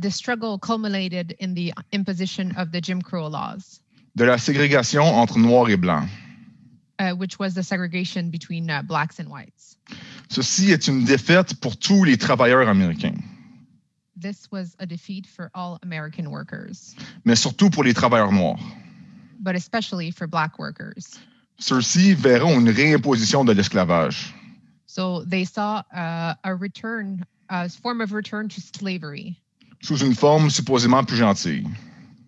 The struggle culminated in the imposition of the Jim Crow laws, De la ségrégation entre Noirs et Blancs. Which was the segregation between blacks and whites. Ceci est une défaite pour tous les travailleurs américains, This was a defeat for all American workers, mais surtout pour les travailleurs noirs. but especially for Black workers. Ceux-ci verront une réimposition de l'esclavage. So they saw a form of return to slavery Sous une forme supposément plus gentille,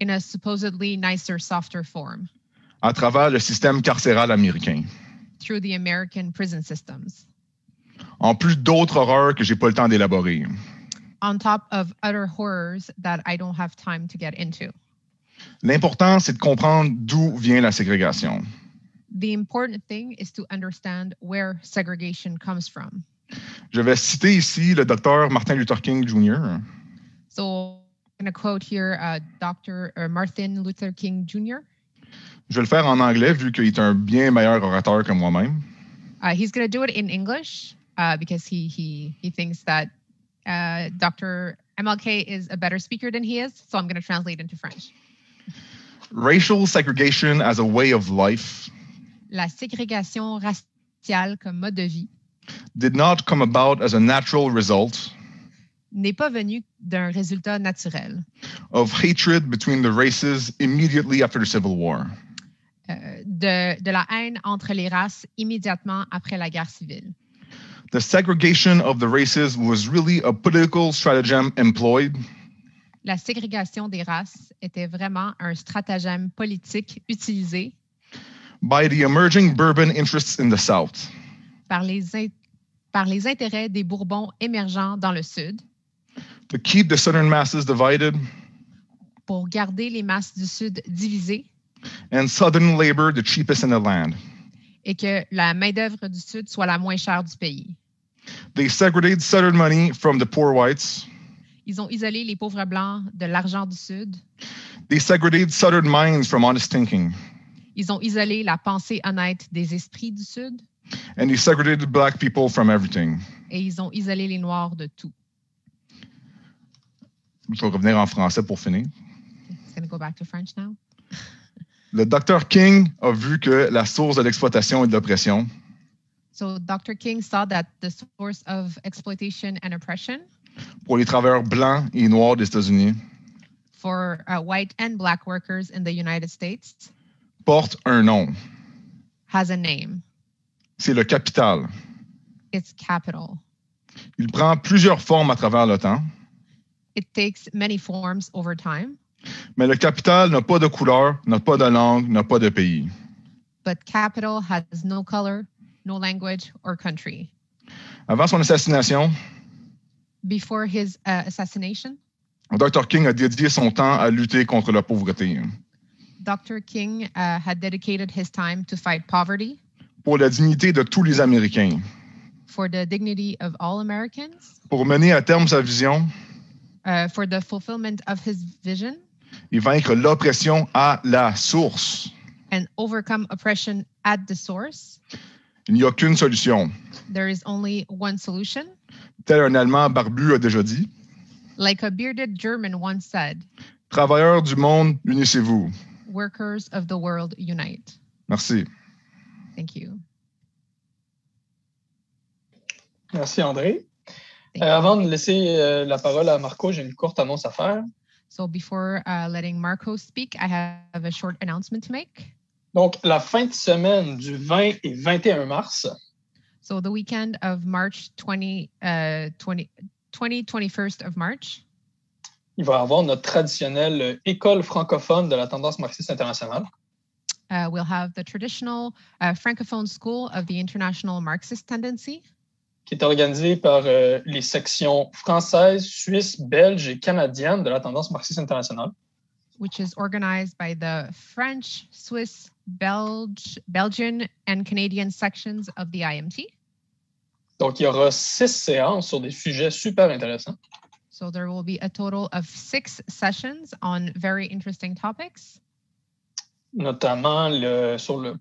in a supposedly nicer, softer form à travers le système carcéral américain. through the American prison systems, En plus d'autres horreurs que j'ai pas le temps d'élaborer. on top of other horrors that I don't have time to get into. L'important, c'est de comprendre d'où vient la ségrégation. The important thing is to understand where segregation comes from. Je vais citer ici le docteur Martin Luther King Jr. So I'm going to quote here Dr. Martin Luther King Jr. Je vais le faire en anglais vu qu'il est un bien meilleur orateur que moi-même. He's going to do it in English because he thinks that Dr. MLK is a better speaker than he is. So I'm going to translate into French. Racial segregation as a way of life La ségrégation raciale comme mode de vie did not come about as a natural result n'est pas venue d'un résultat naturel of hatred between the races immediately after the Civil War. de la haine entre les races immédiatement après la guerre civile. The segregation of the races was really a political stratagem employed La ségrégation des races était vraiment un stratagème politique utilisé by the emerging Bourbon interests in the South par les intérêts des Bourbons émergents dans le Sud to keep the Southern masses divided pour garder les masses du Sud divisées and Southern labor the cheapest in the land. et que la main-d'œuvre du Sud soit la moins chère du pays. They segregated Southern money from the poor whites. Ils ont isolé les pauvres blancs de l'argent du Sud. They segregated Southern minds from honest thinking. Ils ont isolé la pensée honnête des esprits du Sud. And they segregated black people from everything. Et ils ont isolé les Noirs de tout. Je vais revenir en français pour finir. It's going to go back to French now. Le Dr. King a vu que la source de l'exploitation et de l'oppression So Dr. King saw that the source of exploitation and oppression pour les travailleurs blancs et noirs des États-Unis for white and Black workers in the United States porte un nom. has a name. C'est le capital. It's capital. Il prend plusieurs formes à travers le temps, It takes many forms over time, mais le capital n'a pas de couleur, n'a pas de langue, n'a pas de pays. but capital has no color, no language, or country. Avant son assassination, Before his assassination, Dr. King a dédié son temps à lutter contre la pauvreté, Dr. King had dedicated his time to fight poverty, pour la dignité de tous les Américains, for the dignity of all Americans, pour mener à terme sa vision for the fulfillment of his vision, et vaincre l'oppression à la source. and overcome oppression at the source. Il n'y a qu'une solution. There is only one solution. Tel un Allemand barbu a déjà dit, Like a bearded German once said, travailleurs du monde, unissez-vous. workers of the world unite. Merci. Thank you. Merci, André. Thank you. Avant de laisser la parole à Marco, j'ai une courte annonce à faire. So before letting Marco speak, I have a short announcement to make. Donc, la fin de semaine du 20 et 21 mars, So the weekend of March 21st of March, il va y avoir notre traditionnelle école francophone de la tendance marxiste internationale. we'll have the traditional Francophone School of the International Marxist Tendency, Qui est organisée par les sections françaises, suisses, belges et canadiennes de la tendance marxiste internationale. which is organized by the French, Swiss, Belgian, and Canadian sections of the IMT. Donc, il y aura 6 séances sur des sujets super intéressants. So there will be a total of 6 sessions on very interesting topics, Notamment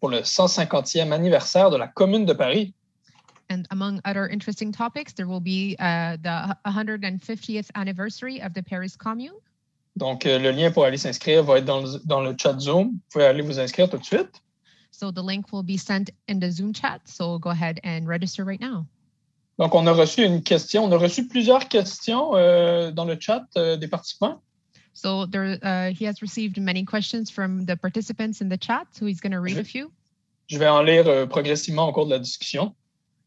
pour le 150e anniversaire de la Commune de Paris. and among other interesting topics, there will be the 150th anniversary of the Paris Commune. Donc, le lien pour aller s'inscrire va être dans le chat Zoom. Vous pouvez aller vous inscrire tout de suite. So the link will be sent in the Zoom chat. So go ahead and register right now. Donc, on a reçu une question. On a reçu plusieurs questions dans le chat des participants. So he has received many questions from the participants in the chat, so he's going to read a few. Je vais en lire progressivement au cours de la discussion.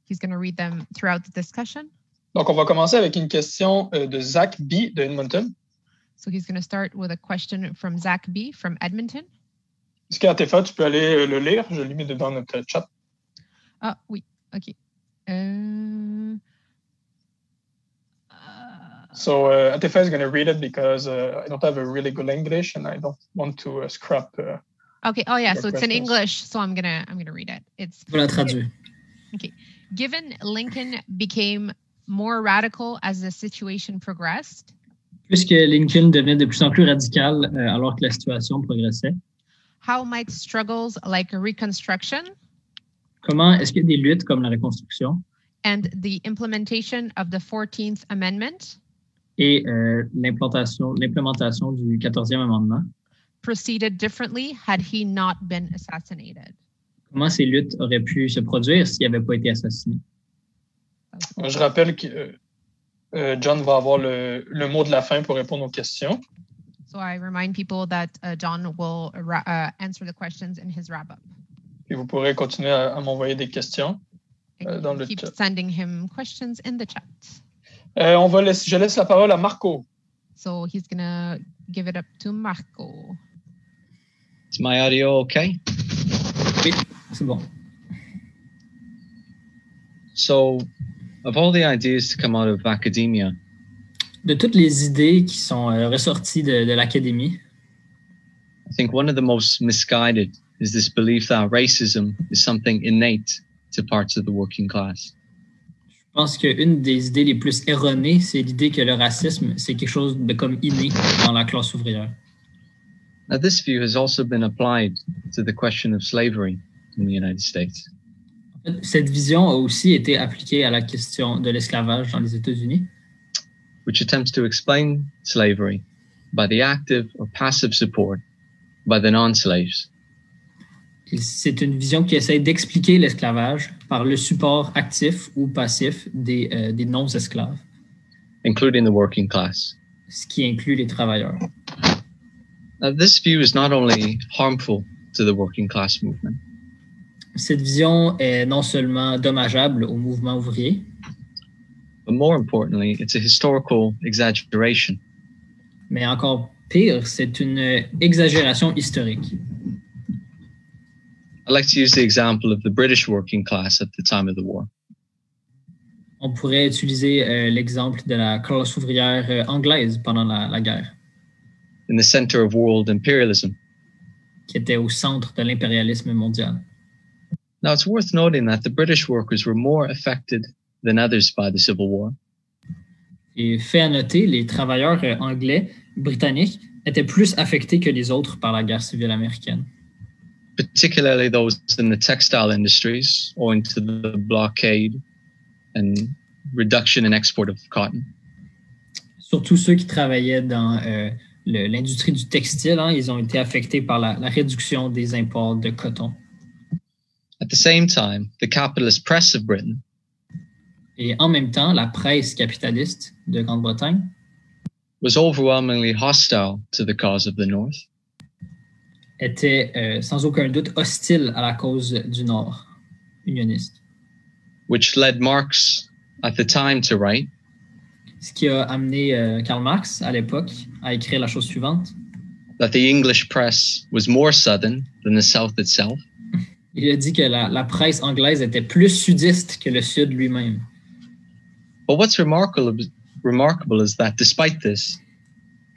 He's going to read them throughout the discussion. Donc, on va commencer avec une question de Zach B. de Edmonton. So he's going to start with a question from Zach B. from Edmonton. Est-ce qu'Atefa, tu peux aller le lire? Je l'ai mis dans notre chat. Ah, oui. OK. So Atefa is going to read it because I don't have a really good English and I don't want to scrap. Okay. Oh yeah. So it's in English. So I'm gonna read it. It's. Voilà, traduit. Okay. Given Lincoln became more radical as the situation progressed. Puisque Lincoln devenait de plus en plus radical alors que la situation progressait. How might struggles like Reconstruction? Comment est-ce que des luttes comme la Reconstruction and the implementation of the 14th Amendment et l'implémentation du 14e amendement proceeded differently had he not been assassinated? Comment ces luttes auraient pu se produire s'il n'avait pas été assassiné? Je rappelle que John va avoir le mot de la fin pour répondre aux questions. So I remind people that John will answer the questions in his wrap-up. Et vous pourrez continuer à m'envoyer des questions dans le keep chat. Sending him questions in the chat. Je laisse la parole à Marco. So he's going to give it up to Marco. Is my audio okay? Oui, c'est bon. So, of all the ideas to come out of academia, de toutes les idées qui sont ressorties de l'académie, I think one of the most misguided is this belief that racism is something innate to parts of the working class. Je pense qu'une des idées les plus erronées, c'est l'idée que le racisme, c'est quelque chose de comme inné dans la classe ouvrière. Now, this view has also been applied to the question of slavery in the United States. Cette vision a aussi été appliquée à la question de l'esclavage dans les États-Unis, which attempts to explain slavery by the active or passive support by the non-slaves. C'est une vision qui essaie d'expliquer l'esclavage par le support actif ou passif des non-esclaves, including the working class. Ce qui inclut les travailleurs. Now, this view is not only harmful to the working class movement. Cette vision est non seulement dommageable au mouvement ouvrier, but more importantly, it's a historical exaggeration. Mais encore pire, c'est une exagération historique. I like to use the example of the British working class at the time of the war. On pourrait utiliser l'exemple de la classe ouvrière anglaise pendant la guerre. In the center of world imperialism. Qui était au centre de l'impérialisme mondial. Now, it's worth noting that the British workers were more affected than others by the Civil War. Et fait à noter, les travailleurs anglais, britanniques, étaient plus affectés que les autres par la guerre civile américaine. Particularly those in the textile industries, owing to the blockade and reduction in export of cotton. Surtout ceux qui travaillaient dans l'industrie du textile, ils ont été affectés par la réduction des imports de coton. At the same time, the capitalist press of Britain, et en même temps, la presse capitaliste de Grande-Bretagne, was overwhelmingly hostile to the cause of the North. Était sans aucun doute hostile à la cause du Nord, unioniste. Which led Marx at the time to write. Ce qui a amené Karl Marx à l'époque à écrire la chose suivante. That the English press was more southern than the South itself. Il a dit que la presse anglaise était plus sudiste que le Sud lui-même. But what's remarkable is that despite this,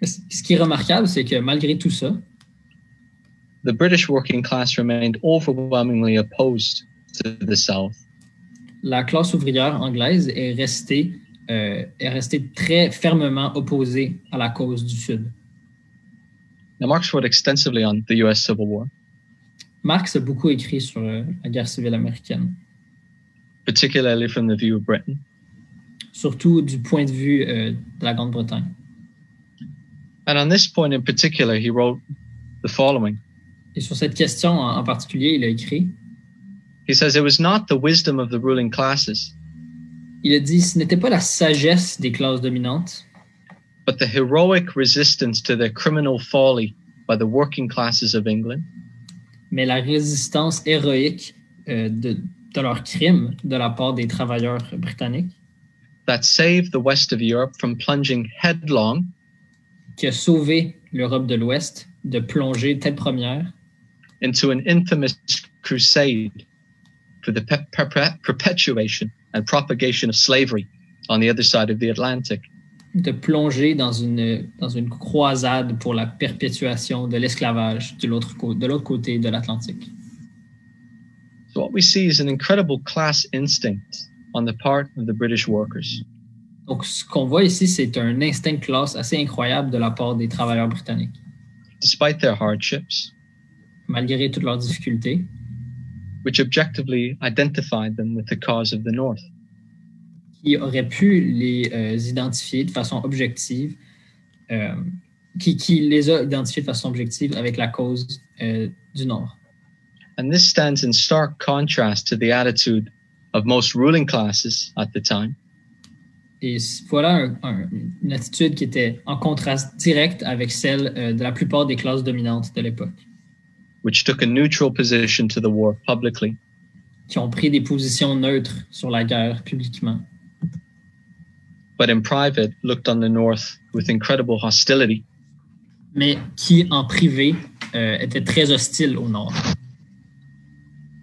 ce qui est remarquable, c'est que malgré tout ça, the British working class remained overwhelmingly opposed to the South. La classe ouvrière anglaise est restée très fermement opposée à la cause du Sud. Now, Marx wrote extensively on the U.S. Civil War. Marx a beaucoup écrit sur la guerre civile américaine. Particularly from the view of Britain. Surtout du point de vue de la Grande-Bretagne. And on this point in particular, he wrote the following. Et sur cette question en particulier, il a écrit. He says, it was not the wisdom of the ruling classes. Il a dit, ce n'était pas la sagesse des classes dominantes, but the heroic resistance to their criminal folly by the working classes of England, mais la résistance héroïque de leurs crimes de la part des travailleurs britanniques that saved the west of Europe from plunging headlong qui a sauvé l'Europe de l'Ouest de plonger tête première into an infamous crusade for the perpetuation and propagation of slavery on the other side of the Atlantic. De plonger dans une croisade pour la perpétuation de l'esclavage de l'autre côté de l'Atlantique. So what we see is an incredible class instinct on the part of the British workers. Donc, ce qu'on voit ici, c'est un instinct de classe assez incroyable de la part des travailleurs britanniques. Despite their hardships, malgré toutes leurs difficultés, which objectively identified them with the cause of the North. Qui auraient pu les identifier de façon objective, qui les a identifiés de façon objective avec la cause du Nord. And this stands in stark contrast to the attitude of most ruling classes at the time. Et voilà une attitude qui était en contraste direct avec celle de la plupart des classes dominantes de l'époque. Which took a neutral position to the war publicly. Qui ont pris des positions neutres sur la guerre publiquement. But in private looked on the North with incredible hostility. Mais qui en privé étaient très hostiles au Nord.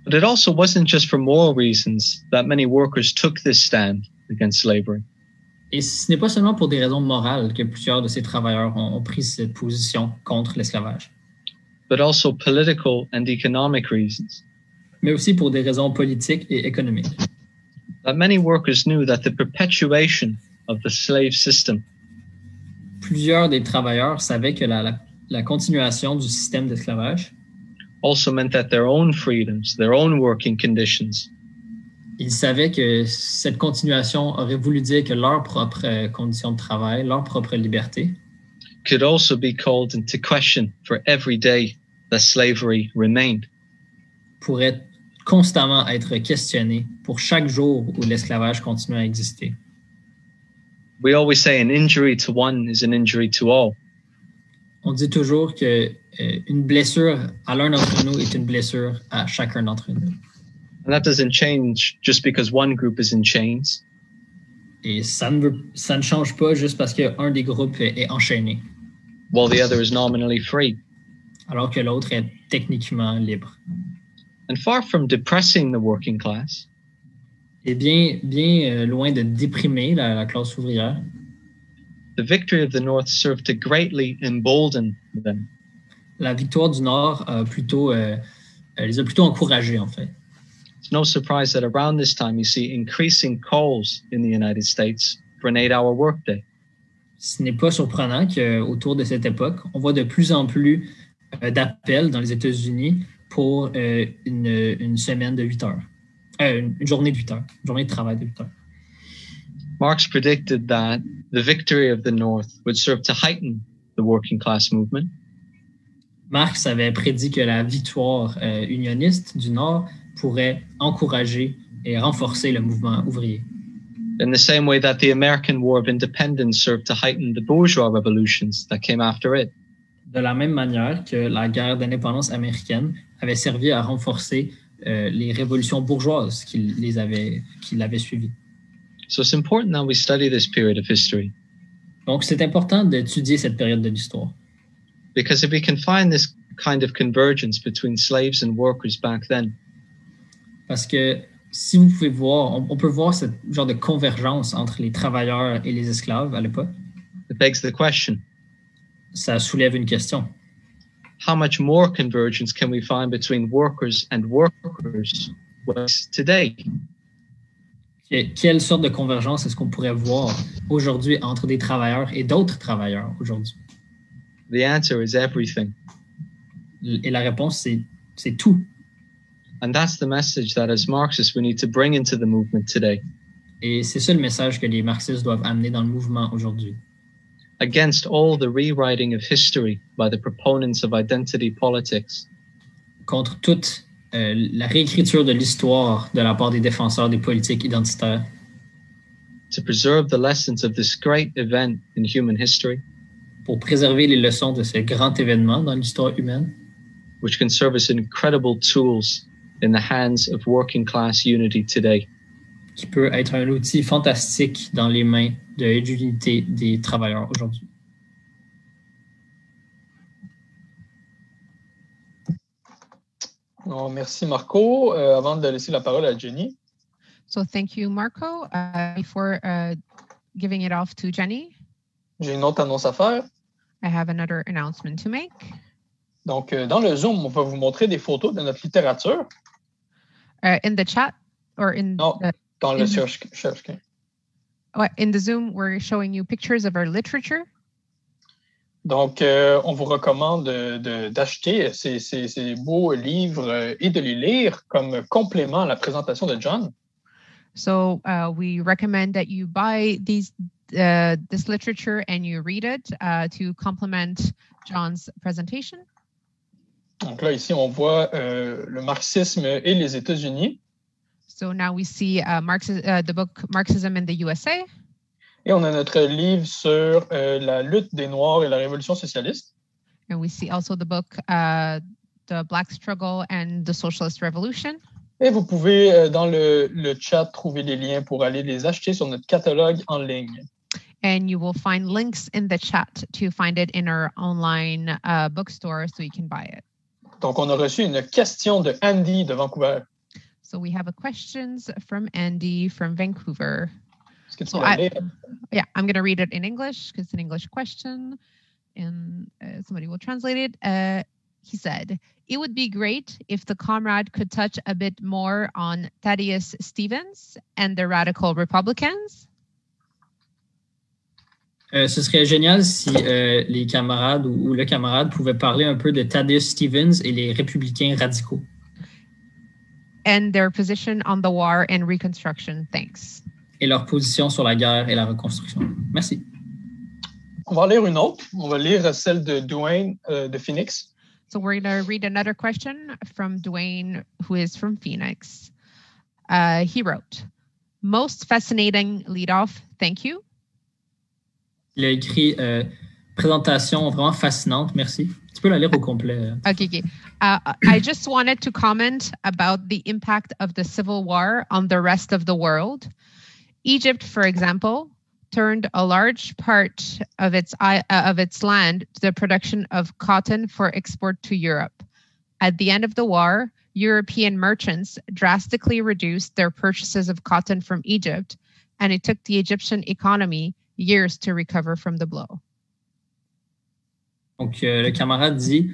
But it also wasn't just for moral reasons that many workers took this stand against slavery. Et ce n'est pas seulement pour des raisons morales que plusieurs de ces travailleurs ont pris cette position contre l'esclavage. But also political and economic reasons. Mais aussi pour des raisons politiques et économiques. That many workers knew that the perpetuation of the slave system. Plusieurs des travailleurs savaient que la continuation du système d'esclavage also meant that their own freedoms, their own working conditions. Ils savaient que cette continuation aurait voulu dire que leurs propres conditions de travail, leur propre liberté, could also be called into question for every day that slavery remained. Pourrait constamment être questionné pour chaque jour où l'esclavage continue à exister. We always say an injury to one is an injury to all. On dit toujours que une blessure à l'un d'entre nous est une blessure à chacun d'entre nous. And that doesn't change just because one group is in chains. Et ça ne change pas juste parce qu'un des groupes est enchaîné. While the other is nominally free. Alors que l'autre est techniquement libre. And far from depressing the working class. Et bien loin de déprimer la classe ouvrière. The victory of the North served to greatly embolden them. La victoire du Nord les a plutôt encouragés, en fait. It's no surprise that around this time you see increasing calls in the United States for an 8-hour workday. Ce n'est pas surprenant qu'autour de cette époque, on voit de plus en plus d'appels dans les États-Unis pour une semaine de 8 heures. Une journée de 8 heures, une journée de travail de 8 heures. Marx predicted that the victory of the North would serve to heighten the working class movement. Marx avait prédit que la victoire unioniste du Nord pourrait encourager et renforcer le mouvement ouvrier. In the same way that the American War of Independence served to heighten the bourgeois revolutions that came after it. De la même manière que la guerre d'indépendance américaine avait servi à renforcer les révolutions bourgeoises qui l'avaient suivies. So it's important that we study this period of history. Donc c'est important d'étudier cette période de l'histoire. Because if we can find this kind of convergence between slaves and workers back then. Parce que si vous pouvez voir, on peut voir ce genre de convergence entre les travailleurs et les esclaves à l'époque. It begs the question. Ça soulève une question. How much more convergence can we find between workers and workers today? Quelle sorte de convergence est-ce qu'on pourrait voir aujourd'hui entre des travailleurs et d'autres travailleurs aujourd'hui? The answer is everything. Et la réponse, c'est tout. And that's the message that as Marxists we need to bring into the movement today. Et c'est ça le message que les marxistes doivent amener dans le mouvement aujourd'hui. Against all the rewriting of history by the proponents of identity politics. Contre toute la réécriture de l'histoire de la part des défenseurs des politiques identitaires. to preserve the lessons of this great event in human history, pour préserver les leçons de ce grand événement dans l'histoire humaine, which can serve as incredible tools in the hands of working class unity today. qui peut être un outil fantastique dans les mains de l'unité des travailleurs aujourd'hui. Non, merci Marco. Avant de laisser la parole à Jenny. So thank you, Marco. Before giving it off to Jenny, J'ai une autre annonce à faire. I have another announcement to make. Donc, dans le Zoom, on va vous montrer des photos de notre littérature. In the chat or in Non, the, dans le in- search. in the Zoom, we're showing you pictures of our literature. Donc, on vous recommande d'acheter ces beaux livres et de les lire comme complément à la présentation de John. So we recommend that you buy this literature and you read it to complement John's presentation. Donc là, ici, on voit le marxisme et les États-Unis. So now we see the book Marxism in the USA. Et on a notre livre sur la lutte des Noirs et la révolution socialiste. And we see also the book, The Black Struggle and the Socialist Revolution. Et vous pouvez, dans le chat, trouver les liens pour aller les acheter sur notre catalogue en ligne. And you will find links in the chat to find it in our online bookstore so you can buy it. Donc, on a reçu une question de Andy de Vancouver. So we have a questions from Andy from Vancouver. Est-ce que tu So peux lire? Yeah, I'm going to read it in English because it's an English question and somebody will translate it. He said, it would be great if the comrade could touch a bit more on Thaddeus Stevens and the radical Republicans. Ce serait génial si les camarades ou le camarade pouvait parler un peu de Thaddeus Stevens et les républicains radicaux. And their position on the war and Reconstruction. Thanks. Et leur position sur la guerre et la reconstruction. Merci. On va en lire une autre. On va lire celle de Dwayne de Phoenix. So we're going to read another question from Dwayne, who is from Phoenix. He wrote, most fascinating leadoff, thank you. Il a écrit présentation vraiment fascinante, merci. Tu peux la lire au complet. Okay. I just wanted to comment about the impact of the Civil War on the rest of the world. Egypt, for example, turned a large part of its land to the production of cotton for export to Europe. At the end of the war, European merchants drastically reduced their purchases of cotton from Egypt, and it took the Egyptian economy years to recover from the blow. Donc, le camarade dit,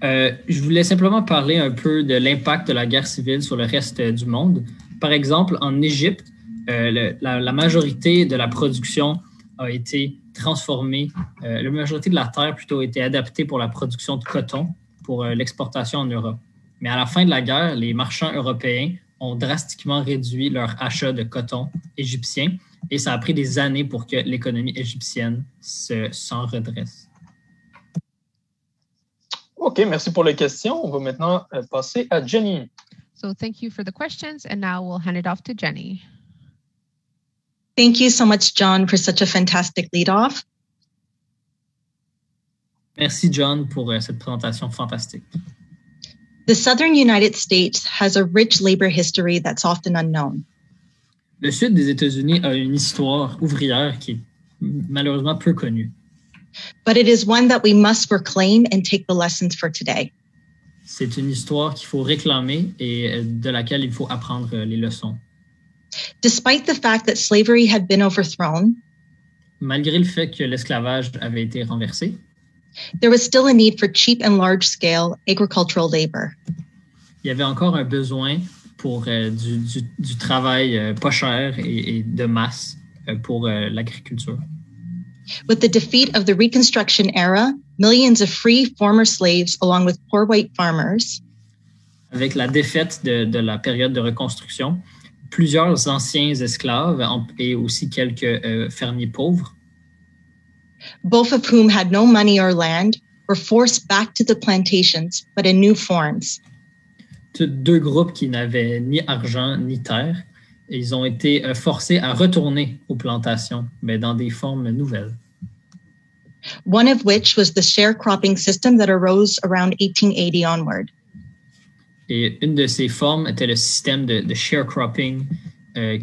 je voulais simplement parler un peu de l'impact de la guerre civile sur le reste du monde. Par exemple, en Égypte, la majorité de la production a été transformée, la majorité de la terre plutôt a été adaptée pour la production de coton pour l'exportation en Europe. Mais à la fin de la guerre, les marchands européens ont drastiquement réduit leur achat de coton égyptien et ça a pris des années pour que l'économie égyptienne s'en redresse. OK, merci pour les questions. On va maintenant passer à Jenny. So thank you for the questions, and now we'll hand it off to Jenny. Thank you so much, John, for such a fantastic lead-off. Merci, John, pour cette présentation fantastique. The Southern United States has a rich labor history that's often unknown. Le sud des États-Unis a une histoire ouvrière qui est malheureusement peu connue. But it is one that we must reclaim and take the lessons for today. C'est une histoire qu'il faut réclamer et de laquelle il faut apprendre les leçons. Despite the fact that slavery had been overthrown, malgré le fait que l'esclavage avait été renversé, there was still a need for cheap and large-scale agricultural labor. Il y avait encore un besoin pour du travail pas cher et de masse pour l'agriculture. With the defeat of the Reconstruction era, millions of free former slaves, along with poor white farmers, avec la défaite de la période de reconstruction, plusieurs anciens esclaves et aussi quelques fermiers pauvres, both of whom had no money or land, were forced back to the plantations, but in new forms. Deux groupes qui n'avaient ni argent ni terre, Et ils ont été forcés à retourner aux plantations, mais dans des formes nouvelles. One of which was the sharecropping system that arose around 1880 onward. Et une de ces formes était le système de sharecropping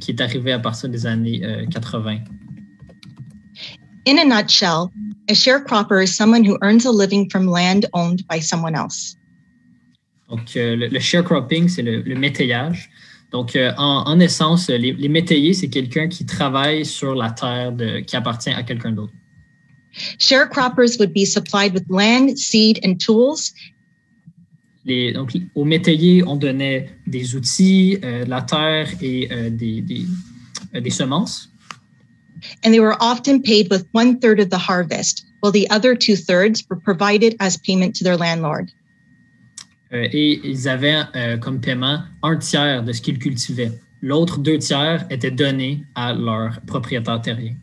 qui est arrivé à partir des années 80. In a nutshell, a sharecropper is someone who earns a living from land owned by someone else. Donc, le sharecropping, c'est le métayage. Donc, en essence, les métayers, c'est quelqu'un qui travaille sur la terre qui appartient à quelqu'un d'autre. Sharecroppers would be supplied with land, seed, and tools. Donc, aux métayers, on donnait des outils, de la terre et des semences. And they were often paid with 1/3 of the harvest, while the other 2/3 were provided as payment to their landlord. Et ils avaient comme paiement 1/3 de ce qu'ils cultivaient. L'autre 2/3 était donné à leur propriétaire terrien.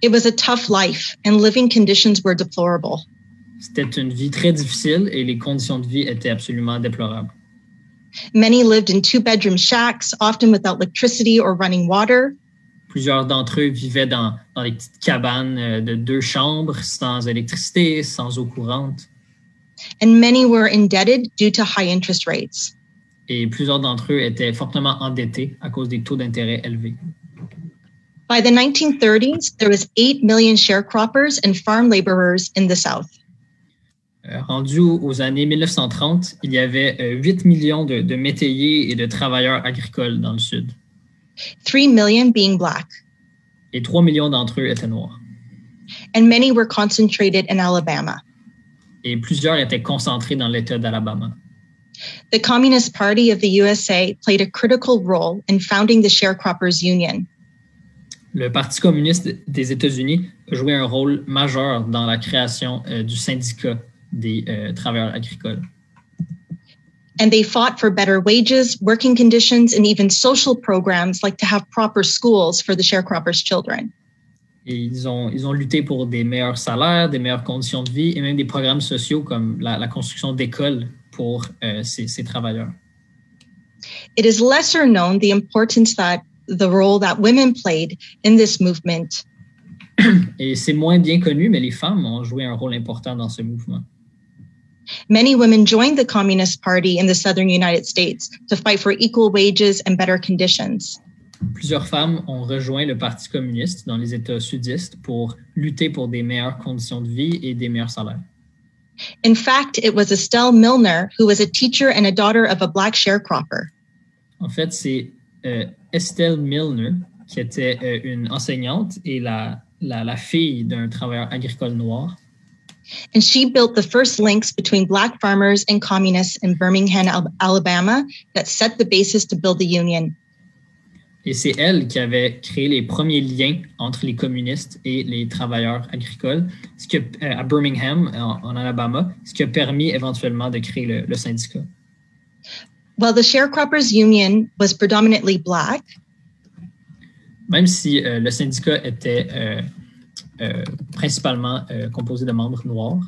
It was a tough life, and living conditions were deplorable. C'était une vie très difficile et les conditions de vie étaient absolument déplorables. Many lived in 2-bedroom shacks, often without electricity or running water. Plusieurs d'entre eux vivaient dans des petites cabanes de 2 chambres, sans électricité, sans eau courante. And many were indebted due to high interest rates. Et plusieurs d'entre eux étaient fortement endettés à cause des taux d'intérêt élevés. By the 1930s, there was 8 million sharecroppers and farm laborers in the South. Rendu aux années 1930, il y avait 8 millions de métayers et de travailleurs agricoles dans le Sud. 3 million being Black. Et 3 millions d'entre eux étaient noirs. And many were concentrated in Alabama. Et plusieurs étaient concentrés dans l'État d'Alabama. The Communist Party of the USA played a critical role in founding the Sharecroppers Union. Le Parti communiste des États-Unis a joué un rôle majeur dans la création du syndicat des travailleurs agricoles. And they fought for better wages, working conditions, and even social programs like to have proper schools for the sharecroppers' children. Et ils ont lutté pour des meilleurs salaires, des meilleures conditions de vie et même des programmes sociaux comme la construction d'écoles pour ces travailleurs. It is lesser known the role that women played in this movement. Et c'est moins bien connu, mais les femmes ont joué un rôle important dans ce mouvement. Many women joined the Communist Party in the southern United States to fight for equal wages and better conditions. Plusieurs femmes ont rejoint le Parti communiste dans les États sudistes pour lutter pour des meilleures conditions de vie et des meilleurs salaires. In fact, it was Estelle Milner, who was a teacher and a daughter of a Black sharecropper. En fait, c'est Estelle Milner, qui était une enseignante et la fille d'un travailleur agricole noir. And she built the first links between Black farmers and communists in Birmingham, Alabama, that set the basis to build the union. Et c'est elle qui avait créé les premiers liens entre les communistes et les travailleurs agricoles, à Birmingham, en Alabama, ce qui a permis éventuellement de créer le syndicat. While the Sharecroppers Union was predominantly Black, même si le syndicat était principalement composé de membres noirs,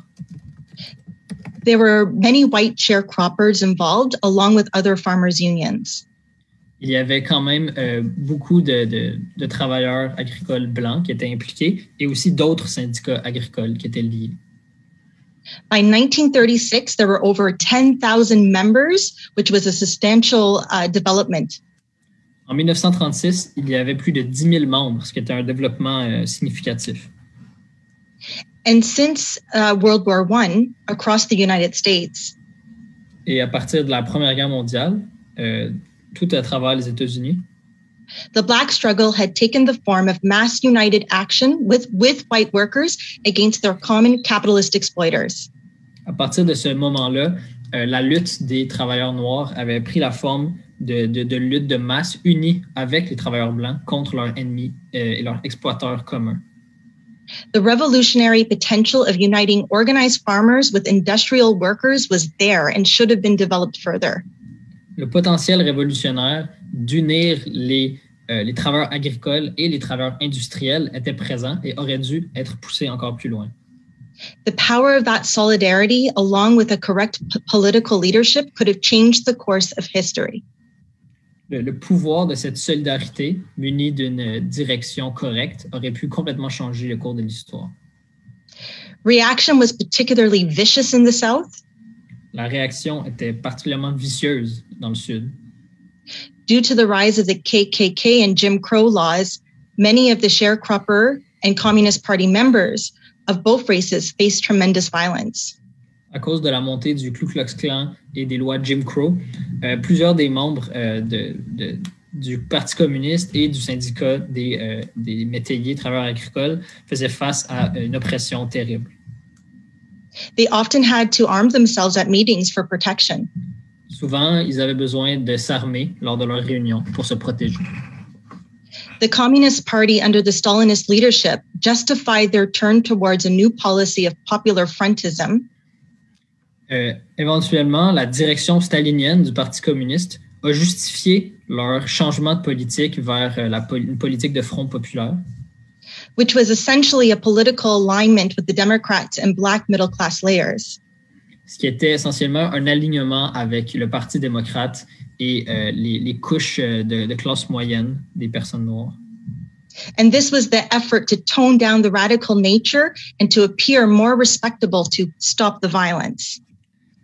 there were many white sharecroppers involved, along with other farmers' unions. Il y avait quand même beaucoup de travailleurs agricoles blancs qui étaient impliqués et aussi d'autres syndicats agricoles qui étaient liés. By 1936, there were over 10,000 members, which was a substantial development. En 1936, il y avait plus de 10 000 membres, ce qui était un développement significatif. And since World War I, across the United States, et à partir de la Première Guerre mondiale, tout à travers les États-Unis, the Black struggle had taken the form of mass united action with white workers against their common capitalist exploiters. À partir de ce moment-là, la lutte des travailleurs noirs avait pris la forme de lutte de masse unie avec les travailleurs blancs contre leurs ennemis et leurs exploiteurs communs. The revolutionary potential of uniting organized farmers with industrial workers was there and should have been developed further. Le potentiel révolutionnaire d'unir les travailleurs agricoles et les travailleurs industriels était présent et aurait dû être poussé encore plus loin. The power of that solidarity, along with a correct political leadership, could have changed the course of history. Le pouvoir de cette solidarité, munie d'une direction correcte, aurait pu complètement changer le cours de l'histoire. Reaction was particularly vicious in the South. La réaction était particulièrement vicieuse dans le Sud. Due to the rise of the KKK and Jim Crow laws, many of the sharecropper and Communist Party members of both races faced tremendous violence. À cause de la montée du Ku Klux Klan et des lois Jim Crow, plusieurs des membres du Parti communiste et du syndicat des métayers travailleurs agricoles faisaient face à une oppression terrible. They often had to arm themselves at meetings for protection. Souvent, ils avaient besoin de s'armer lors de leurs réunions pour se protéger. The Communist Party under the Stalinist leadership justified their turn towards a new policy of popular frontism. Éventuellement, la direction stalinienne du Parti communiste a justifié leur changement de politique vers une politique de front populaire, which was essentially a political alignment with the Democrats and black middle-class layers. Ce qui était essentiellement un alignement avec le Parti démocrate et les couches de classe moyenne des personnes noires. And this was the effort to tone down the radical nature and to appear more respectable to stop the violence.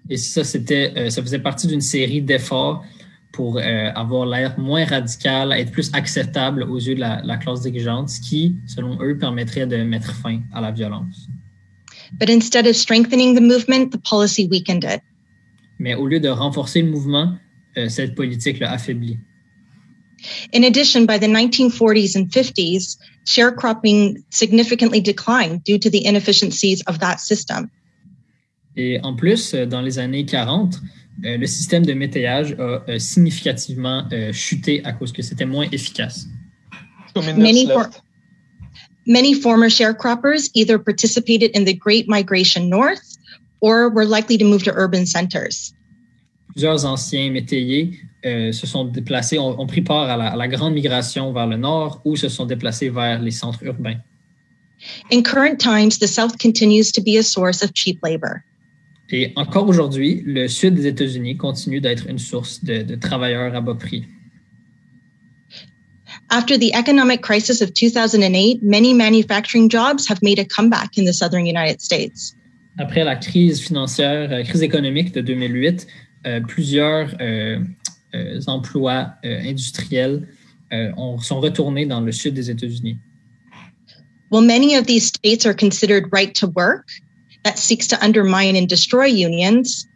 Et ça faisait partie d'une série d'efforts pour avoir l'air moins radical, être plus acceptable aux yeux de la classe dirigeante, ce qui, selon eux, permettrait de mettre fin à la violence. But instead of strengthening the movement, the policy weakened it. Mais au lieu de renforcer le mouvement, cette politique l'a affaibli. In addition, by the 1940s and 50s, sharecropping significantly declined due to the inefficiencies of that system. Et en plus, dans les années 40, le système de métayage a significativement chuté à cause que c'était moins efficace. Many former sharecroppers either participated in the Great Migration North or were likely to move to urban centers. Plusieurs anciens métayers se sont déplacés, ont pris part à la grande migration vers le nord ou se sont déplacés vers les centres urbains. In current times, the South continues to be a source of cheap labor. Et encore aujourd'hui, le sud des États-Unis continue d'être une source de travailleurs à bas prix. After the economic crisis of 2008, many manufacturing jobs have made a comeback in the southern United States. Après la crise économique de 2008, plusieurs emplois industriels sont retournés dans le sud des États-Unis. While many of these states are considered right to work, that seeks to undermine and destroy unions.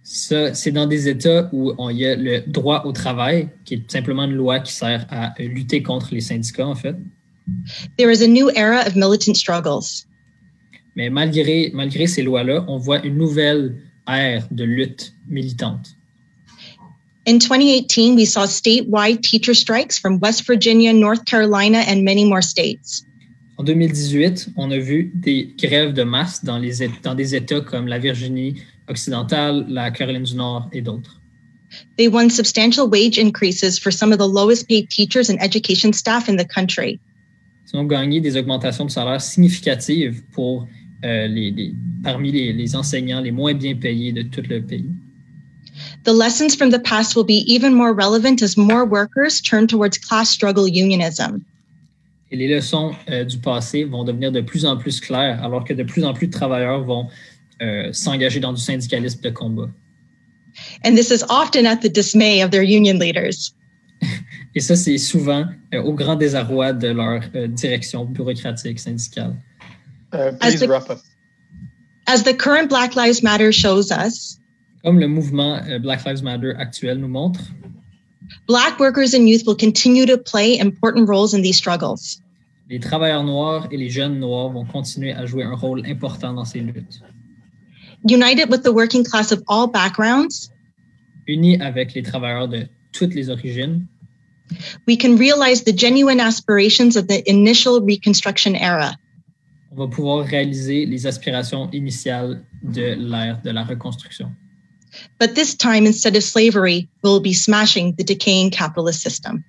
Ça, c'est dans des États où il y a le droit au travail, qui est simplement une loi qui sert à lutter contre les syndicats, en fait. There is a new era of militant struggles. Mais malgré ces lois-là, on voit une nouvelle ère de lutte militante. In 2018, we saw statewide teacher strikes from West Virginia, North Carolina, and many more states. En 2018, on a vu des grèves de masse dans des États comme la Virginie occidentale, la Caroline du Nord et d'autres. They won substantial wage increases for some of the lowest paid teachers and education staff in the country. Ils ont gagné des augmentations de salaire significatives pour parmi les enseignants les moins bien payés de tout le pays. The lessons from the past will be even more relevant as more workers turn towards class struggle unionism. Et les leçons du passé vont devenir de plus en plus claires, alors que de plus en plus de travailleurs vont s'engager dans du syndicalisme de combat. And this is often at the dismay of their union leaders. Et ça, c'est souvent au grand désarroi de leur direction bureaucratique syndicale. Please wrap up. As the current Black Lives Matter shows us, comme le mouvement Black Lives Matter actuel nous montre, Black workers and youth will continue to play important roles in these struggles. Les travailleurs noirs et les jeunes noirs vont continuer à jouer un rôle important dans ces luttes. United with the working class of all backgrounds, unis avec les travailleurs de toutes les origines, we can realize the genuine aspirations of the initial Reconstruction era. On va pouvoir réaliser les aspirations initiales de l'ère de la reconstruction. But this time, instead of slavery, we'll be smashing the decaying capitalist system.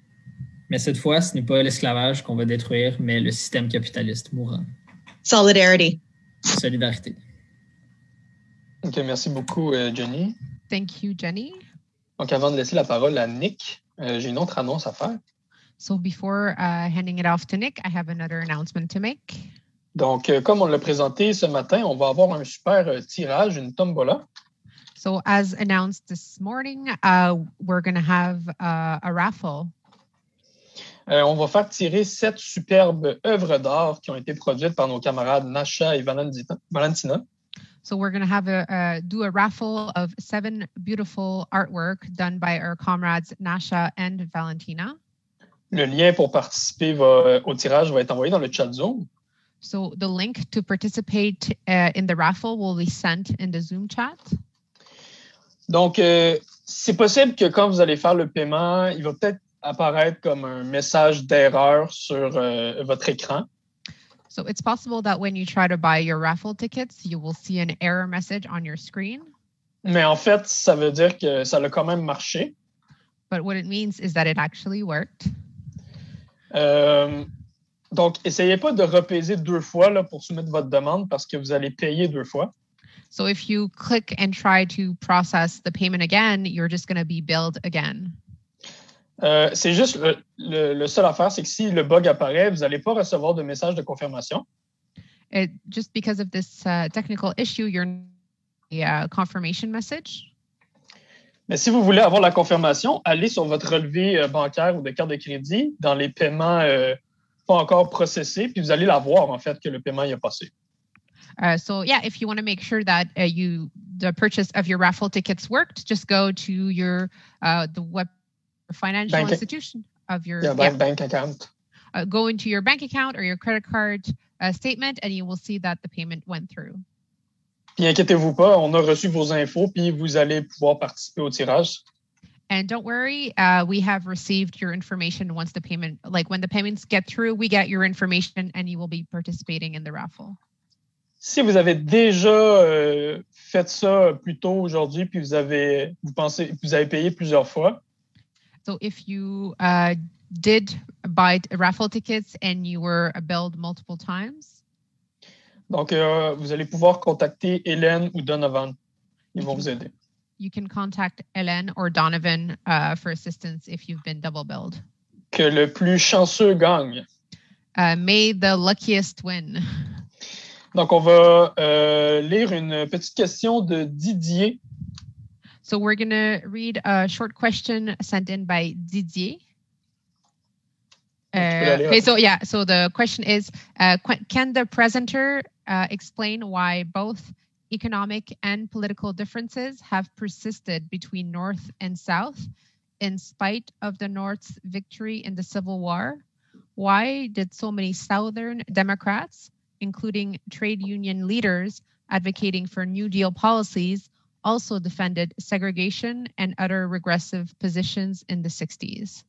Mais cette fois, ce n'est pas l'esclavage qu'on va détruire, mais le système capitaliste mourant. Solidarity. Solidarité. OK, merci beaucoup, Jenny. Thank you, Jenny. Donc, avant de laisser la parole à Nick, J'ai une autre annonce à faire. So before handing it off to Nick, I have another announcement to make. Donc, comme on l'a présenté ce matin, on va avoir un super tirage, une tombola. So as announced this morning, we're going to have a raffle. On va faire tirer 7 superbes œuvres d'art qui ont été produites par nos camarades Nasha et Valentina. So we're going to have do a raffle of 7 beautiful artwork done by our comrades Nasha and Valentina. Le lien pour participer au tirage va être envoyé dans le chat Zoom. So the link to participate in the raffle will be sent in the Zoom chat. Donc, c'est possible que quand vous allez faire le paiement, il va peut-être apparaître comme un message d'erreur sur votre écran. So it's possible that when you try to buy your raffle tickets, you will see an error message on your screen. Mais en fait, ça veut dire que ça a quand même marché. But what it means is that it actually worked. Donc, essayez pas de repaiser 2 fois là, pour soumettre votre demande parce que vous allez payer 2 fois. So if you click and try to process the payment again, you're just going to be billed again. C'est juste le seul affaire, c'est que si le bug apparaît, vous n'allez pas recevoir de message de confirmation. Just because of this technical issue, you're a confirmation message. Mais si vous voulez avoir la confirmation, allez sur votre relevé bancaire ou de carte de crédit dans les paiements pas encore processés, puis vous allez la voir en fait que le paiement y a passé. So yeah, if you want to make sure that the purchase of your raffle tickets worked, just go to your the web financial institution of your bank account. Go into your bank account or your credit card statement, and you will see that the payment went through. Puis inquiétez-vous pas, on a reçu vos infos, puis vous allez pouvoir participer au tirage. And don't worry, we have received your information once the payment, like when the payments get through, we get your information and you will be participating in the raffle. Si vous avez déjà fait ça plus tôt aujourd'hui, puis vous avez payé plusieurs fois. So if you did buy raffle tickets and you were billed multiple times. Donc, vous allez pouvoir contacter Hélène ou Donovan. Ils vont vous aider. You can contact Hélène or Donovan for assistance if you've been double billed. Que le plus chanceux gagne. May the luckiest win. Donc, on va lire une petite question de Didier. So we're going to read a short question sent in by Didier. Okay, so the question is, can the presenter explain why both economic and political differences have persisted between North and South in spite of the North's victory in the Civil War? Why did so many Southern Democrats, including trade union leaders advocating for New Deal policies, also defended segregation and other regressive positions in the 60s?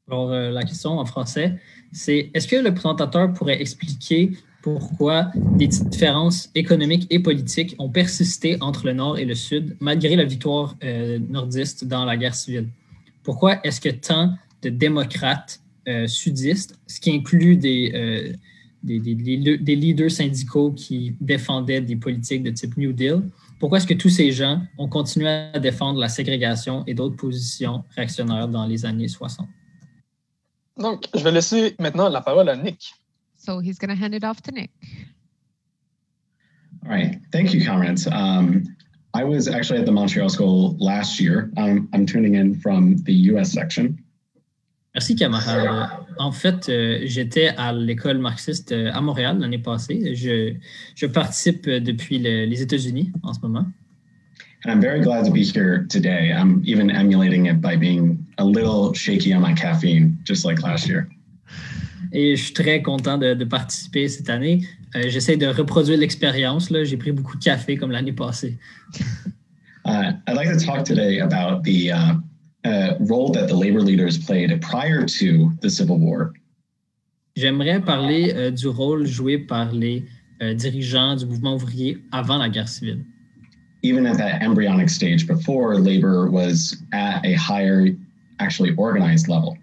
Alors, la question en français, c'est est-ce que le présentateur pourrait expliquer pourquoi des différences économiques et politiques ont persisté entre le Nord et le Sud malgré la victoire nordiste dans la guerre civile? Pourquoi est-ce que tant de démocrates sudistes, ce qui inclut des leaders syndicaux qui défendaient des politiques de type New Deal, pourquoi est-ce que tous ces gens ont continué à défendre la ségrégation et d'autres positions réactionnaires dans les années 60? Donc, je vais laisser maintenant la parole à Nick. So he's going to hand it off to Nick. All right. Thank you, comrades. I was actually at the Montreal School last year. I'm tuning in from the US section. Merci, camarade. En fait, j'étais à l'école marxiste à Montréal l'année passée. Je participe depuis les États-Unis en ce moment. And I'm very glad to be here today. I'm even emulating it by being a little shaky on my caffeine, just like last year. Et je suis très content de participer cette année. J'essaie de reproduire l'expérience. J'ai pris beaucoup de café comme l'année passée. I'd like to talk today about the role that the labor leaders played prior to the Civil War. J'aimerais parler du rôle joué par les dirigeants du mouvement ouvrier avant la guerre civile. Even at that embryonic stage before labor was at a higher, actually organized level.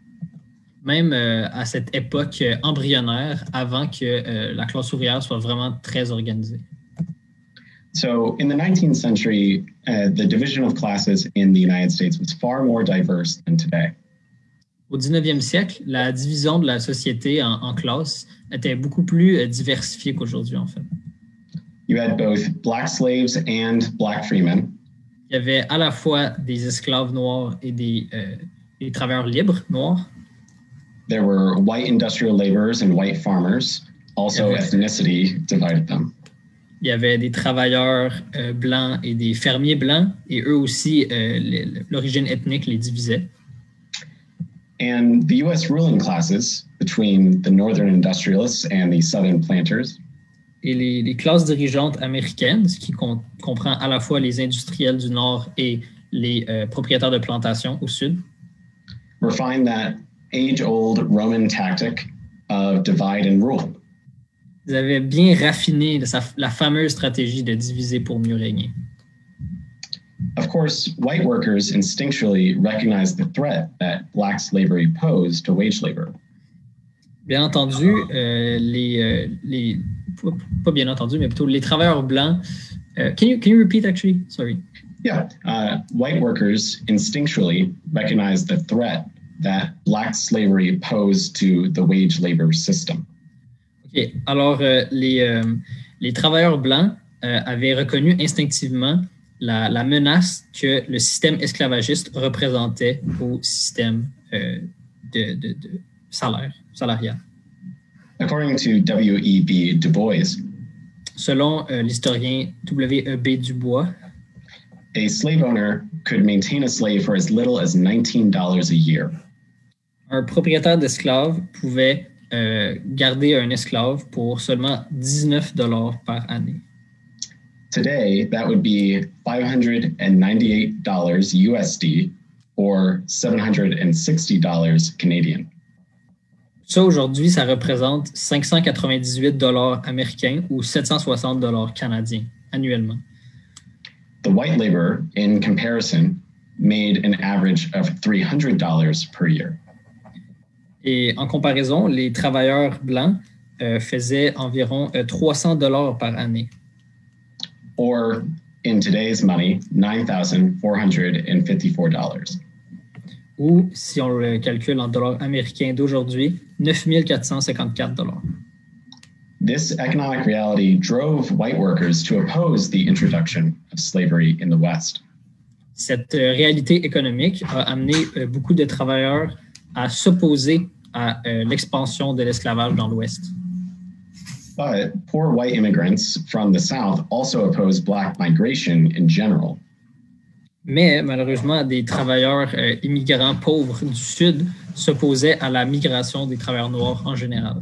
Même à cette époque embryonnaire, avant que la classe ouvrière soit vraiment très organisée. So in the 19th century, the division of classes in the United States was far more diverse than today. Au 19e siècle, la division de la société en classes était beaucoup plus diversifiée qu'aujourd'hui, en fait. You had both black slaves and black freemen. Il y avait à la fois des esclaves noirs et des travailleurs libres noirs. There were white industrial laborers and white farmers. Also, ethnicity divided them. Il y avait des travailleurs blancs et des fermiers blancs, et eux aussi, l'origine ethnique les divisait. And the U.S. ruling classes between the northern industrialists and the southern planters. Et les classes dirigeantes américaines, ce qui comprend à la fois les industriels du Nord et les propriétaires de plantations au Sud, refined that age-old Roman tactic of divide and rule. Ils avaient bien raffiné la fameuse stratégie de diviser pour mieux régner. Of course, white workers instinctually recognized the threat that black slavery posed to wage labor. Bien entendu, pas bien entendu, mais plutôt les travailleurs blancs. Can you repeat actually? Sorry. Yeah, white workers instinctually recognized the threat that black slavery posed to the wage labor system. OK. Alors, les travailleurs blancs avaient reconnu instinctivement la menace que le système esclavagiste représentait au système de salarial. According to W.E.B. Du Bois, selon l'historien W.E.B. Du Bois, a slave owner could maintain a slave for as little as $19 a year. Un propriétaire d'esclaves pouvait garder un esclave pour seulement $19 par année. Today, that would be $598 USD or $760 Canadian. Ça, aujourd'hui, ça représente $598 américains ou $760 canadiens annuellement. The white labor, in comparison, made an average of $300 per year. Et en comparaison, les travailleurs blancs faisaient environ $300 par année. Or, in today's money, $9,454. Ou, si on le calcule en dollars américains d'aujourd'hui, $9,454. This economic reality drove white workers to oppose the introduction of slavery in the West. Cette réalité économique a amené beaucoup de travailleurs à s'opposer à l'expansion de l'esclavage dans l'Ouest. But poor white immigrants from the South also opposed black migration in general. Mais malheureusement, des travailleurs immigrants pauvres du Sud s'opposaient à la migration des travailleurs noirs en général.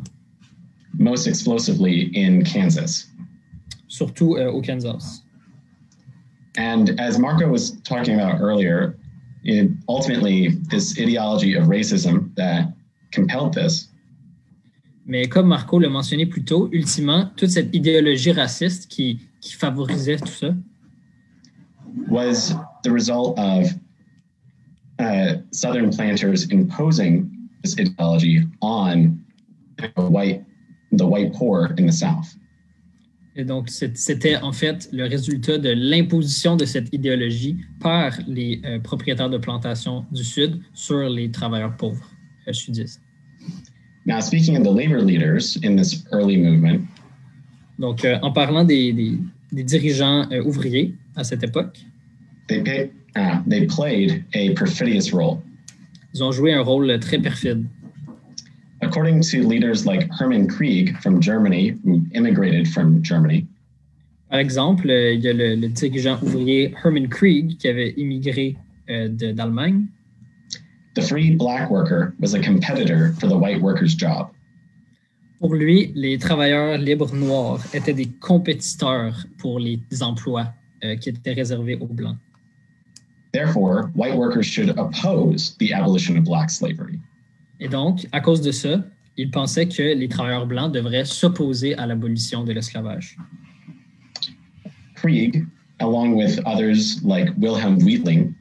Most explosively in Kansas. Surtout au Kansas. And as Marco was talking about earlier, ultimately, this ideology of racism that compelled this. Mais comme Marco l'a mentionné plus tôt, ultimement, toute cette idéologie raciste qui favorisait tout ça was the result of Southern planters imposing this ideology on the white poor in the South. Et donc, c'était en fait le résultat de l'imposition de cette idéologie par les propriétaires de plantations du Sud sur les travailleurs pauvres sudistes. Now, speaking of the labor leaders in this early movement, donc, en parlant des dirigeants ouvriers à cette époque, they played a perfidious role. Ils ont joué un rôle très perfide. According to leaders like Hermann Krieg from Germany, who immigrated from Germany. Par exemple, il y a le dirigeant ouvrier Hermann Krieg qui avait immigré d'Allemagne. The free black worker was a competitor for the white worker's job. Pour lui, les travailleurs libres noirs étaient des compétiteurs pour les emplois qui étaient réservés aux blancs. Therefore, white workers should oppose the abolition of black slavery. Et donc, à cause de ça, il pensait que les travailleurs blancs devraient s'opposer à l'abolition de l'esclavage. Krieg, along with others like Wilhelm Wheatling,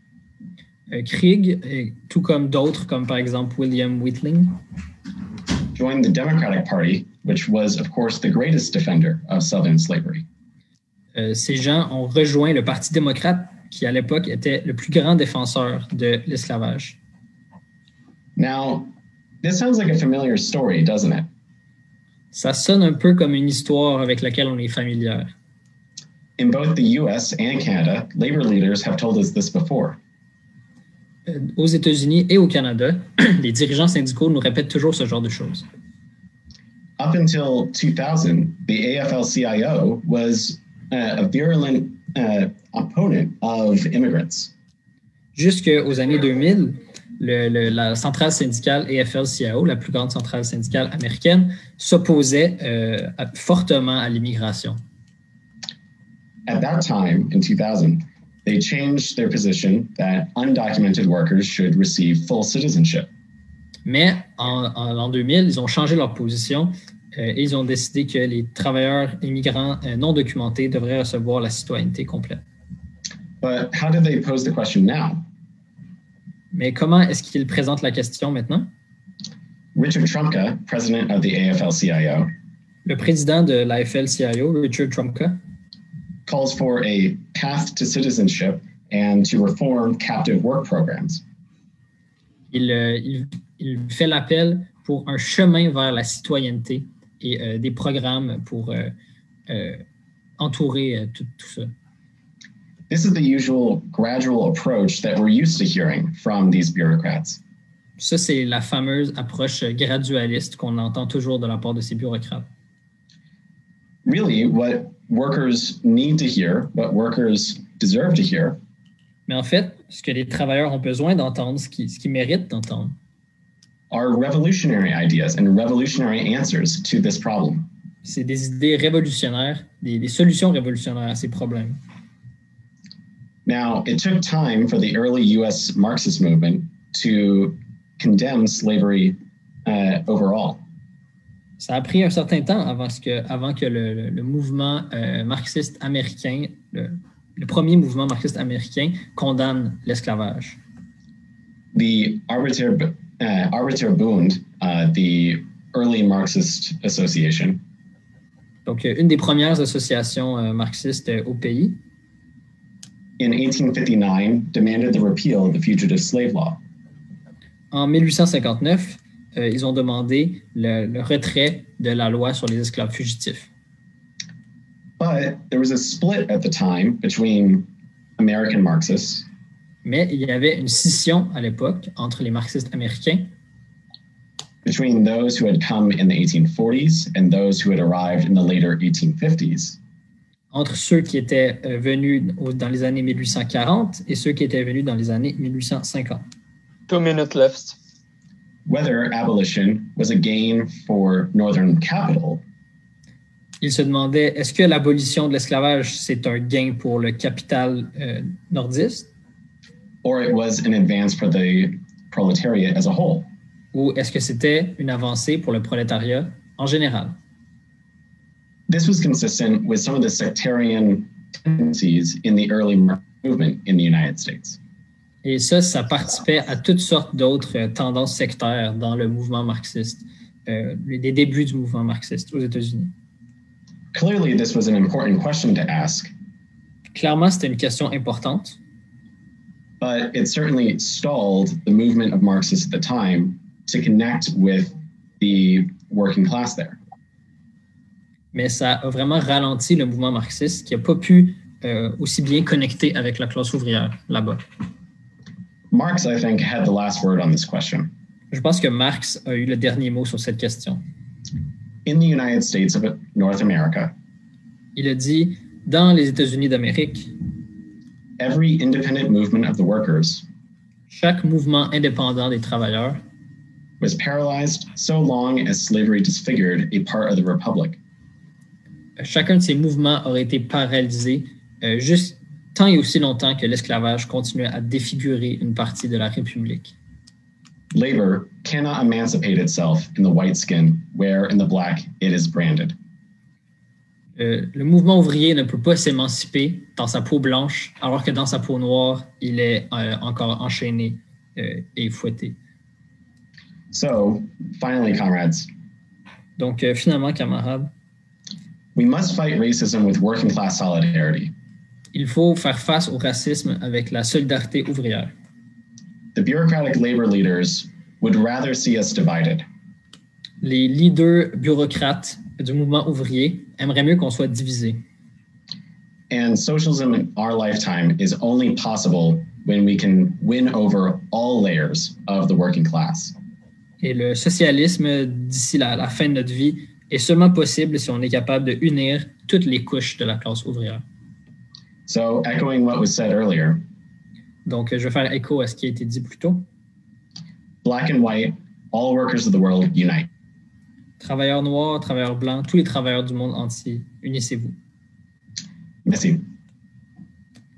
Krieg, tout comme d'autres, comme par exemple William Wheatling, joined the Democratic Party, which was, of course, the greatest defender of Southern slavery. ces gens ont rejoint le Parti démocrate qui, à l'époque, était le plus grand défenseur de l'esclavage. Now, this sounds like a familiar story, doesn't it? Ça sonne un peu comme une histoire avec laquelle on est familière. In both the US and Canada, labor leaders have told us this before. Aux États-Unis et au Canada, les dirigeants syndicaux nous répètent toujours ce genre de choses. Up until 2000, the AFL-CIO was a virulent opponent of immigrants. Jusqu'aux années 2000, la centrale syndicale AFL-CIO, la plus grande centrale syndicale américaine, s'opposait fortement à l'immigration. At that time, in 2000, they changed their position that undocumented workers should receive full citizenship. Mais en 2000, ils ont changé leur position et ils ont décidé que les travailleurs immigrants non documentés devraient recevoir la citoyenneté complète. But how did they pose the question now? Mais comment est-ce qu'ils présentent la question maintenant? Richard Trumka, president of the AFL-CIO, le président de l'AFL-CIO, Richard Trumka, calls for a path to citizenship and to reform captive work programs. Il fait l'appel pour un chemin vers la citoyenneté et des programmes pour entourer tout ça. This is the usual gradual approach that we're used to hearing from these bureaucrats. Ça, c'est la fameuse approche gradualiste qu'on entend toujours de la part de ces bureaucrates. Really, what workers need to hear, what workers deserve to hear, mais en fait, ce que les travailleurs ont besoin d'entendre, ce qu'ils méritent d'entendre, are revolutionary ideas and revolutionary answers to this problem. C'est des idées révolutionnaires, des solutions révolutionnaires à ces problèmes. Now, it took time for the early U.S. Marxist movement to condemn slavery overall. Ça a pris un certain temps avant que le mouvement marxiste américain, le premier mouvement marxiste américain, condamne l'esclavage. The Arbeiterbund, the early Marxist association, donc une des premières associations marxistes au pays, in 1859 demanded the repeal of the fugitive slave law. En 1859, ils ont demandé le retrait de la loi sur les esclaves fugitifs. But there was a split at the time between American Marxists. Mais il y avait une scission à l'époque entre les marxistes américains. Between those who had come in the 1840s and those who had arrived in the later 1850s. Entre ceux qui étaient venus dans les années 1840 et ceux qui étaient venus dans les années 1850. 2 minutes left. Whether abolition was a gain for Northern capital. Il se demandait, est-ce que l'abolition de l'esclavage, c'est un gain pour le capital nordiste? Or it was an advance for the proletariat as a whole. Ou est-ce que c'était une avancée pour le prolétariat en général? This was consistent with some of the sectarian tendencies in the early movement in the United States. Et ça participait à toutes sortes d'autres tendances sectaires dans le mouvement marxiste, les débuts du mouvement marxiste aux États-Unis. Clearly, this was an important question to ask. Clairement, c'était une question importante. But it certainly stalled the movement of Marxists at the time to connect with the working class there. Mais ça a vraiment ralenti le mouvement marxiste qui n'a pas pu aussi bien connecter avec la classe ouvrière là-bas. Marx, I think, had the last word on this question. Je pense que Marx a eu le dernier mot sur cette question. In the United States of North America, il a dit, dans les États-Unis d'Amérique, every independent movement of the workers, chaque mouvement indépendant des travailleurs, was paralyzed so long as slavery disfigured a part of the republic. Chacun de ces mouvements aurait été paralysé juste tant et aussi longtemps que l'esclavage continuait à défigurer une partie de la République. Labor cannot emancipate itself in the white skin, where in the black it is branded. Le mouvement ouvrier ne peut pas s'émanciper dans sa peau blanche, alors que dans sa peau noire, il est encore enchaîné et fouetté. So, finally, comrades. Donc, finalement, camarades, We must fight racism with working class solidarity. Il faut faire face au racisme avec la solidarité ouvrière. The bureaucratic labor leaders would rather see us divided. Les leaders bureaucrates du mouvement ouvrier aimeraient mieux qu'on soit divisés. And socialism in our lifetime is only possible when we can win over all layers of the working class. Et le socialisme d'ici la fin de notre vie est seulement possible si on est capable de unir toutes les couches de la classe ouvrière. So, echoing what was said earlier. Donc, je vais faire écho à ce qui a été dit plus tôt. Black and white, all workers of the world unite. Travailleurs noirs, travailleurs blancs, tous les travailleurs du monde entier, unissez-vous. Merci.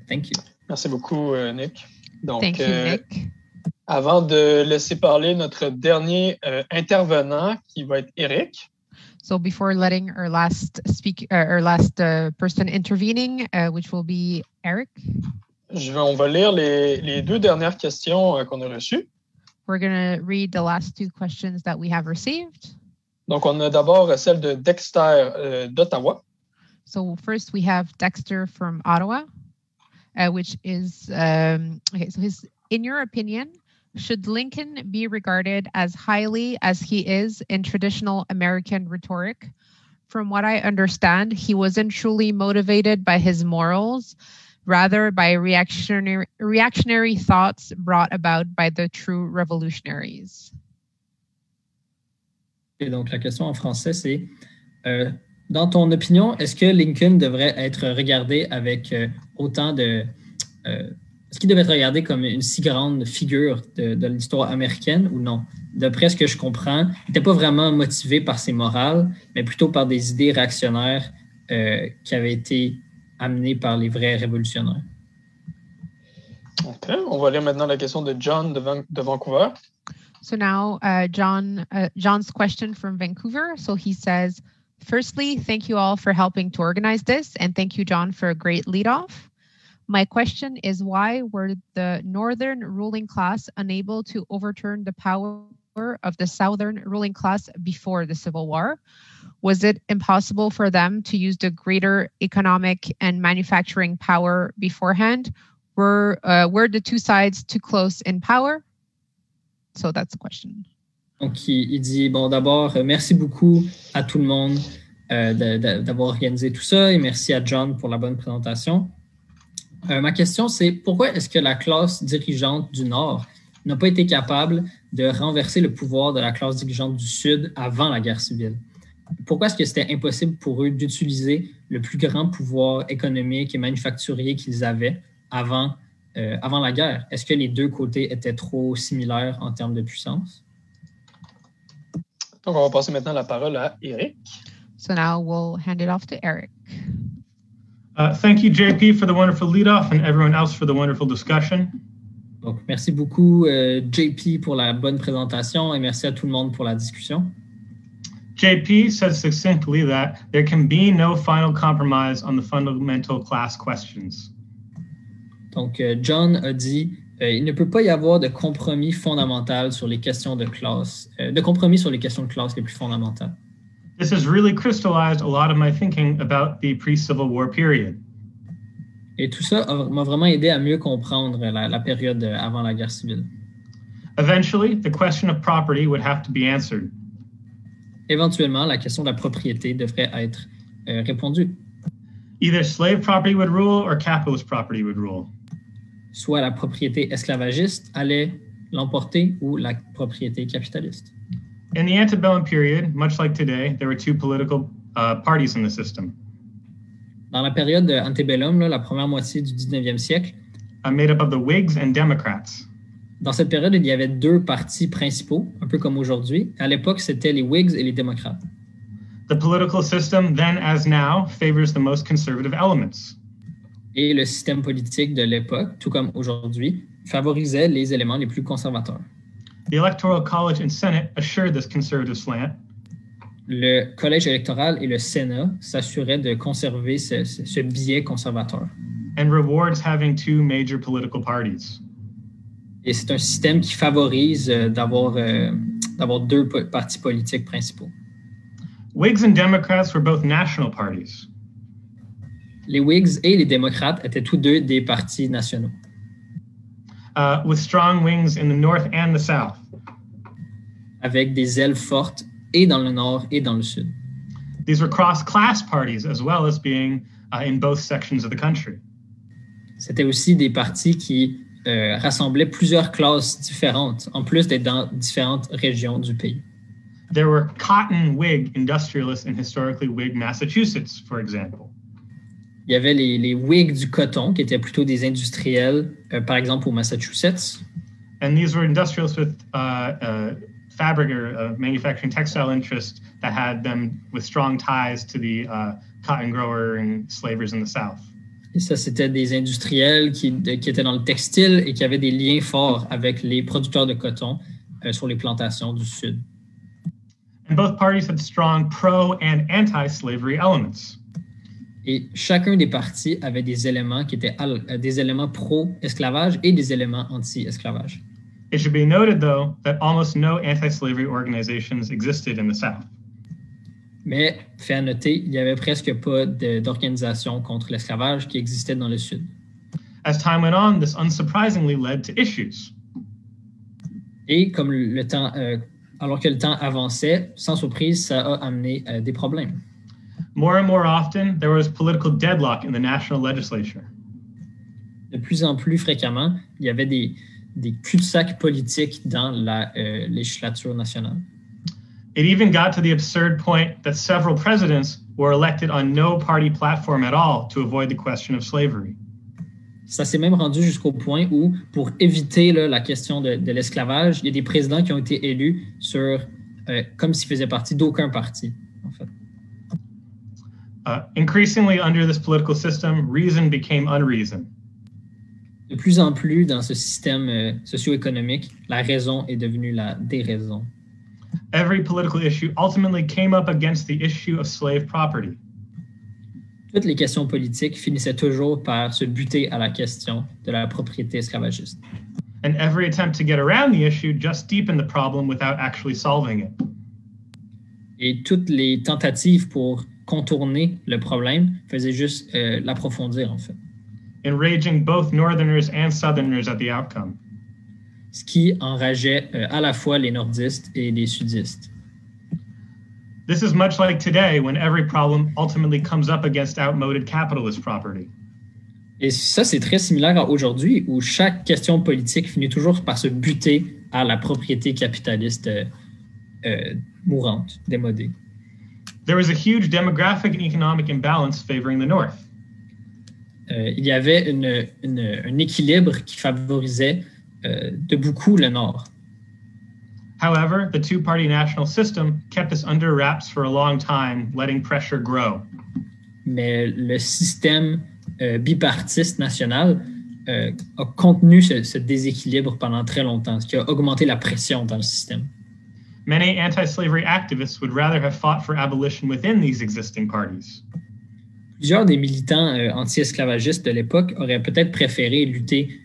Thank you. Merci beaucoup, Nick. Donc, Thank you, Nick. Avant de laisser parler notre dernier intervenant, qui va être Eric. So before letting our last person intervening, which will be Eric. On va lire les deux dernières questions qu'on a reçues. We're going to read the last two questions that we have received. Donc, on a d'abord celle de Dexter d'Ottawa. So first we have Dexter from Ottawa, which is, okay, so in your opinion, should Lincoln be regarded as highly as he is in traditional American rhetoric? From what I understand, he wasn't truly motivated by his morals, rather by reactionary thoughts brought about by the true revolutionaries. Et donc, la question en français, c'est, dans ton opinion, est-ce que Lincoln devrait être regardé avec autant de... est-ce qu'il devrait être regardé comme une si grande figure de l'histoire américaine ou non? D'après ce que je comprends, il n'était pas vraiment motivé par ses morales, mais plutôt par des idées réactionnaires qui avaient été amenées par les vrais révolutionnaires. OK. On va lire maintenant la question de John de Vancouver. So now John's question from Vancouver. So he says, firstly, thank you all for helping to organize this, and thank you, John, for a great leadoff. My question is, why were the Northern ruling class unable to overturn the power of the Southern ruling class before the Civil War? Was it impossible for them to use the greater economic and manufacturing power beforehand? Were the two sides too close in power? So that's the question. Donc, il dit, bon, d'abord, merci beaucoup à tout le monde d'avoir organisé tout ça et merci à John pour la bonne présentation. Ma question, c'est pourquoi est-ce que la classe dirigeante du Nord n'a pas été capable de renverser le pouvoir de la classe dirigeante du Sud avant la guerre civile? Pourquoi est-ce que c'était impossible pour eux d'utiliser le plus grand pouvoir économique et manufacturier qu'ils avaient avant la guerre? Est-ce que les deux côtés étaient trop similaires en termes de puissance? Donc, on va passer maintenant la parole à Eric. So now we'll hand it off to Eric. Thank you, JP, for the wonderful leadoff and everyone else for the wonderful discussion. Donc, merci beaucoup, JP, pour la bonne présentation et merci à tout le monde pour la discussion. JP says succinctly that there can be no final compromise on the fundamental class questions. Donc, John a dit il ne peut pas y avoir de compromis fondamental sur les questions de classe, de compromis sur les questions de classe les plus fondamentales. This has really crystallized a lot of my thinking about the pre-Civil War period. Et tout ça m'a vraiment aidé à mieux comprendre la période avant la guerre civile. Eventually, the question of property would have to be answered. Éventuellement, la question de la propriété devrait être répondue. Either slave property would rule or capitalist property would rule. Soit la propriété esclavagiste allait l'emporter ou la propriété capitaliste. In the antebellum period, much like today, there were two political parties in the system. Dans la période de antebellum, la première moitié du 19e siècle, made up of the Whigs and Democrats. Dans cette période, il y avait deux partis principaux, un peu comme aujourd'hui. À l'époque, c'était les Whigs et les démocrates. The political system, then as now, favors the most conservative elements. Et le système politique de l'époque, tout comme aujourd'hui, favorisait les éléments les plus conservateurs. The Electoral College and Senate assured this conservative slant. Le collège électoral et le Sénat s'assuraient de conserver ce biais conservateur. And rewards having two major political parties. Et c'est un système qui favorise d'avoir deux partis politiques principaux. Whigs and Democrats were both national parties. Les Whigs et les démocrates étaient tous deux des partis nationaux. With strong wings in the North and the South. Avec des ailes fortes et dans le Nord et dans le Sud. These were cross-class parties as well as being in both sections of the country. C'était aussi des partis qui rassemblaient plusieurs classes différentes, en plus d'être dans différentes régions du pays. There were cotton Whig industrialists in historically Whig Massachusetts, for example. Il y avait les Whigs du coton, qui étaient plutôt des industriels, par exemple au Massachusetts. And these were industrialists with fabric or manufacturing textile interests that had them with strong ties to the cotton grower and slavers in the South. Et ça, c'était des industriels qui étaient dans le textile et qui avaient des liens forts avec les producteurs de coton sur les plantations du Sud. And both parties had strong pro- and anti-slavery elements. Et chacun des partis avait des éléments qui étaient des éléments pro-esclavage et des éléments anti-esclavage. It should be noted, though, that almost no anti-slavery organizations existed in the South. Mais, fait à noter, il n'y avait presque pas d'organisation contre l'esclavage qui existait dans le Sud. As time went on, this unsurprisingly led to issues. Et comme alors que le temps avançait, sans surprise, ça a amené des problèmes. More and more often, there was political deadlock in the national legislature. De plus en plus fréquemment, il y avait des cul-de-sac politiques dans la législature nationale. It even got to the absurd point that several presidents were elected on no party platform at all to avoid the question of slavery. Ça s'est même rendu jusqu'au point où, pour éviter la question de l'esclavage, il y a des présidents qui ont été élus comme s'ils faisaient partie d'aucun parti, en fait. Increasingly under this political system, reason became unreason. De plus en plus dans ce système socio-économique, la raison est devenue la déraison. Every political issue ultimately came up against the issue of slave property. Toutes les questions politiques finissaient toujours par se buter à la question de la propriété esclavagiste. And every attempt to get around the issue just deepened the problem without actually solving it. Et toutes les tentatives pour contourner le problème faisaient juste l'approfondir, en fait. Enraging both Northerners and Southerners at the outcome. Ce qui enrageait à la fois les nordistes et les sudistes. This is much like today when every problem ultimately comes up against outmoded capitalist property. Et ça, c'est très similaire à aujourd'hui où chaque question politique finit toujours par se buter à la propriété capitaliste mourante, démodée. There was a huge demographic and economic imbalance favoring the North. Il y avait un équilibre qui favorisait de beaucoup le Nord. However, the two-party national system kept this under wraps for a long time, letting pressure grow. Mais le système bipartiste national a contenu ce déséquilibre pendant très longtemps, ce qui a augmenté la pression dans le système. Many anti-slavery activists would rather have fought for abolition within these existing parties. Plusieurs des militants anti-esclavagistes de l'époque auraient peut-être préféré lutter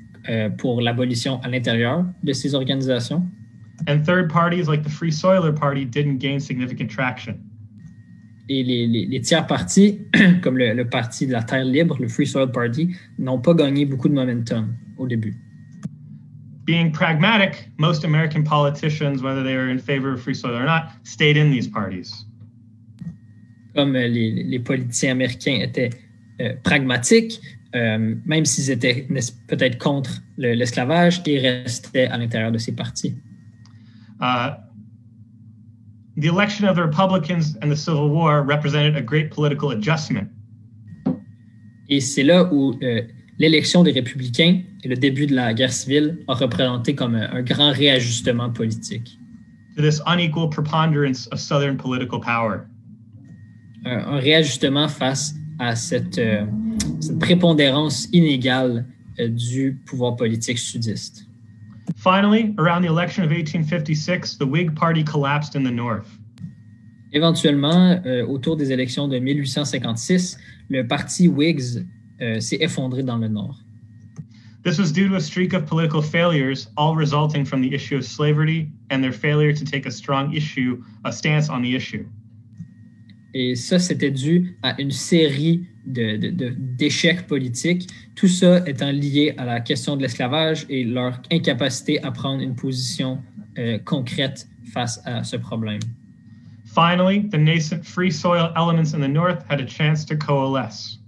pour l'abolition à l'intérieur de ces organisations. And third parties like the Free Soiler Party didn't gain significant traction. Et les tiers partis, comme le parti de la Terre libre, le Free Soil Party, n'ont pas gagné beaucoup de momentum au début. Being pragmatic, most American politicians, whether they were in favor of free soil or not, stayed in these parties. Comme les politiciens américains étaient pragmatiques, même s'ils étaient peut-être contre l'esclavage, ils restaient à l'intérieur de ces partis. The election of the Republicans and the Civil War represented a great political adjustment. Et c'est là où l'élection des républicains et le début de la guerre civile ont représenté comme un grand réajustement politique. To this unequal preponderance of Southern political power. Un réajustement face à cette prépondérance inégale du pouvoir politique sudiste. Finally, around the election of 1856, the Whig Party collapsed in the North. Éventuellement, autour des élections de 1856, le parti Whigs s'est effondré dans le Nord. This was due to a streak of political failures, all resulting from the issue of slavery and their failure to take a strong stance on the issue. Et ça, c'était dû à une série d'échecs politiques, tout ça étant lié à la question de l'esclavage et leur incapacité à prendre une position concrète face à ce problème. Finally, the nascent free soil elements in the North had a chance to coalesce.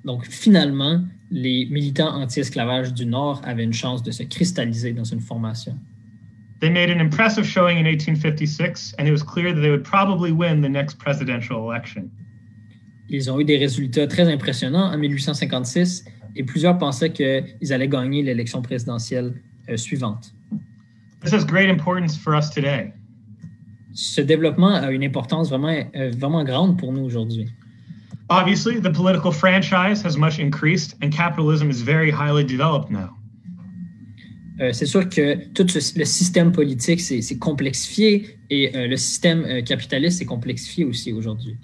Donc, finalement, les militants anti-esclavage du Nord avaient une chance de se cristalliser dans une formation. They made an impressive showing in 1856, and it was clear that they would probably win the next presidential election. Ils ont eu des résultats très impressionnants en 1856 et plusieurs pensaient qu'ils allaient gagner l'élection présidentielle suivante. This has great importance for us today. Ce développement a une importance vraiment grande pour nous aujourd'hui. Obviously, the political franchise has much increased, and capitalism is very highly developed now. C'est sûr que tout le système politique s'est complexifié et le système capitaliste s'est complexifié aussi aujourd'hui.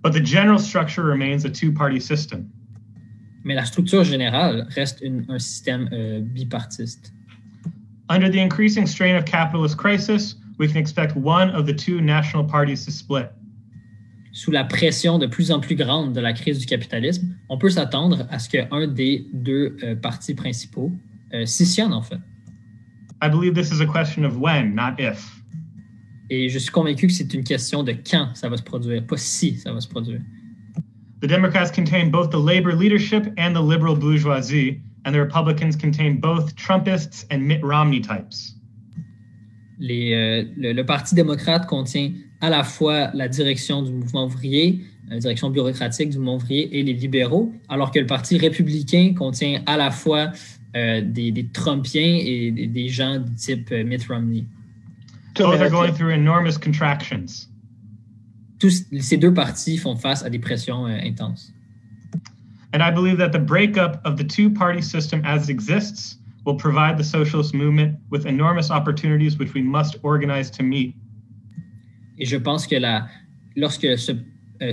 But the general structure remains a two-party system. Mais la structure générale reste un système bipartiste. Under the increasing strain of capitalist crisis, we can expect one of the two national parties to split. Sous la pression de plus en plus grande de la crise du capitalisme, on peut s'attendre à ce qu'un des deux partis principaux scissionne en fait. I believe this is a question of when, not if. Et je suis convaincu que c'est une question de quand ça va se produire, pas si ça va se produire. The Democrats contain both the labor leadership and the liberal bourgeoisie, and the Republicans contain both Trumpists and Mitt Romney types. Le Parti démocrate contient à la fois la direction du mouvement ouvrier, la direction bureaucratique du mouvement ouvrier et les libéraux, alors que le Parti républicain contient à la fois des Trumpiens et des gens du type Mitt Romney. Both are going through enormous contractions. Ces deux partis font face à des pressions intenses. And I believe that the breakup of the two-party system as it exists will provide the socialist movement with enormous opportunities which we must organize to meet. Et je pense que lorsque ce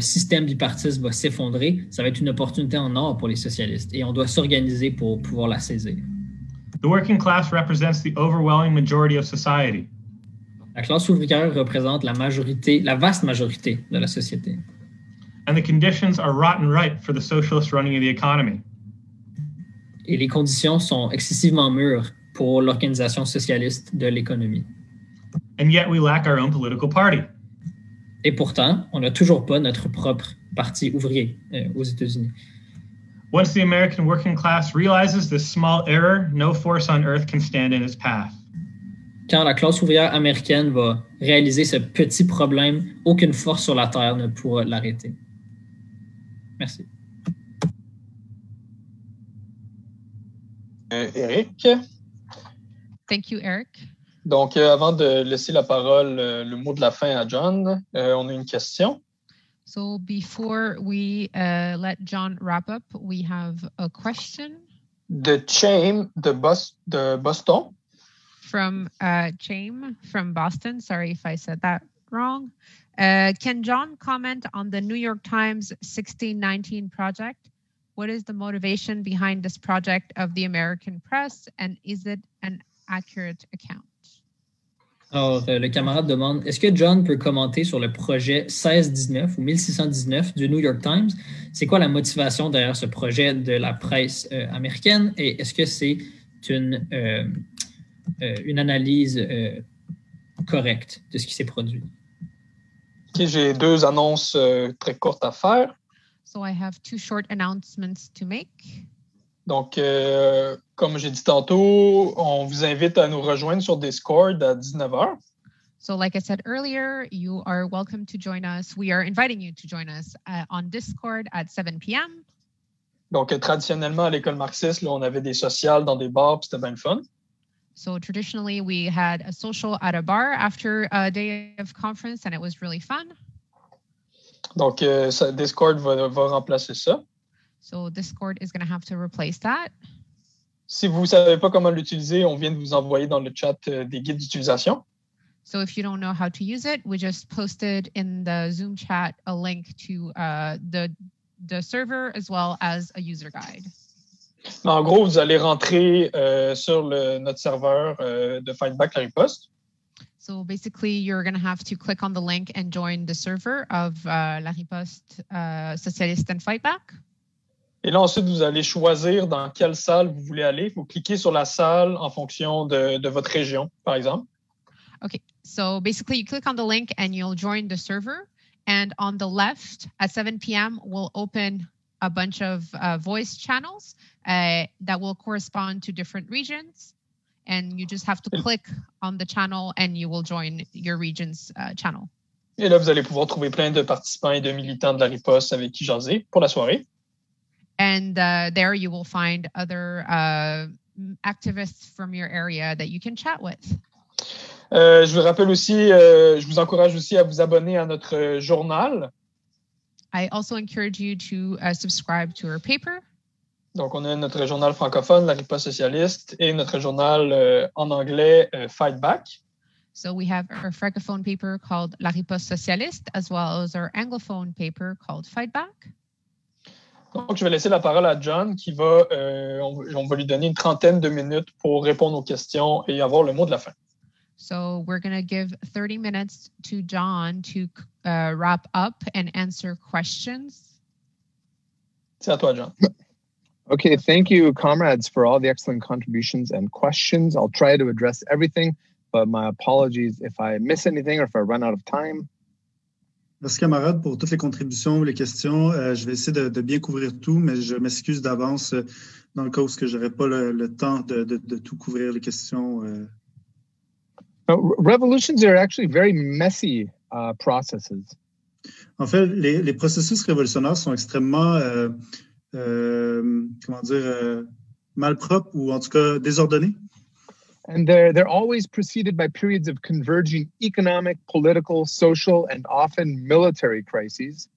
système bipartiste va s'effondrer, ça va être une opportunité en or pour les socialistes et on doit s'organiser pour pouvoir la saisir. The working class represents the overwhelming majority of society. La classe ouvrière représente la vaste majorité de la société. And the conditions are rotten ripe for the socialist running of the economy. Et les conditions sont excessivement mûres pour l'organisation socialiste de l'économie. And yet we lack our own political party. Et pourtant, on n'a toujours pas notre propre parti ouvrier aux États-Unis. Once the American working class realizes this small error, no force on earth can stand in its path. Quand la classe ouvrière américaine va réaliser ce petit problème, aucune force sur la Terre ne pourra l'arrêter. Merci. Eric? Thank you, Eric. Donc, avant de laisser la parole, le mot de la fin à John, on a une question. So before we let John wrap up, we have a question. De Chaim de Boston. From Chaim from Boston. Sorry if I said that wrong. Can John comment on the New York Times 1619 project? What is the motivation behind this project of the American press, and is it an accurate account? Alors, le camarade demande, est-ce que John peut commenter sur le projet 1619 ou 1619 du New York Times? C'est quoi la motivation derrière ce projet de la presse américaine et est-ce que c'est une analyse correcte de ce qui s'est produit? Okay, j'ai deux annonces très courtes à faire. So I have two short announcements to make. Donc, comme j'ai dit tantôt, on vous invite à nous rejoindre sur Discord à 19h. So like I said earlier, you are welcome to join us. We are inviting you to join us on Discord at 7 p.m. Donc, traditionnellement, à l'école marxiste, là, on avait des sociales dans des bars, puis c'était bien le fun. So traditionally, we had a social at a bar after a day of conference, and it was really fun. Donc, Discord va remplacer ça. So Discord is going to have to replace that. Si vous ne savez pas comment l'utiliser, on vient de vous envoyer dans le chat des guides d'utilisation. So if you don't know how to use it, we just posted in the Zoom chat a link to the server as well as a user guide. En gros, vous allez rentrer sur notre serveur de Fightback la riposte. So basically, you're going to have to click on the link and join the server of La Riposte Socialiste and Fight Back. Et là, ensuite, vous allez choisir dans quelle salle vous voulez aller. Vous cliquez sur la salle en fonction de votre région, par exemple. Okay, so basically you click on the link and you'll join the server. And on the left at 7 p.m., we'll open a bunch of voice channels that will correspond to different regions. And you just have to click on the channel and you will join your region's channel. Et là, vous allez pouvoir trouver plein de participants et de militants de la riposte avec qui jaser pour la soirée. And there you will find other activists from your area that you can chat with. Je vous rappelle aussi, je vous encourage aussi à vous abonner à notre journal. I also encourage you to subscribe to our paper. Donc, on a notre journal francophone, La Riposte Socialiste, et notre journal en anglais, Fight Back. So we have our francophone paper called La Riposte Socialiste, as well as our anglophone paper called Fight Back. Donc, je vais laisser la parole à John qui va, on va lui donner une trentaine de minutes pour répondre aux questions et avoir le mot de la fin. So we're going to give 30 minutes to John to wrap up and answer questions. C'est à toi, John. Okay, thank you, comrades, for all the excellent contributions and questions. I'll try to address everything, but my apologies if I miss anything or if I run out of time. Merci, camarades, pour toutes les contributions, les questions. Je vais essayer de bien couvrir tout, mais je m'excuse d'avance dans le cas où je n'aurai pas le temps de tout couvrir les questions. Revolutions are actually very messy processes. En fait, les processus révolutionnaires sont extrêmement, comment dire, malpropres ou en tout cas désordonnés. And they're always preceded by periods of converging economic, political, social, and often military crises.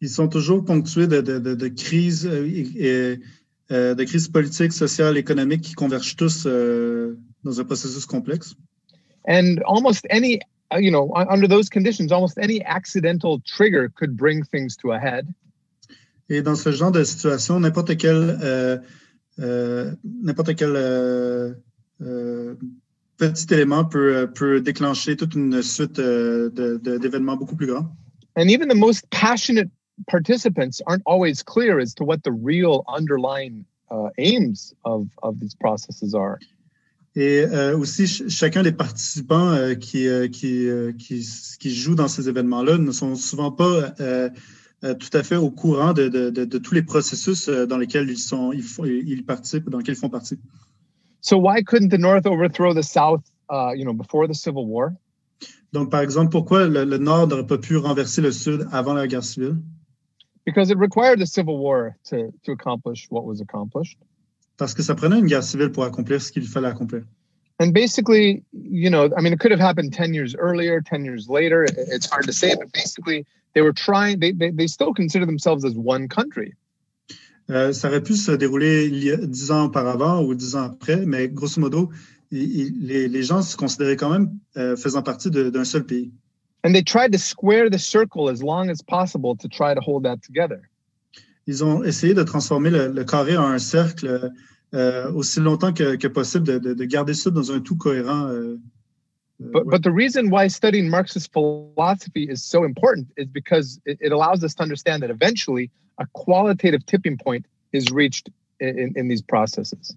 Ils sont toujours ponctués de crises, de crises politiques, sociales, économiques qui convergent tous dans un processus complexe. And almost any, under those conditions, almost any accidental trigger could bring things to a head. Et dans ce genre de situation, n'importe quel petit élément peut déclencher toute une suite d'événements beaucoup plus grands. And even the most passionate participants aren't always clear as to what the real underlying aims of these processes are. Et aussi, chacun des participants qui jouent dans ces événements-là ne sont souvent pas tout à fait au courant de tous les processus dans lesquels ils participent, dans lesquels ils font partie. So why couldn't the North overthrow the South, before the Civil War? Donc, par exemple, pourquoi le Nord n'aurait pas pu renverser le Sud avant la guerre civile? Because it required the Civil War to accomplish what was accomplished. Parce que ça prenait une guerre civile pour accomplir ce qu'il fallait accomplir. And basically, it could have happened 10 years earlier, 10 years later. It's hard to say, but basically, they were trying, they still consider themselves as one country. Ça aurait pu se dérouler 10 ans auparavant ou 10 ans après, mais grosso modo, les gens se considéraient quand même faisant partie d'un seul pays. And they tried to square the circle as long as possible to try to hold that together. Ils ont essayé de transformer le carré en un cercle aussi longtemps que possible, de garder ça dans un tout cohérent. But the reason why studying Marxist philosophy is so important is because it allows us to understand that eventually a qualitative tipping point is reached in these processes.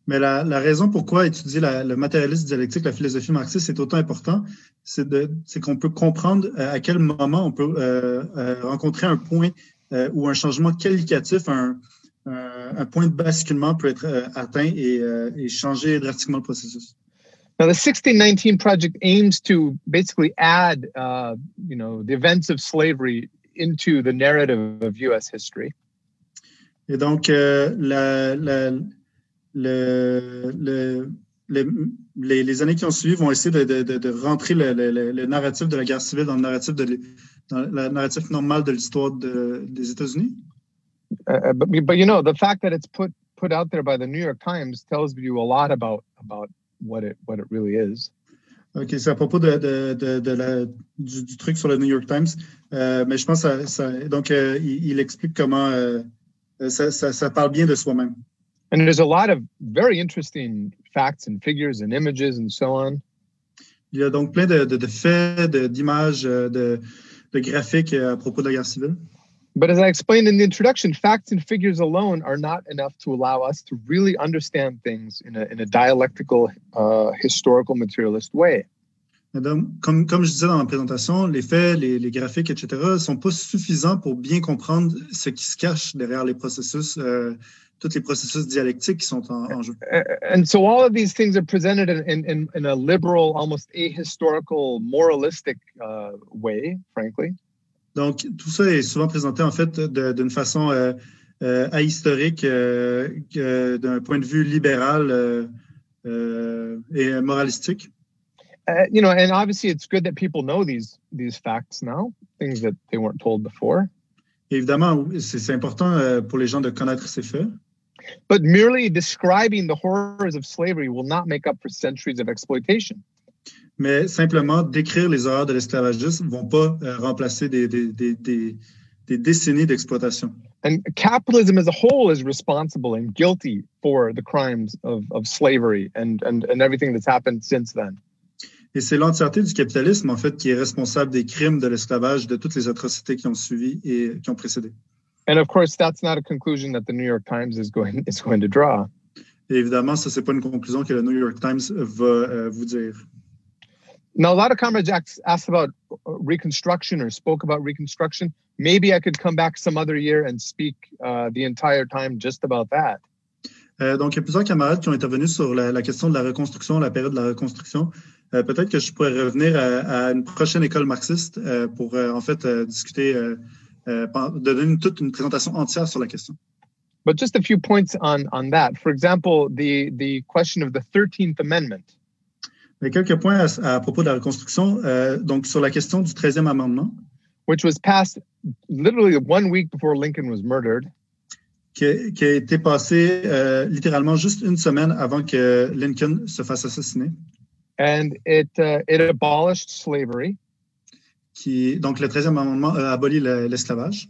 Mais la raison pourquoi étudier le matérialisme dialectique, la philosophie marxiste, est autant important, c'est qu'on peut comprendre à quel moment on peut rencontrer un point où un changement qualitatif, un point de basculement peut être atteint et changer drastiquement le processus. Now, the 1619 Project aims to basically add, the events of slavery into the narrative of U.S. history. Et donc, les années qui ont suivi vont essayer de rentrer le narratif de la guerre civile dans le narratif normal de l'histoire des États-Unis. But the fact that it's put out there by the New York Times tells you a lot about what it really is. OK, c'est à propos du truc sur le New York Times, mais je pense que il explique comment ça parle bien de soi-même. And there's a lot of very interesting facts and figures and images and so on. Il y a donc plein de faits, d'images, de graphiques à propos de la guerre civile. But as I explained in the introduction, facts and figures alone are not enough to allow us to really understand things in a dialectical, historical, materialist way. Donc, comme je disais dans ma présentation, les faits, les graphiques, etc., ne sont pas suffisants pour bien comprendre ce qui se cache derrière les processus, tous les processus dialectiques qui sont en jeu. And so all of these things are presented in a liberal, almost ahistorical, moralistic way, frankly. Donc, tout ça est souvent présenté, en fait, d'une façon ahistorique, d'un point de vue libéral et moralistique. You know, and obviously it's good that people know these facts now, things that they weren't told before. Évidemment, c'est important pour les gens de connaître ces faits. But merely describing the horrors of slavery will not make up for centuries of exploitation. Mais simplement décrire les horreurs de l'esclavagisme ne vont pas remplacer des décennies d'exploitation. And capitalism as a whole is responsible and guilty for the crimes of slavery and everything that's happened since then. Et c'est l'entièreté du capitalisme, en fait, qui est responsable des crimes de l'esclavage, de toutes les atrocités qui ont suivi et qui ont précédé. And of course, that's not a conclusion that the New York Times is going to draw. Et évidemment, ça, c'est pas une conclusion que le New York Times va vous dire. Now, a lot of comrades asked about Reconstruction or spoke about Reconstruction. Maybe I could come back some other year and speak the entire time just about that. Donc, il y a plusieurs camarades qui ont intervenu sur la question de la reconstruction, la période de la reconstruction. Peut-être que je pourrais revenir à une prochaine école marxiste pour, en fait, discuter, donner toute une présentation entière sur la question. But just a few points on that. For example, the question of the 13th Amendment. Mais quelques points à propos de la reconstruction. Donc, sur la question du 13e amendement. Which was passed literally 1 week before Lincoln was murdered. Qui a été passé littéralement juste une semaine avant que Lincoln se fasse assassiner. And it abolished slavery. Donc, le 13e amendement a aboli l'esclavage.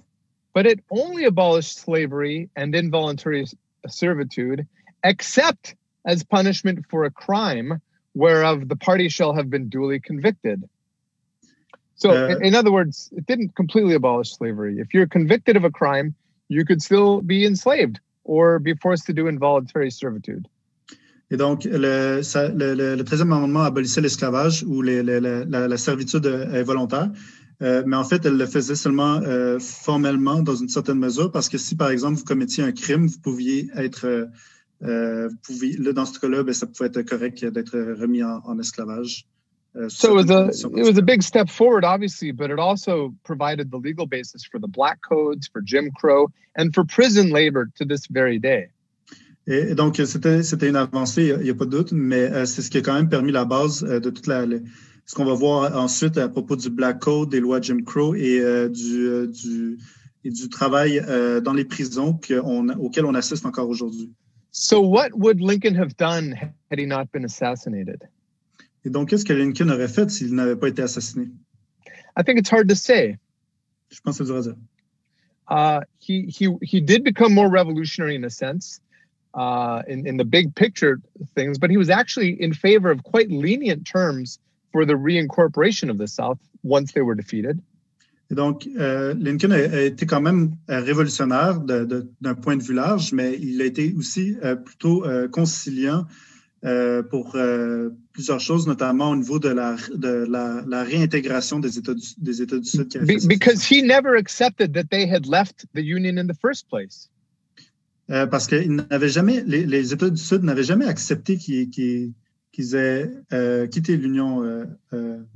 But it only abolished slavery and involuntary servitude, except as punishment for a crime whereof the party shall have been duly convicted. So, in other words, it didn't completely abolish slavery. If you're convicted of a crime, you could still be enslaved or be forced to do involuntary servitude. Et donc, le 13e amendement abolissait l'esclavage ou la servitude volontaire, mais en fait, elle le faisait seulement formellement dans une certaine mesure, parce que si, par exemple, vous commettiez un crime, vous pouviez être, dans ce cas-là, ben, ça pouvait être correct d'être remis en esclavage. So it was a big step forward, obviously, but it also provided the legal basis for the Black Codes, for Jim Crow, and for prison labor to this very day. Et donc, c'était une avancée, il n'y a pas de doute, mais c'est ce qui a quand même permis la base de toute ce qu'on va voir ensuite à propos du Black Code, des lois Jim Crow et du travail dans les prisons auquel on assiste encore aujourd'hui. So what would Lincoln have done had he not been assassinated? Et donc, qu'est-ce que Lincoln aurait fait s'il n'avait pas été assassiné? I think it's hard to say. Je pense que c'est dur à dire. He did become more revolutionary in a sense, in the big picture things, but he was actually in favor of quite lenient terms for the reincorporation of the South once they were defeated. Et donc, Lincoln a été quand même révolutionnaire d'un point de vue large, mais il a été aussi plutôt conciliant pour plusieurs choses, notamment au niveau de la réintégration des États du Sud. Because he never accepted that they had left the Union in the first place. Parce que les États du Sud n'avaient jamais accepté qu'ils aient quitté l'Union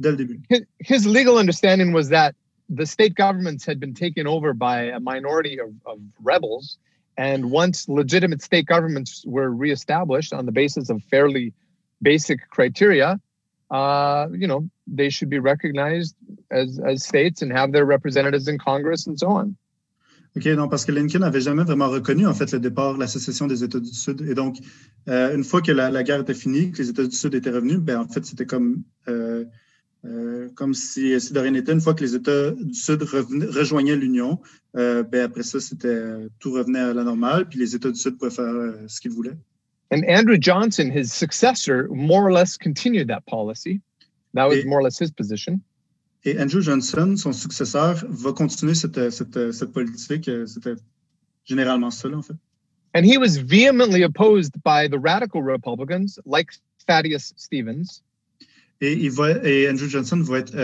dès le début. His legal understanding was that the state governments had been taken over by a minority of rebels. And once legitimate state governments were reestablished on the basis of fairly basic criteria, they should be recognized as states and have their representatives in Congress and so on. OK, non, parce que Lincoln n'avait jamais vraiment reconnu, en fait, le départ, la sécession des États du Sud. Et donc, une fois que la guerre était finie, que les États du Sud étaient revenus, ben, en fait, c'était comme si de rien n'était. Une fois que les États du Sud rejoignaient l'Union, ben après ça, tout revenait à la normale, puis les États du Sud pouvaient faire ce qu'ils voulaient. And Andrew Johnson, his successor, more or less continued that policy. That was more or less his position. Et Andrew Johnson, son successeur, va continuer cette politique. C'était généralement ça, là, en fait. And he was vehemently opposed by the radical Republicans, like Thaddeus Stevens. Et Andrew Johnson va être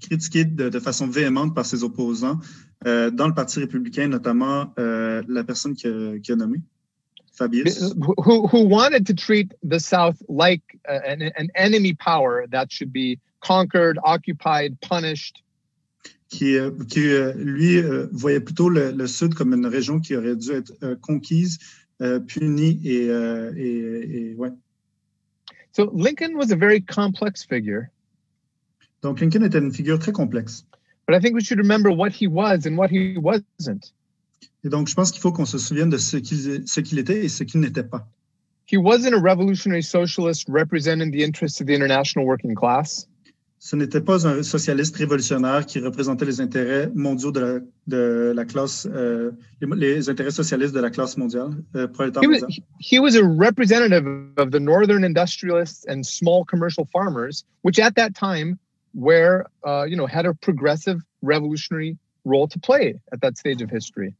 critiqué de façon véhémente par ses opposants dans le Parti républicain, notamment la personne qui a nommé, Fabius. Who wanted to treat the South like an enemy power that should be conquered, occupied, punished. Qui lui voyait plutôt le Sud comme une région qui aurait dû être conquise, punie et ouais. So Lincoln was a very complex figure. Donc Lincoln était une figure très complexe. But I think we should remember what he was and what he wasn't. Et donc je pense qu'il faut qu'on se souvienne de ce qu'il était et ce qu'il n'était pas. He wasn't a revolutionary socialist representing the interests of the international working class. Ce n'était pas un socialiste révolutionnaire qui représentait les intérêts mondiaux de la classe, les intérêts socialistes de la classe mondiale, prolétaire mondiale. He was a representative of the northern industrialists and small commercial farmers, which at that time had a progressive revolutionary role to play at that stage of history.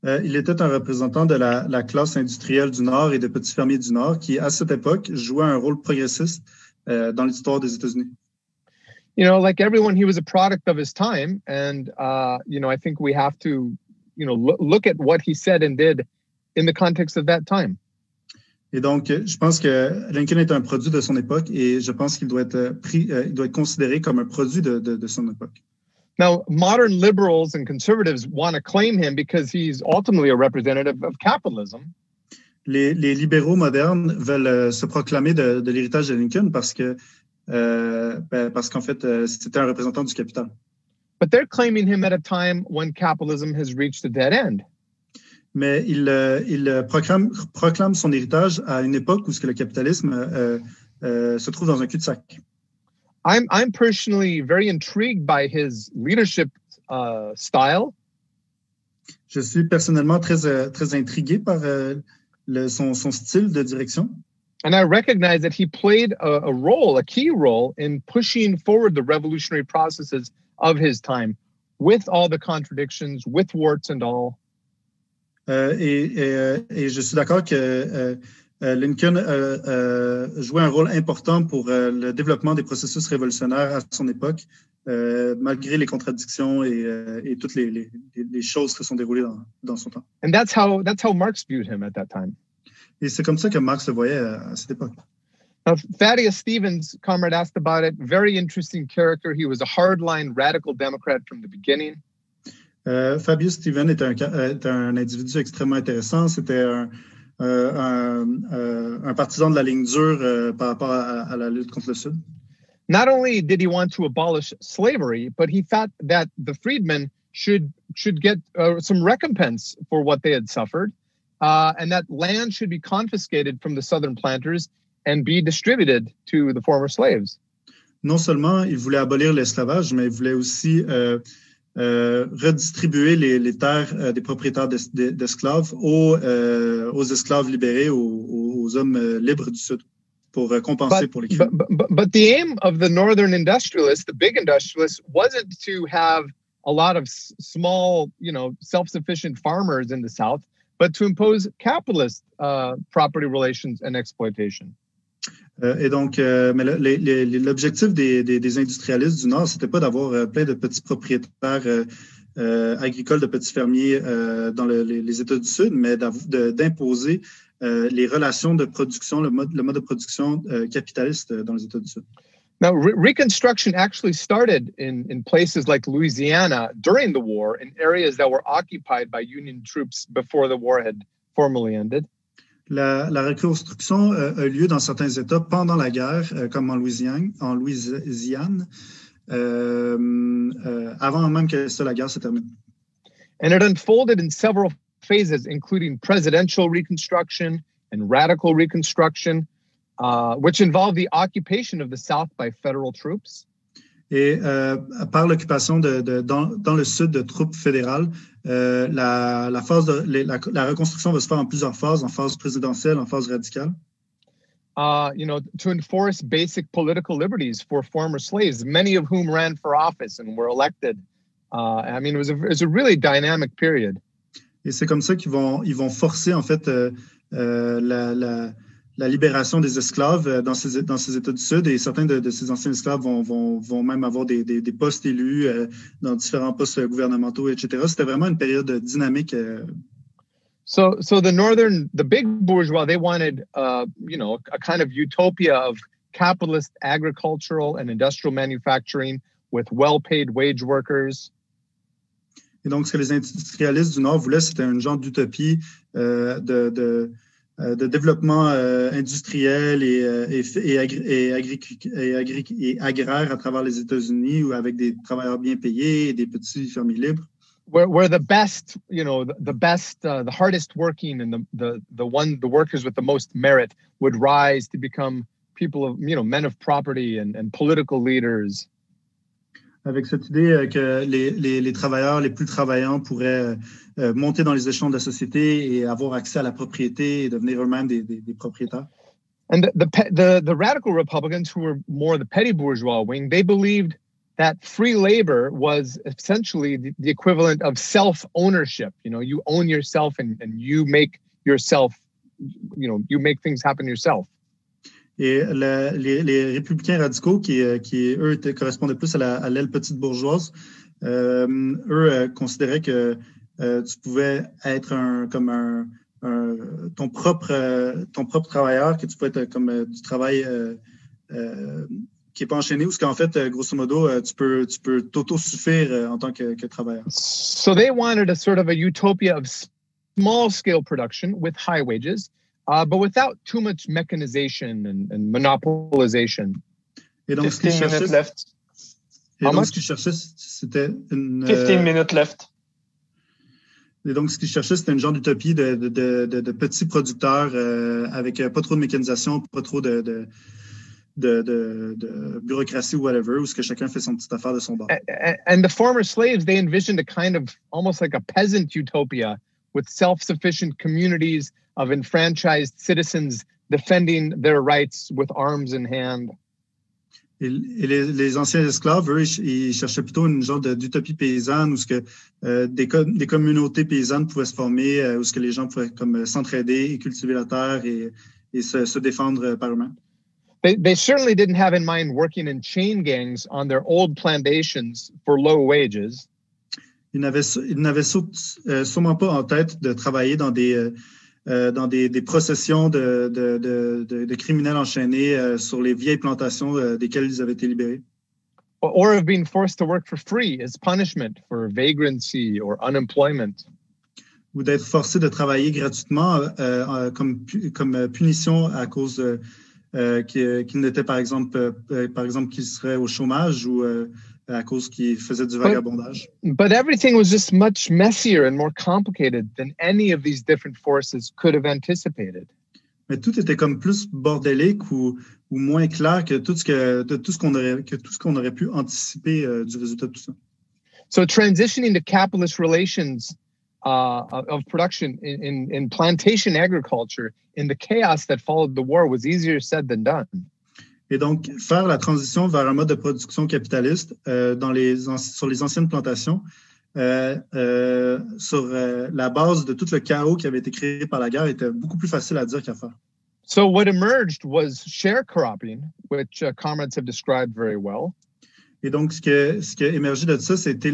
Il était un représentant de la classe industrielle du Nord et des petits fermiers du Nord qui, à cette époque, jouait un rôle progressiste dans l'histoire des États-Unis. Like everyone, he was a product of his time. And, I think we have to, look at what he said and did in the context of that time. Et donc, je pense que Lincoln est un produit de son époque et je pense qu'il doit être considéré comme un produit de son époque. Now, modern liberals and conservatives want to claim him because he's ultimately a representative of capitalism. Les libéraux modernes veulent se proclamer de l'héritage de Lincoln parce qu'en fait, c'était un représentant du capital. But they're claiming him at a time when capitalism has reached a dead end. Mais il proclame son héritage à une époque où le capitalisme se trouve dans un cul-de-sac. I'm personally very intrigued by his leadership style. Je suis personnellement très intrigué par son style de direction. And I recognize that he played a key role in pushing forward the revolutionary processes of his time, with all the contradictions, with warts and all. Et je suis d'accord que Lincoln jouait un rôle important pour le développement des processus révolutionnaires à son époque, malgré les contradictions et toutes les choses qui se sont déroulées dans son temps. And that's how Marx viewed him at that time. Et c'est comme ça que Marx le voyait à cette époque. Now, Thaddeus Stevens, comrade asked about it. Very interesting character. He was a hardline radical Democrat from the beginning. Fabius Stevens est un individu extrêmement intéressant. C'était un partisan de la ligne dure par rapport à la lutte contre le Sud. Not only did he want to abolish slavery, but he thought that the freedmen should get some recompense for what they had suffered. And that land should be confiscated from the southern planters and be distributed to the former slaves. Non seulement il voulait abolir l'esclavage, mais il voulait aussi redistribuer les terres des propriétaires d'esclaves aux esclaves libérés, aux hommes libres du Sud, pour compenser pour les crimes. But the aim of the northern industrialists, the big industrialists, wasn't to have a lot of small, self-sufficient farmers in the South, but to impose capitalist property relations and exploitation. Et donc, mais l'objectif des industrialistes du Nord, c'était pas d'avoir plein de petits propriétaires agricoles, de petits fermiers dans les États du Sud, mais d'imposer les relations de production, le mode de production capitaliste dans les États du Sud. Now, Reconstruction actually started in places like Louisiana during the war, in areas that were occupied by Union troops before the war had formally ended. La reconstruction a lieu dans certains États pendant la guerre, comme en Louisiane, avant même que la guerre se termine. And it unfolded in several phases, including presidential reconstruction and radical reconstruction, which involved the occupation of the South by federal troops. Et par l'occupation dans le Sud de troupes fédérales, la reconstruction va se faire en plusieurs phases, en phase présidentielle, en phase radicale. to enforce basic political liberties for former slaves, many of whom ran for office and were elected. I mean, it was a really dynamic period. Et c'est comme ça qu'ils vont forcer en fait la libération des esclaves dans ces États du Sud, et certains de ces anciens esclaves vont même avoir des postes élus dans différents postes gouvernementaux, etc. C'était vraiment une période dynamique. So the big bourgeois, they wanted, a kind of utopia of capitalist agricultural and industrial manufacturing with well-paid wage workers. Et donc, ce que les industrialistes du Nord voulaient, c'était un genre d'utopie de développement industriel et agraire à travers les États-Unis, ou avec des travailleurs bien payés et des petits fermiers libres. Where the best, the hardest working and the workers with the most merit would rise to become people of, men of property and political leaders. Avec cette idée que les travailleurs les plus travaillants pourraient monter dans les échelons de la société et avoir accès à la propriété et devenir eux-mêmes des propriétaires. And the radical Republicans, who were more the petty bourgeois wing, they believed that free labor was essentially the equivalent of self-ownership. You own yourself and you make yourself, you make things happen yourself. Et les républicains radicaux, qui eux correspondaient plus à l'aile petite bourgeoise, eux considéraient que tu pouvais être ton propre travailleur, que tu pouvais être comme du travail qui n'est pas enchaîné, ou ce qu'en fait, grosso modo, tu peux t'autosuffire en tant que travailleur. So they wanted a sort of a utopia of small-scale production with high wages, but without too much mechanization and monopolization. Et donc, 15 minutes left. Et donc, ce qu'ils cherchaient, c'était 15 minutes left. Et donc, ce qu'ils cherchaient, c'était une genre d'utopie de petits producteurs avec pas trop de mécanisation, pas trop de bureaucratie ou whatever, où ce que chacun fait son petite affaire de son bord. And the former slaves, they envisioned a kind of almost like a peasant utopia with self-sufficient communities of enfranchised citizens defending their rights with arms in hand. Et les anciens esclaves, eux, ils cherchaient plutôt une genre d'utopie paysanne où ce que des communautés paysannes pouvaient se former, où ce que les gens pouvaient comme s'entraider et cultiver la terre et se défendre par eux-mêmes. They certainly didn't have in mind working in chain gangs on their old plantations for low wages. Ils n'avaient sûrement pas en tête de travailler dans des processions de criminels enchaînés sur les vieilles plantations desquelles ils avaient été libérés. Or of being forced to work for free as punishment for vagrancy or unemployment. Ou d'être forcés de travailler gratuitement comme punition à cause qu'ils n'étaient, par exemple qu'ils seraient au chômage ou à cause qu'ils faisaient du vagabondage. But everything was just much messier and more complicated than any of these different forces could have anticipated. Mais tout était comme plus bordélique ou moins clair que tout ce qu'on aurait pu anticiper du résultat de tout ça. So transitioning to capitalist relations of production in plantation agriculture in the chaos that followed the war was easier said than done. Et donc, faire la transition vers un mode de production capitaliste sur les anciennes plantations, sur la base de tout le chaos qui avait été créé par la guerre, était beaucoup plus facile à dire qu'à faire. So what emerged was sharecropping, which comrades have described very well. Et donc, ce qui a émergé de ça, c'était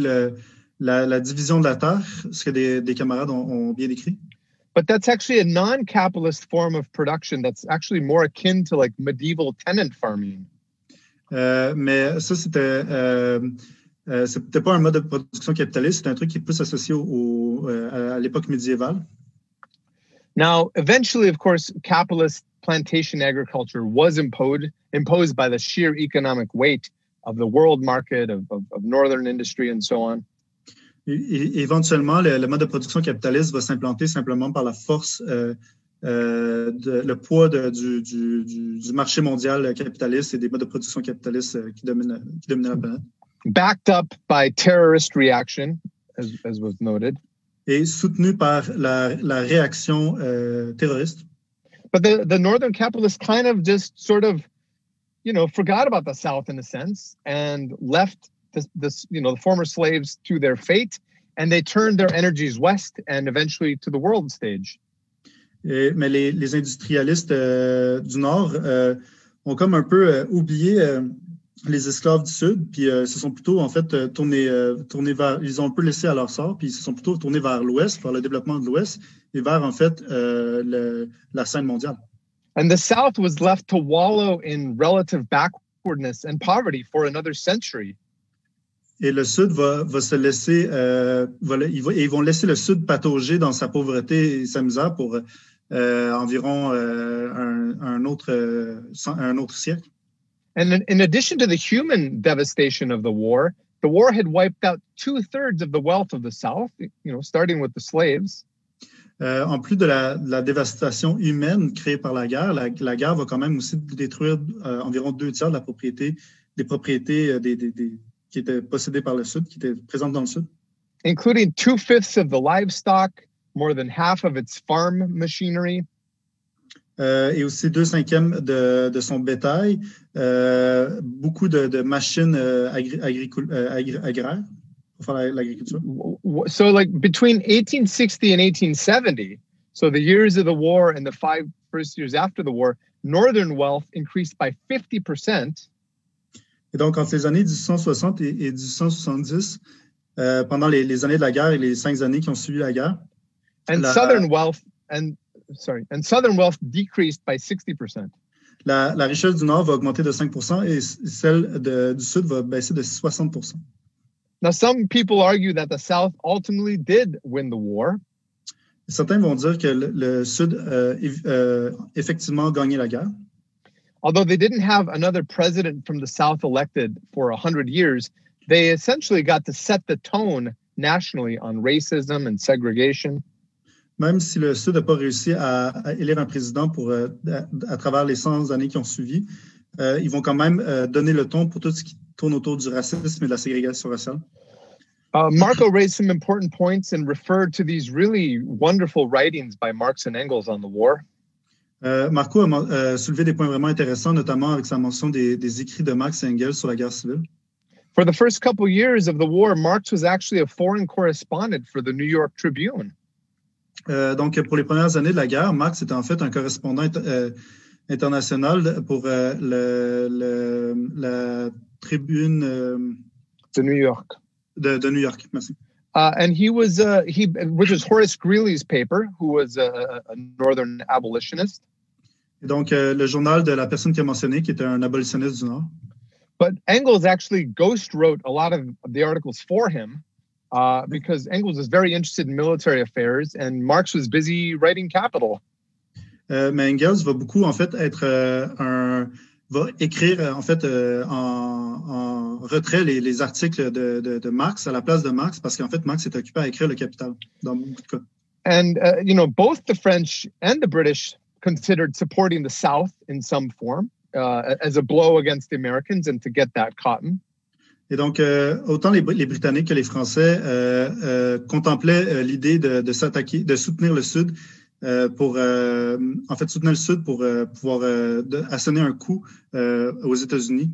la division de la terre, ce que des camarades ont bien décrit. But that's actually a non-capitalist form of production that's actually more akin to like medieval tenant farming. Mais ça, c'était pas un mode de production capitaliste, c'était un truc qui est plus associé à l'époque médiévale. Now, eventually, of course, capitalist plantation agriculture was imposed by the sheer economic weight of the world market, of northern industry and so on. Éventuellement, le mode de production capitaliste va s'implanter simplement par la force, le poids du marché mondial capitaliste et des modes de production capitalistes qui dominent la planète. Backed up by terrorist reaction, as was noted. Et soutenu par la réaction terroriste. But the Northern capitalists kind of just sort of, forgot about the South in a sense and left the former slaves to their fate, and they turned their energies west and eventually to the world stage. Mais les industrialistes du Nord ont comme un peu oublié les esclaves du Sud, puis se sont plutôt en fait tournés vers, ils ont un peu laissé à leur sort, puis ils se sont plutôt tournés vers l'Ouest, vers le développement de l'Ouest et vers en fait la scène mondiale. And the South was left to wallow in relative backwardness and poverty for another century. Et le Sud va se laisser, ils vont laisser le Sud patauger dans sa pauvreté et sa misère pour environ un autre siècle. And in addition to the human devastation of the war had wiped out 2/3 of the wealth of the South, starting with the slaves. En plus de la dévastation humaine créée par la guerre va quand même aussi détruire environ 2/3 de la propriété, des propriétés qui étaient possédées par le Sud, qui étaient présentes dans le Sud. Including 2/5 of the livestock, more than half of its farm machinery. Et aussi 2/5 de son bétail, beaucoup de machines agraires pour faire l'agriculture. So like between 1860 and 1870, so the years of the war and the 5 first years after the war, Northern wealth increased by 50%. Et donc, entre les années 1860 et 1870, pendant les années de la guerre et les 5 années qui ont suivi la guerre, and Southern wealth decreased by 60%. La richesse du Nord va augmenter de 5% et celle du Sud va baisser de 60%. Now, some people argue that the South ultimately did win the war. Certains vont dire que le Sud effectivement gagné la guerre. Although they didn't have another president from the South elected for 100 years, they essentially got to set the tone nationally on racism and segregation. Même si le Sud n'a pas réussi à élire un président à travers les 100 années qui ont suivi, ils vont quand même donner le ton pour tout ce qui tourne autour du racisme et de la ségrégation raciale. Marco raised some important points and referred to these really wonderful writings by Marx and Engels on the war. Marco a soulevé des points vraiment intéressants, notamment avec sa mention des écrits de Marx et Engels sur la guerre civile. For the first couple years of the war, Marx was actually a foreign correspondent for the New York Tribune. Donc, pour les premières années de la guerre, Marx était en fait un correspondant international pour la Tribune de New York. De New York, merci. And which was Horace Greeley's paper, who was a Northern abolitionist. Et donc, le journal de la personne qui a mentionné, qui était un abolitionniste du Nord. But Engels actually ghost wrote a lot of the articles for him. Because Engels was very interested in military affairs and Marx was busy writing Capital. Mais Engels va beaucoup en fait va écrire en fait en retrait les articles de Marx à la place de Marx parce qu'en fait Marx est occupé à écrire le Capital dans beaucoup de cas. And both the French and the British considered supporting the South in some form as a blow against the Americans and to get that cotton. Et donc, autant les Britanniques que les Français contemplaient l'idée de s'attaquer, de soutenir le Sud soutenir le Sud pour pouvoir assonner un coup aux États-Unis.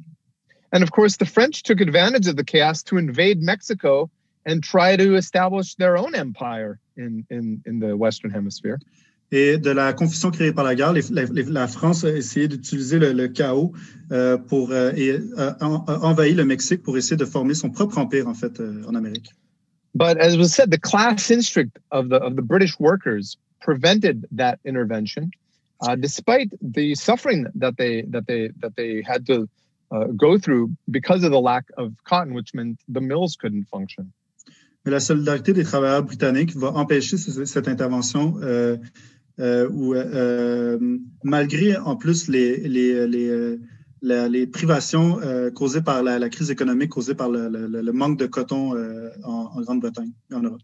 And of course, the French took advantage of the chaos to invade Mexico and try to establish their own empire in the Western Hemisphere. Et de la confusion créée par la guerre, la France a essayé d'utiliser le chaos pour envahir le Mexique pour essayer de former son propre empire en fait en Amérique. But as was said, the class instinct of the British workers prevented that intervention, despite the suffering that they had to go through because of the lack of cotton, which meant the mills couldn't function. Mais la solidarité des travailleurs britanniques va empêcher cette intervention malgré en plus les privations causées par la crise économique, causée par le manque de coton en Grande-Bretagne et en Europe.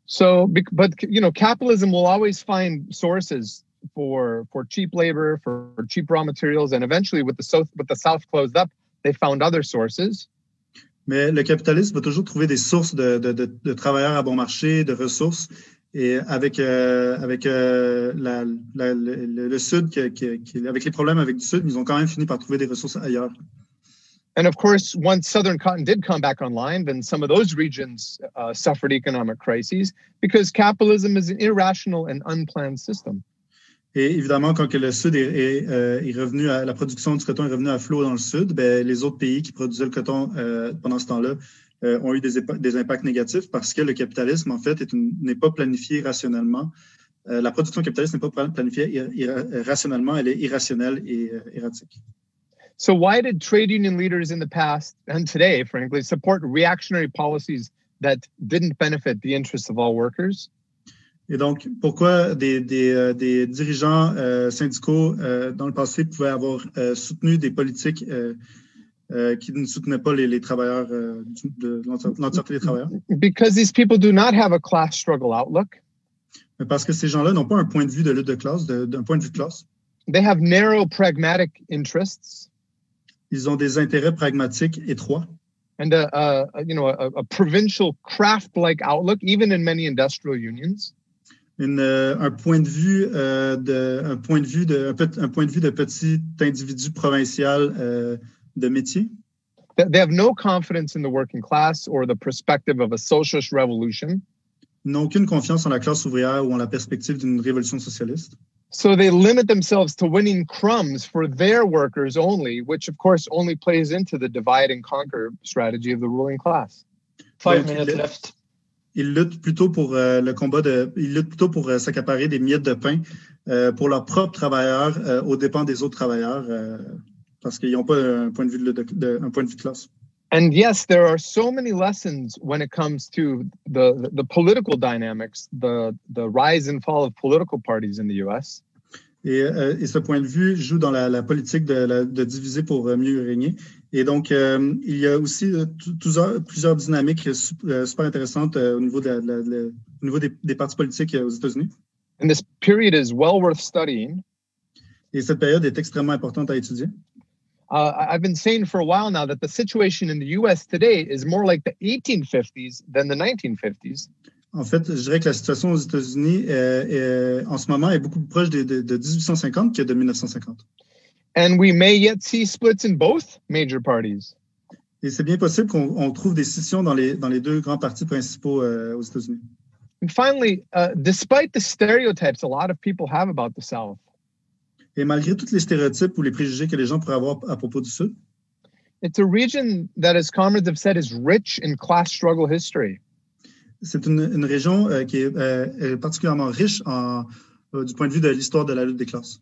So, but capitalism will always find sources for cheap labor, for cheap raw materials, and eventually, with the South closed up, they found other sources. Mais le capitalisme va toujours trouver des sources de travailleurs à bon marché, de ressources. Et avec le Sud, avec les problèmes avec du Sud, ils ont quand même fini par trouver des ressources ailleurs. And of course, once Southern cotton did come back online, then some of those regions suffered economic crises because capitalism is an irrational and unplanned system. Et évidemment, quand que le Sud est revenu la production du coton est revenue à flot dans le Sud, ben, les autres pays qui produisaient le coton pendant ce temps-là ont eu des impacts négatifs parce que le capitalisme, en fait, n'est pas planifié rationnellement. La production capitaliste n'est pas planifiée rationnellement, elle est irrationnelle et erratique. So why did trade union leaders in the past and today, frankly, support reactionary policies that didn't benefit the interests of all workers? Et donc, pourquoi des dirigeants syndicaux dans le passé pouvaient avoir soutenu des politiques qui ne soutenaient pas les travailleurs, l'entièreté des travailleurs? Because these people do not have a class struggle outlook. Parce que ces gens-là n'ont pas un point de vue de lutte de classe, d'un point de vue de classe. They have narrow pragmatic interests. Ils ont des intérêts pragmatiques étroits. And a provincial craft-like outlook, even in many industrial unions. Un point de vue de petit individu provincial de métier. They have no confidence in the working class or the perspective of a socialist revolution. Ils n'ont aucune confiance en la classe ouvrière ou en la perspective d'une révolution socialiste. So they limit themselves to winning crumbs for their workers only, which of course only plays into the divide and conquer strategy of the ruling class. 5 minutes left. Ils luttent plutôt pour s'accaparer des miettes de pain pour leurs propres travailleurs aux dépens des autres travailleurs parce qu'ils n'ont pas un point de vue de classe. And yes, there are so many lessons when it comes to the political dynamics, the rise and fall of political parties in the US. Et ce point de vue joue dans la politique de diviser pour mieux régner. Et donc, il y a aussi plusieurs dynamiques super intéressantes au niveau des partis politiques aux États-Unis. And this period is well worth studying. Et cette période est extrêmement importante à étudier. I've been saying for a while now that the situation in the US today is more like the 1850s than the 1950s. En fait, je dirais que la situation aux États-Unis en ce moment est beaucoup plus proche de 1850 que de 1950. And we may yet see splits in both major parties. Et c'est bien possible qu'on trouve des scissions dans les deux grands partis principaux aux États-Unis. And finally, despite the stereotypes a lot of people have about the South, et malgré tous les stéréotypes ou les préjugés que les gens pourraient avoir à propos du Sud, it's a region that, as comrades have said, is rich in class struggle history. C'est une région qui est particulièrement riche du point de vue de l'histoire de la lutte des classes.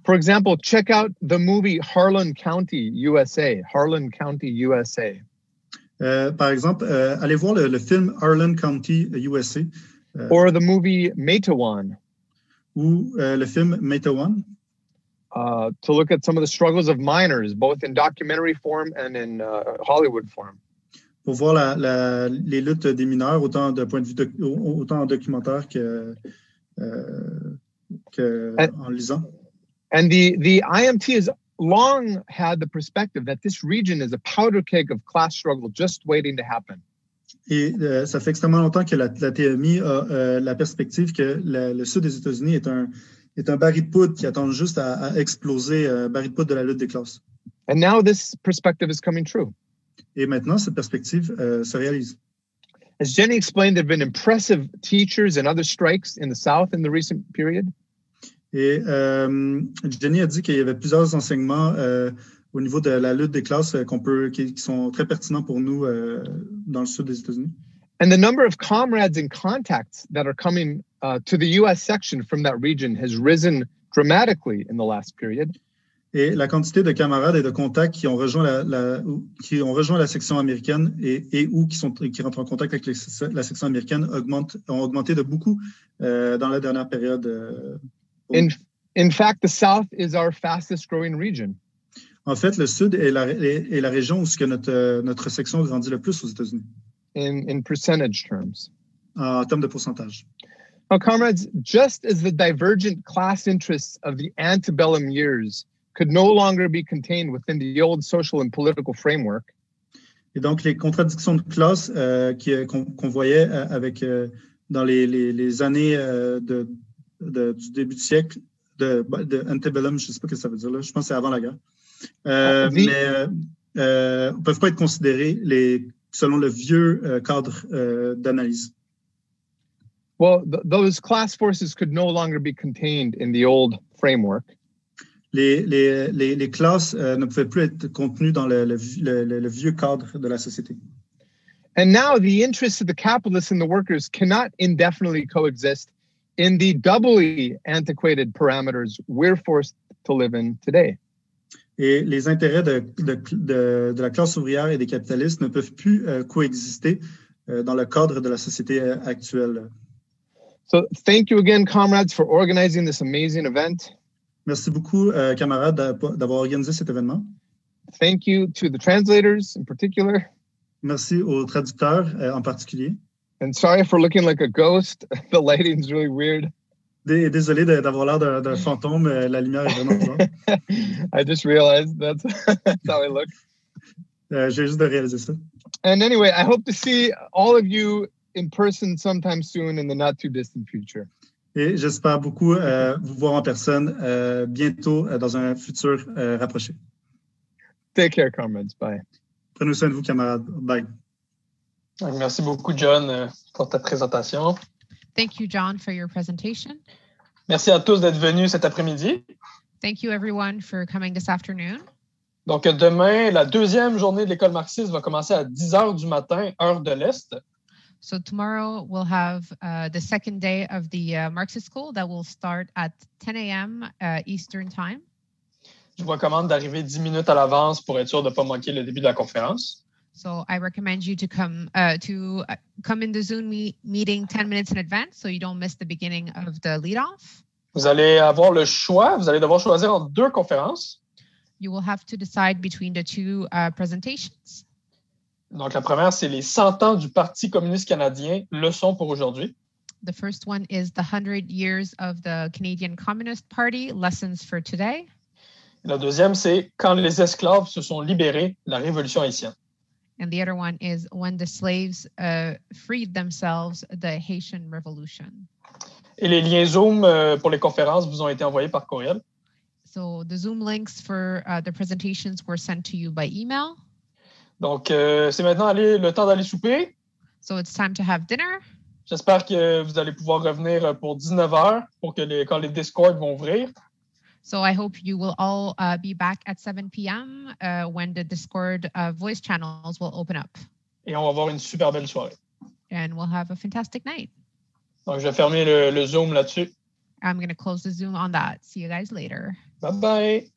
For example, check out the movie Harlan County, USA. Harlan County, USA. Par exemple, allez voir le film Harlan County, USA. Or the movie Matewan. Ou le film Matewan. To look at some of the struggles of miners, both in documentary form and in Hollywood form. Pour voir les luttes des mineurs, autant d'un point de vue autant en documentaire que en lisant. And the IMT has long had the perspective that this region is a powder keg of class struggle just waiting to happen. Et ça fait extrêmement longtemps que la TMI a la perspective que le sud des États-Unis est un baril de poudre qui attend juste à exploser, baril de poudre de la lutte des classes. And now this perspective is coming true. Et maintenant, cette perspective se réalise. As Jenny explained, there have been impressive teachers and other strikes in the South in the recent period. Et Jenny a dit qu'il y avait plusieurs enseignements au niveau de la lutte des classes qui sont très pertinents pour nous dans le sud des États-Unis. And the number of comrades and contacts that are coming to the U.S. section from that region has risen dramatically in the last period. Et la quantité de camarades et de contacts qui ont rejoint la section américaine et qui rentrent en contact avec la section américaine ont augmenté de beaucoup dans la dernière période. In fact, the South is our fastest growing region. En fait, le Sud est la région où notre section grandit le plus aux États-Unis. In percentage terms. En termes de pourcentage. Now, comrades, just as the divergent class interests of the antebellum years could no longer be contained within the old social and political framework. Et donc, les contradictions de classe qu'on voyait avec dans les années du début du siècle, de antebellum, je ne sais pas ce que ça veut dire là, je pense que c'est avant la guerre. Mais ne peuvent pas être considérés selon le vieux cadre d'analyse. Well, those class forces could no longer be contained in the old framework. Les classes ne pouvaient plus être contenues dans le vieux cadre de la société. And now the interests of the capitalists and the workers cannot indefinitely coexist in the doubly antiquated parameters we're forced to live in today. Et les intérêts de la classe ouvrière et des capitalistes ne peuvent plus coexister dans le cadre de la société actuelle. So thank you again, comrades, for organizing this amazing event. Merci beaucoup, camarades, d'avoir organisé cet événement. Thank you to the translators in particular. Merci aux traducteurs en particulier. And sorry for looking like a ghost. The lighting's really weird. Désolé d'avoir l'air d'un fantôme. La lumière est vraiment bizarre. I just realized that's how I look. J'ai juste de réaliser ça. And anyway, I hope to see all of you in person sometime soon in the not too distant future. Et j'espère beaucoup vous voir en personne bientôt dans un futur rapproché. Take care, comrades. Bye. Prenez soin de vous, camarades. Bye. Merci beaucoup, John, pour ta présentation. Thank you, John, for your presentation. Merci à tous d'être venus cet après-midi. Thank you, everyone, for coming this afternoon. Donc, demain, la deuxième journée de l'école marxiste va commencer à 10 heures du matin, heure de l'Est. So tomorrow we'll have the second day of the Marxist School that will start at 10 a.m. Eastern Time. Je vous recommande d'arriver 10 minutes à l'avance pour être sûr de ne pas manquer le début de la conférence. So I recommend you to come in the Zoom meeting 10 minutes in advance so you don't miss the beginning of the lead-off. Vous allez avoir le choix. Vous allez devoir choisir entre deux conférences. You will have to decide between the two presentations. Donc, la première, c'est les 100 ans du Parti communiste canadien, leçon pour aujourd'hui. The first one is the 100 years of the Canadian Communist Party, lessons for today. Et la deuxième, c'est quand les esclaves se sont libérés, la Révolution haïtienne. And the other one is when the slaves freed themselves, the Haitian Revolution. Et les liens Zoom pour les conférences vous ont été envoyés par courriel. So the Zoom links for the presentations were sent to you by email. Donc, c'est maintenant le temps d'aller souper. So it's time to have dinner. J'espère que vous allez pouvoir revenir pour 19 heures pour que quand les Discord vont ouvrir. So I hope you will all be back at 7 p.m. When the Discord voice channels will open up. Et on va avoir une super belle soirée. And we'll have a fantastic night. Donc, je vais fermer le Zoom là-dessus. I'm going to close the Zoom on that. See you guys later. Bye-bye.